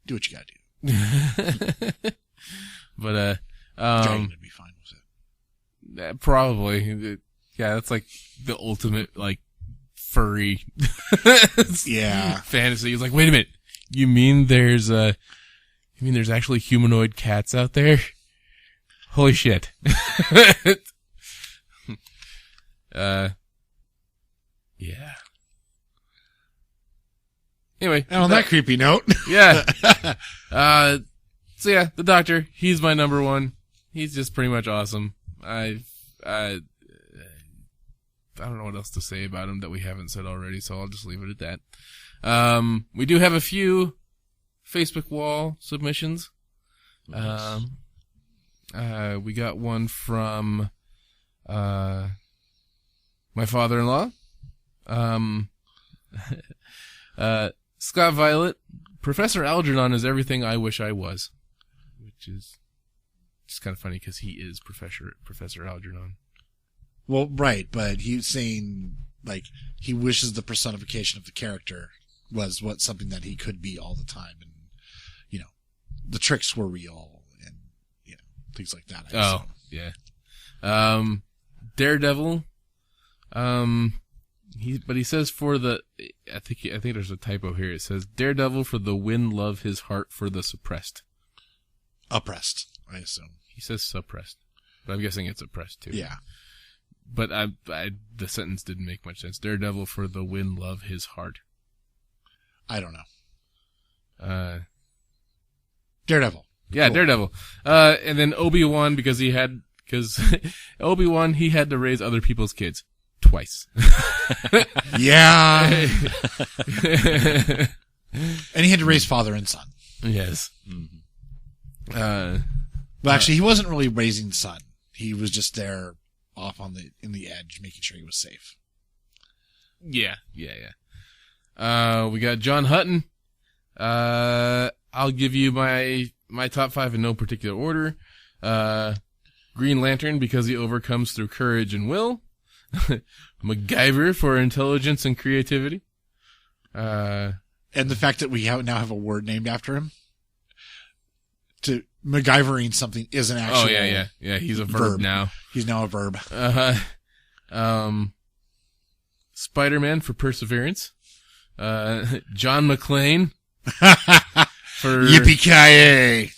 do what you gotta do. But, Dragon would be fine with it. Probably. Yeah, that's like the ultimate, like, furry fantasy. It's like, wait a minute. You mean there's actually humanoid cats out there? Holy shit. Yeah. Anyway. And on that creepy note. Yeah. So yeah, the Doctor, he's my number one. He's just pretty much awesome. I don't know what else to say about him that we haven't said already, so I'll just leave it at that. We do have a few Facebook wall submissions. Nice. We got one from my father-in-law. Scott Violet. Professor Algernon is everything I wish I was, which is just kind of funny because he is Professor Algernon. Well, right, but he's saying like he wishes the personification of the character was something that he could be all the time, and the tricks were real, and things like that. Oh, yeah. Daredevil. He says for the, I think there's a typo here. It says Daredevil for the win, love his heart for the suppressed. Oppressed, I assume. He says suppressed, but I'm guessing it's oppressed too. Yeah. But the sentence didn't make much sense. Daredevil for the win, love his heart. I don't know. Yeah, Daredevil. Cool. Daredevil. And then Obi-Wan because Obi-Wan, he had to raise other people's kids. Twice. Yeah. And he had to raise father and son. Yes. Well, actually, he wasn't really raising son. He was just there off in the edge, making sure he was safe. Yeah. We got John Hutton. I'll give you my top 5 in no particular order. Green Lantern because he overcomes through courage and will. MacGyver for intelligence and creativity. And the fact that we now have a word named after him. To MacGyvering something is an actual. Oh yeah. He's a verb now. He's now a verb. Spider-Man for perseverance. John McClane for yippee-ki-yay.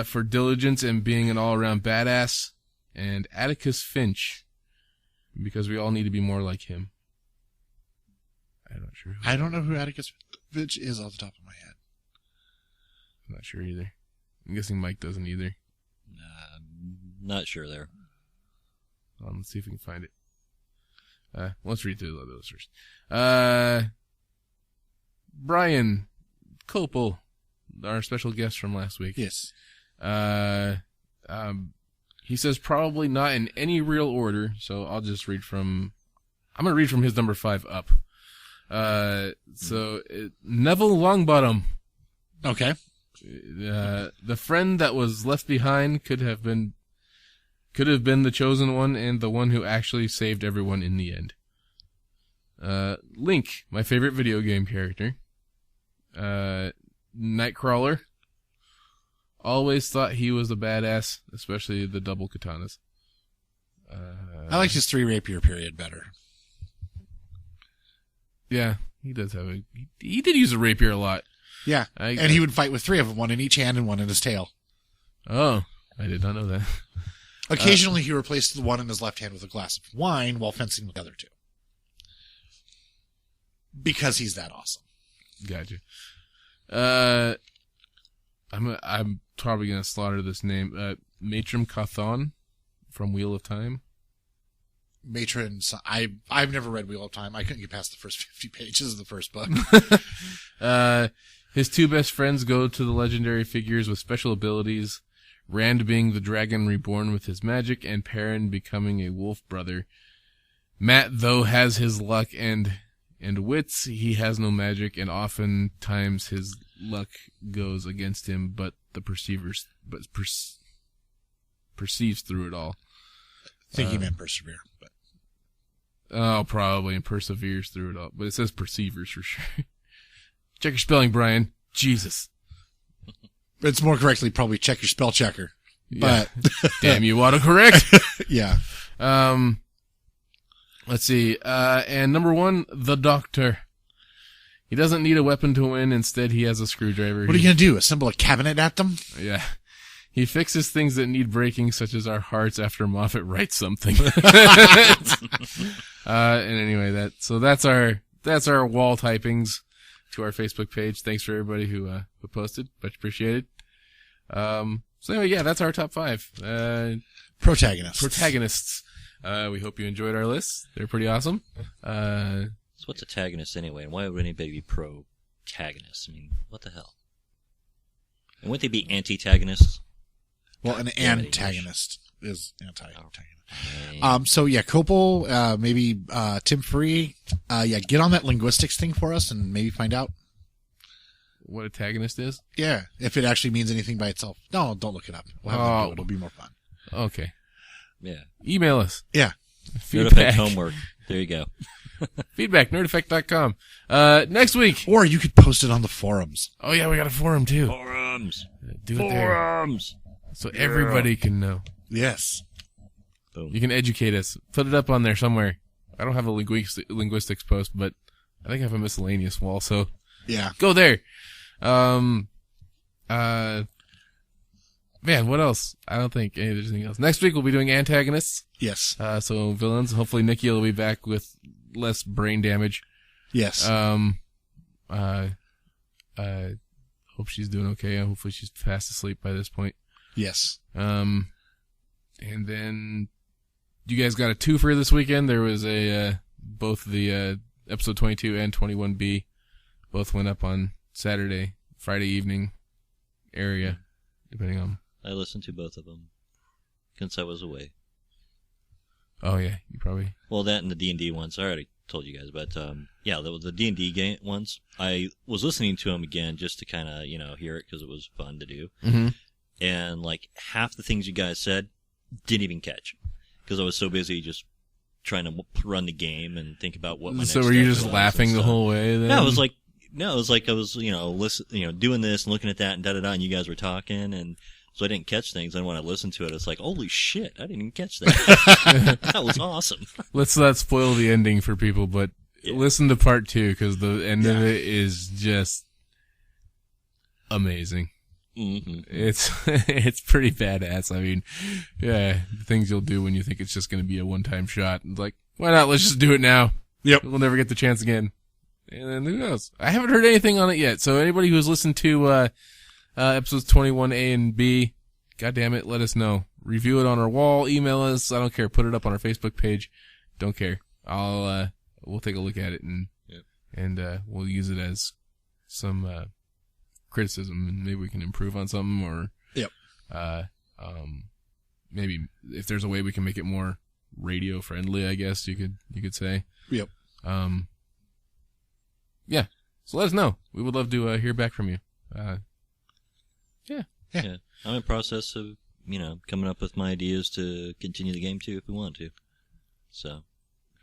For diligence and being an all-around badass, and Atticus Finch because we all need to be more like him. I'm not sure. I don't know who Atticus Finch is off the top of my head. I'm not sure either. I'm guessing Mike doesn't either. Not sure there. Let's see if we can find it. Let's read through those first. Brian Copel, our special guest from last week. Yes. He says probably not in any real order, so I'm going to read from his number 5 up. Neville Longbottom. Okay. The friend that was left behind could have been the chosen one and the one who actually saved everyone in the end. Link, my favorite video game character. Nightcrawler. Always thought he was a badass, especially the double katanas. I liked his 3 rapier period better. Yeah, he does have he did use a rapier a lot. Yeah, and he would fight with 3 of them, one in each hand and one in his tail. Oh, I did not know that. Occasionally, he replaced the one in his left hand with a glass of wine while fencing with the other 2. Because he's that awesome. Gotcha. I'm probably gonna slaughter this name. Matrim Cawthon from Wheel of Time. Matron, I've never read Wheel of Time. I couldn't get past the first 50 pages of the first book. His 2 best friends go to the legendary figures with special abilities. Rand being the dragon reborn with his magic, and Perrin becoming a wolf brother. Matt, though, has his luck and wits, he has no magic, and oftentimes his luck goes against him, but perceives through it all. I think he meant persevere, but probably, and perseveres through it all. But it says perceivers for sure. Check your spelling, Brian. Jesus. It's more correctly probably check your spell checker. But yeah. Damn you, autocorrect. Yeah. Let's see. And number 1, the Doctor. He doesn't need a weapon to win. Instead, he has a screwdriver. What are you going to do? Assemble a cabinet at them? Yeah. He fixes things that need breaking, such as our hearts after Moffat writes something. And anyway, that's our wall typings to our Facebook page. Thanks for everybody who posted. Much appreciated. So anyway, yeah, that's our top 5. Protagonists. We hope you enjoyed our list. They're pretty awesome. So what's a tagonist anyway, and why would anybody be pro-tagonist? I mean, what the hell? And wouldn't they be antagonists? Well, an antagonist is anti-antagonist. So yeah, Copel, maybe Tim Free, get on that linguistics thing for us and maybe find out what antagonist is. Yeah, if it actually means anything by itself. No, don't look it up. We'll have them do it. It'll be more fun. Okay. Yeah. Email us. Yeah. Feedback homework. There you go. Feedback, nerdeffect.com. Next week. Or you could post it on the forums. Oh yeah, we got a forum too. Forums. Do it there. Forums. So everybody can know. Yes. Boom. You can educate us. Put it up on there somewhere. I don't have a linguistics post, but I think I have a miscellaneous wall, so yeah. Go there. Man, what else? I don't think there's anything else. Next week we'll be doing antagonists. Yes. So villains. Hopefully Nikki will be back with less brain damage. Yes. Hope she's doing okay. Hopefully she's fast asleep by this point. Yes. And then you guys got a twofer this weekend. There was both the episode 22 and 21B both went up on Saturday, Friday evening area, depending on. I listened to both of them since I was away. Oh yeah, you probably. Well, that and the D&D ones I already told you guys, but the D&D game ones I was listening to them again just to kind of hear it because it was fun to do. Mm-hmm. And like half the things you guys said didn't even catch because I was so busy just trying to run the game and think about what my next So were you step just was laughing the whole way then? No, it was like I was doing this and looking at that and da-da-da, and you guys were talking, and so I didn't catch things. And when I listened to it, it's like, holy shit, I didn't even catch that. That was awesome. Let's not spoil the ending for people, but listen to part 2 because the end of it is just amazing. Mm-hmm. It's pretty badass. I mean, the things you'll do when you think it's just going to be a one-time shot. It's like, why not? Let's just do it now. Yep. We'll never get the chance again. And then who knows? I haven't heard anything on it yet. So anybody who's listened to episodes 21A and B, God damn it, let us know. Review it on our wall. Email us. I don't care. Put it up on our Facebook page. Don't care. We'll take a look at it and we'll use it as some criticism, and maybe we can improve on something, or maybe if there's a way we can make it more radio friendly, I guess you could say. Yep. So let us know. We would love to hear back from you. Yeah. I'm in process of coming up with my ideas to continue the game too if we want to. So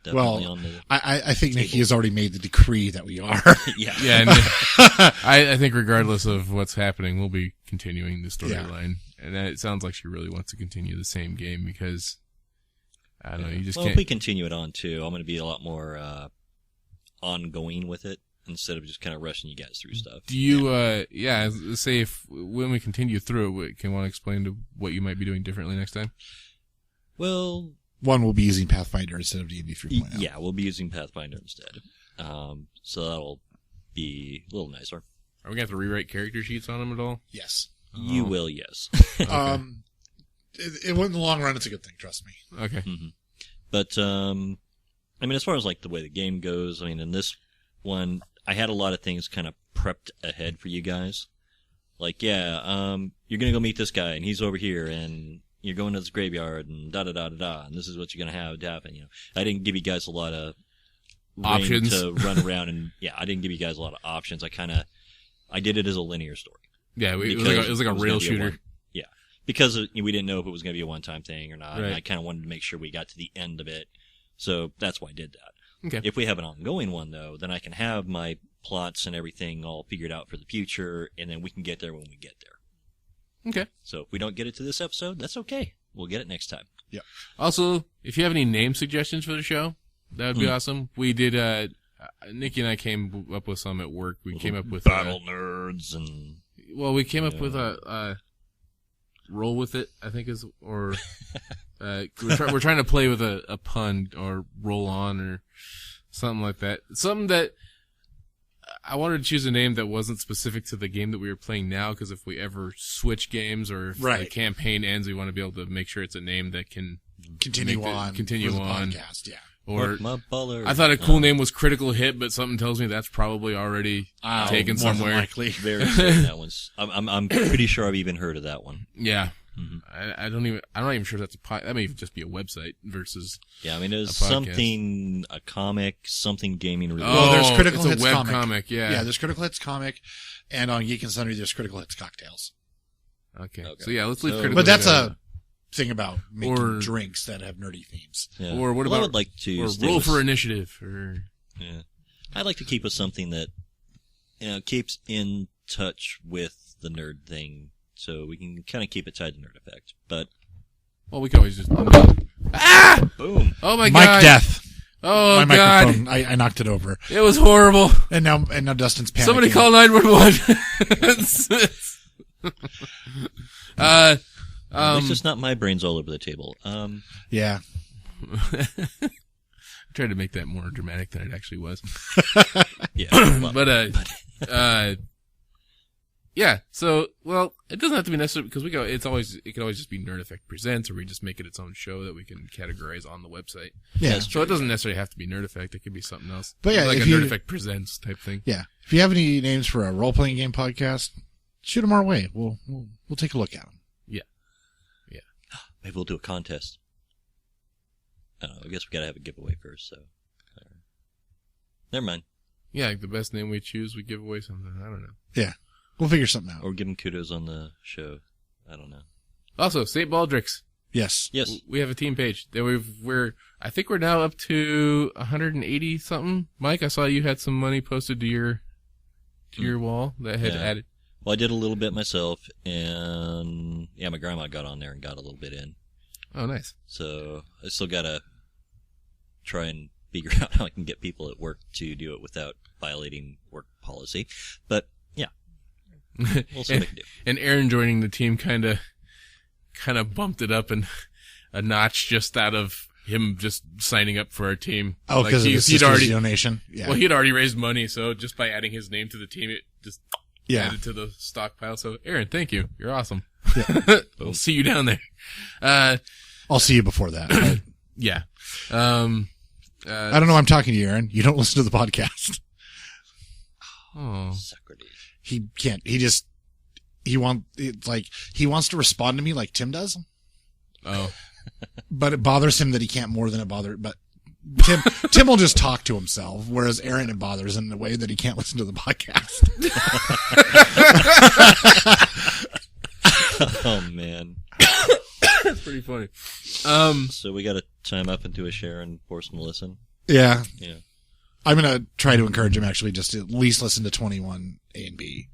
definitely on the I think Nikki has already made the decree that we are. Yeah. And I think regardless of what's happening, we'll be continuing the storyline. Yeah. And it sounds like she really wants to continue the same game because, I don't know, you just can't. If we continue it on too, I'm going to be a lot more ongoing with it instead of just kind of rushing you guys through stuff. Do you, say when we continue through it, can you want to explain to what you might be doing differently next time? Well, one will be using Pathfinder instead of D&D 3.0. Yeah, we'll be using Pathfinder instead. So that'll be a little nicer. Are we going to have to rewrite character sheets on them at all? Yes. You will, yes. Okay. In the long run, it's a good thing, trust me. Okay. Mm-hmm. But, as far as like the way the game goes, in this one, I had a lot of things kind of prepped ahead for you guys. Like, you're going to go meet this guy, and he's over here, and you're going to this graveyard, and da-da-da-da-da, and this is what you're going to have to happen, I didn't give you guys a lot of options to run around, and, I didn't give you guys a lot of options. I did it as a linear story. Yeah, it was like a rail shooter. Because we didn't know if it was going to be a one-time thing or not, right. And I kind of wanted to make sure we got to the end of it, so that's why I did that. Okay. If we have an ongoing one, though, then I can have my plots and everything all figured out for the future, and then we can get there when we get there. Okay. So if we don't get it to this episode, that's okay. We'll get it next time. Yeah. Also, if you have any name suggestions for the show, that would be awesome. We did, Nikki and I came up with some at work. We came up with Battle Nerds and... Well, we came up with a roll with it, I think we're trying to play with a pun or roll on or something like that. Something that I wanted to choose a name that wasn't specific to the game that we were playing now, because if we ever switch games or if the campaign ends, we want to be able to make sure it's a name that can continue on podcast. Or my baller. I thought a cool name was Critical Hit, but something tells me that's probably already taken somewhere. Likely. Very certain that one's. I'm pretty sure I've even heard of that one. Yeah. Mm-hmm. I'm not even sure that's that may just be a website versus. Yeah, I mean, there's something, a comic, something gaming related. Oh, there's Critical Hits a web comic. Yeah. Yeah, there's Critical Hits comic, and on Geek and Sundry, there's Critical Hits Cocktails. Okay. So yeah, let's leave Critical But that's Hits a thing about making drinks that have nerdy themes. Yeah. Or what about, I would like to Roll for Initiative. Yeah. I'd like to keep with something that, keeps in touch with the nerd thing, so we can kind of keep it tied to Nerd Effect. But, well, we can always just, boom. Oh my Mike God. Death. Oh my God. microphone, I knocked it over. It was horrible. And now Dustin's panicking. Somebody call 911. At least it's not my brains all over the table. Yeah. I tried to make that more dramatic than it actually was. Yeah. Yeah. So, well, it doesn't have to be necessary because it can always just be Nerd Effect Presents, or we just make it its own show that we can categorize on the website. Yeah. So it doesn't necessarily have to be Nerd Effect. It could be something else. But yeah, like a Nerd Effect Presents type thing. Yeah. If you have any names for a role-playing game podcast, shoot them our way. We'll take a look at them. Maybe we'll do a contest. I guess we gotta have a giveaway first, so. Never mind. Yeah, the best name we choose, we give away something. I don't know. Yeah. We'll figure something out. Or give them kudos on the show. I don't know. Also, St. Baldrick's. Yes. Yes. We have a team page. I think we're now up to 180 something. Mike, I saw you had some money posted to your wall that had added. Well, I did a little bit myself, and my grandma got on there and got a little bit in. Oh, nice. So I still gotta try and figure out how I can get people at work to do it without violating work policy. But yeah, we'll see what we can do. And Aaron joining the team kind of bumped it up a notch just out of him just signing up for our team. Oh, because of the sister's donation. Yeah. Well, he'd already raised money, so just by adding his name to the team, it just added to the stockpile. So, Aaron, thank you. You're awesome. Yeah. We'll see you down there. I'll see you before that. Yeah. I don't know why I'm talking to you, Aaron. You don't listen to the podcast. Oh. Socrates. He can't. He wants to respond to me like Tim does. Oh. But it bothers him that he can't more than it bothers. But Tim will just talk to himself, whereas Aaron, it bothers him in a way that he can't listen to the podcast. Oh, man. That's pretty funny. So we got to time up and do a share and force him to listen? Yeah. Yeah. I'm going to try to encourage him actually just to at least listen to 21 A and B.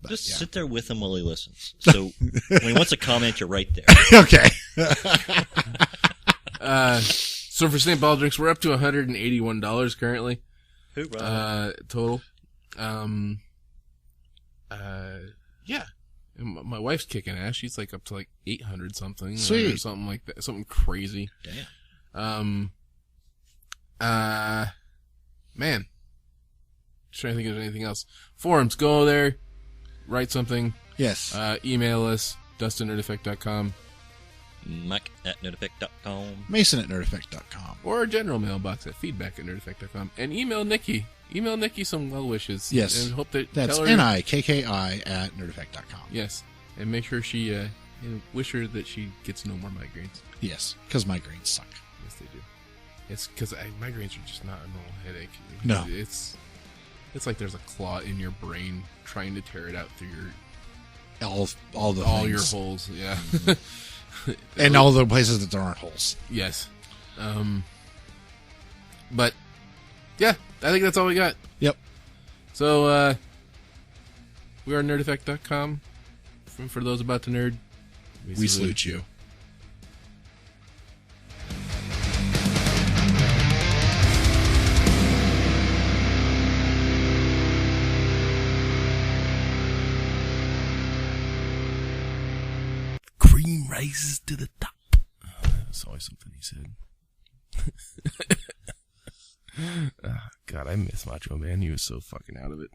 Just sit there with him while he listens. So when he wants a comment, you're right there. Okay. So for St. Baldrick's, we're up to $181 currently. Hoorah. Total. Yeah. And my wife's kicking ass. She's like up to like 800 something. Sweet. Or something like that. Something crazy. Damn. Man. Just trying to think of anything else. Forums, go there. Write something. Yes. Email us. DustinNerdEffect.com. Mac@nerdeffect.com. Mason@nerdeffect.com. Or our general mailbox at feedback@nerdeffect.com. And email Nikki. Email Nikki some well wishes. Yes. And hope that That's tell her, NIKKI@nerdeffect.com. Yes. And make sure she, wish her that she gets no more migraines. Yes. Because migraines suck. Yes, they do. It's because migraines are just not a normal headache. No. It's like there's a claw in your brain trying to tear it out through all your holes. Yeah. And all the places that there aren't holes. Yes. But yeah, I think that's all we got. Yep. So we are nerdeffect.com. For those about to nerd, we salute you. Cream rises to the top. That's always something he said. God, I miss Macho Man. He was so fucking out of it.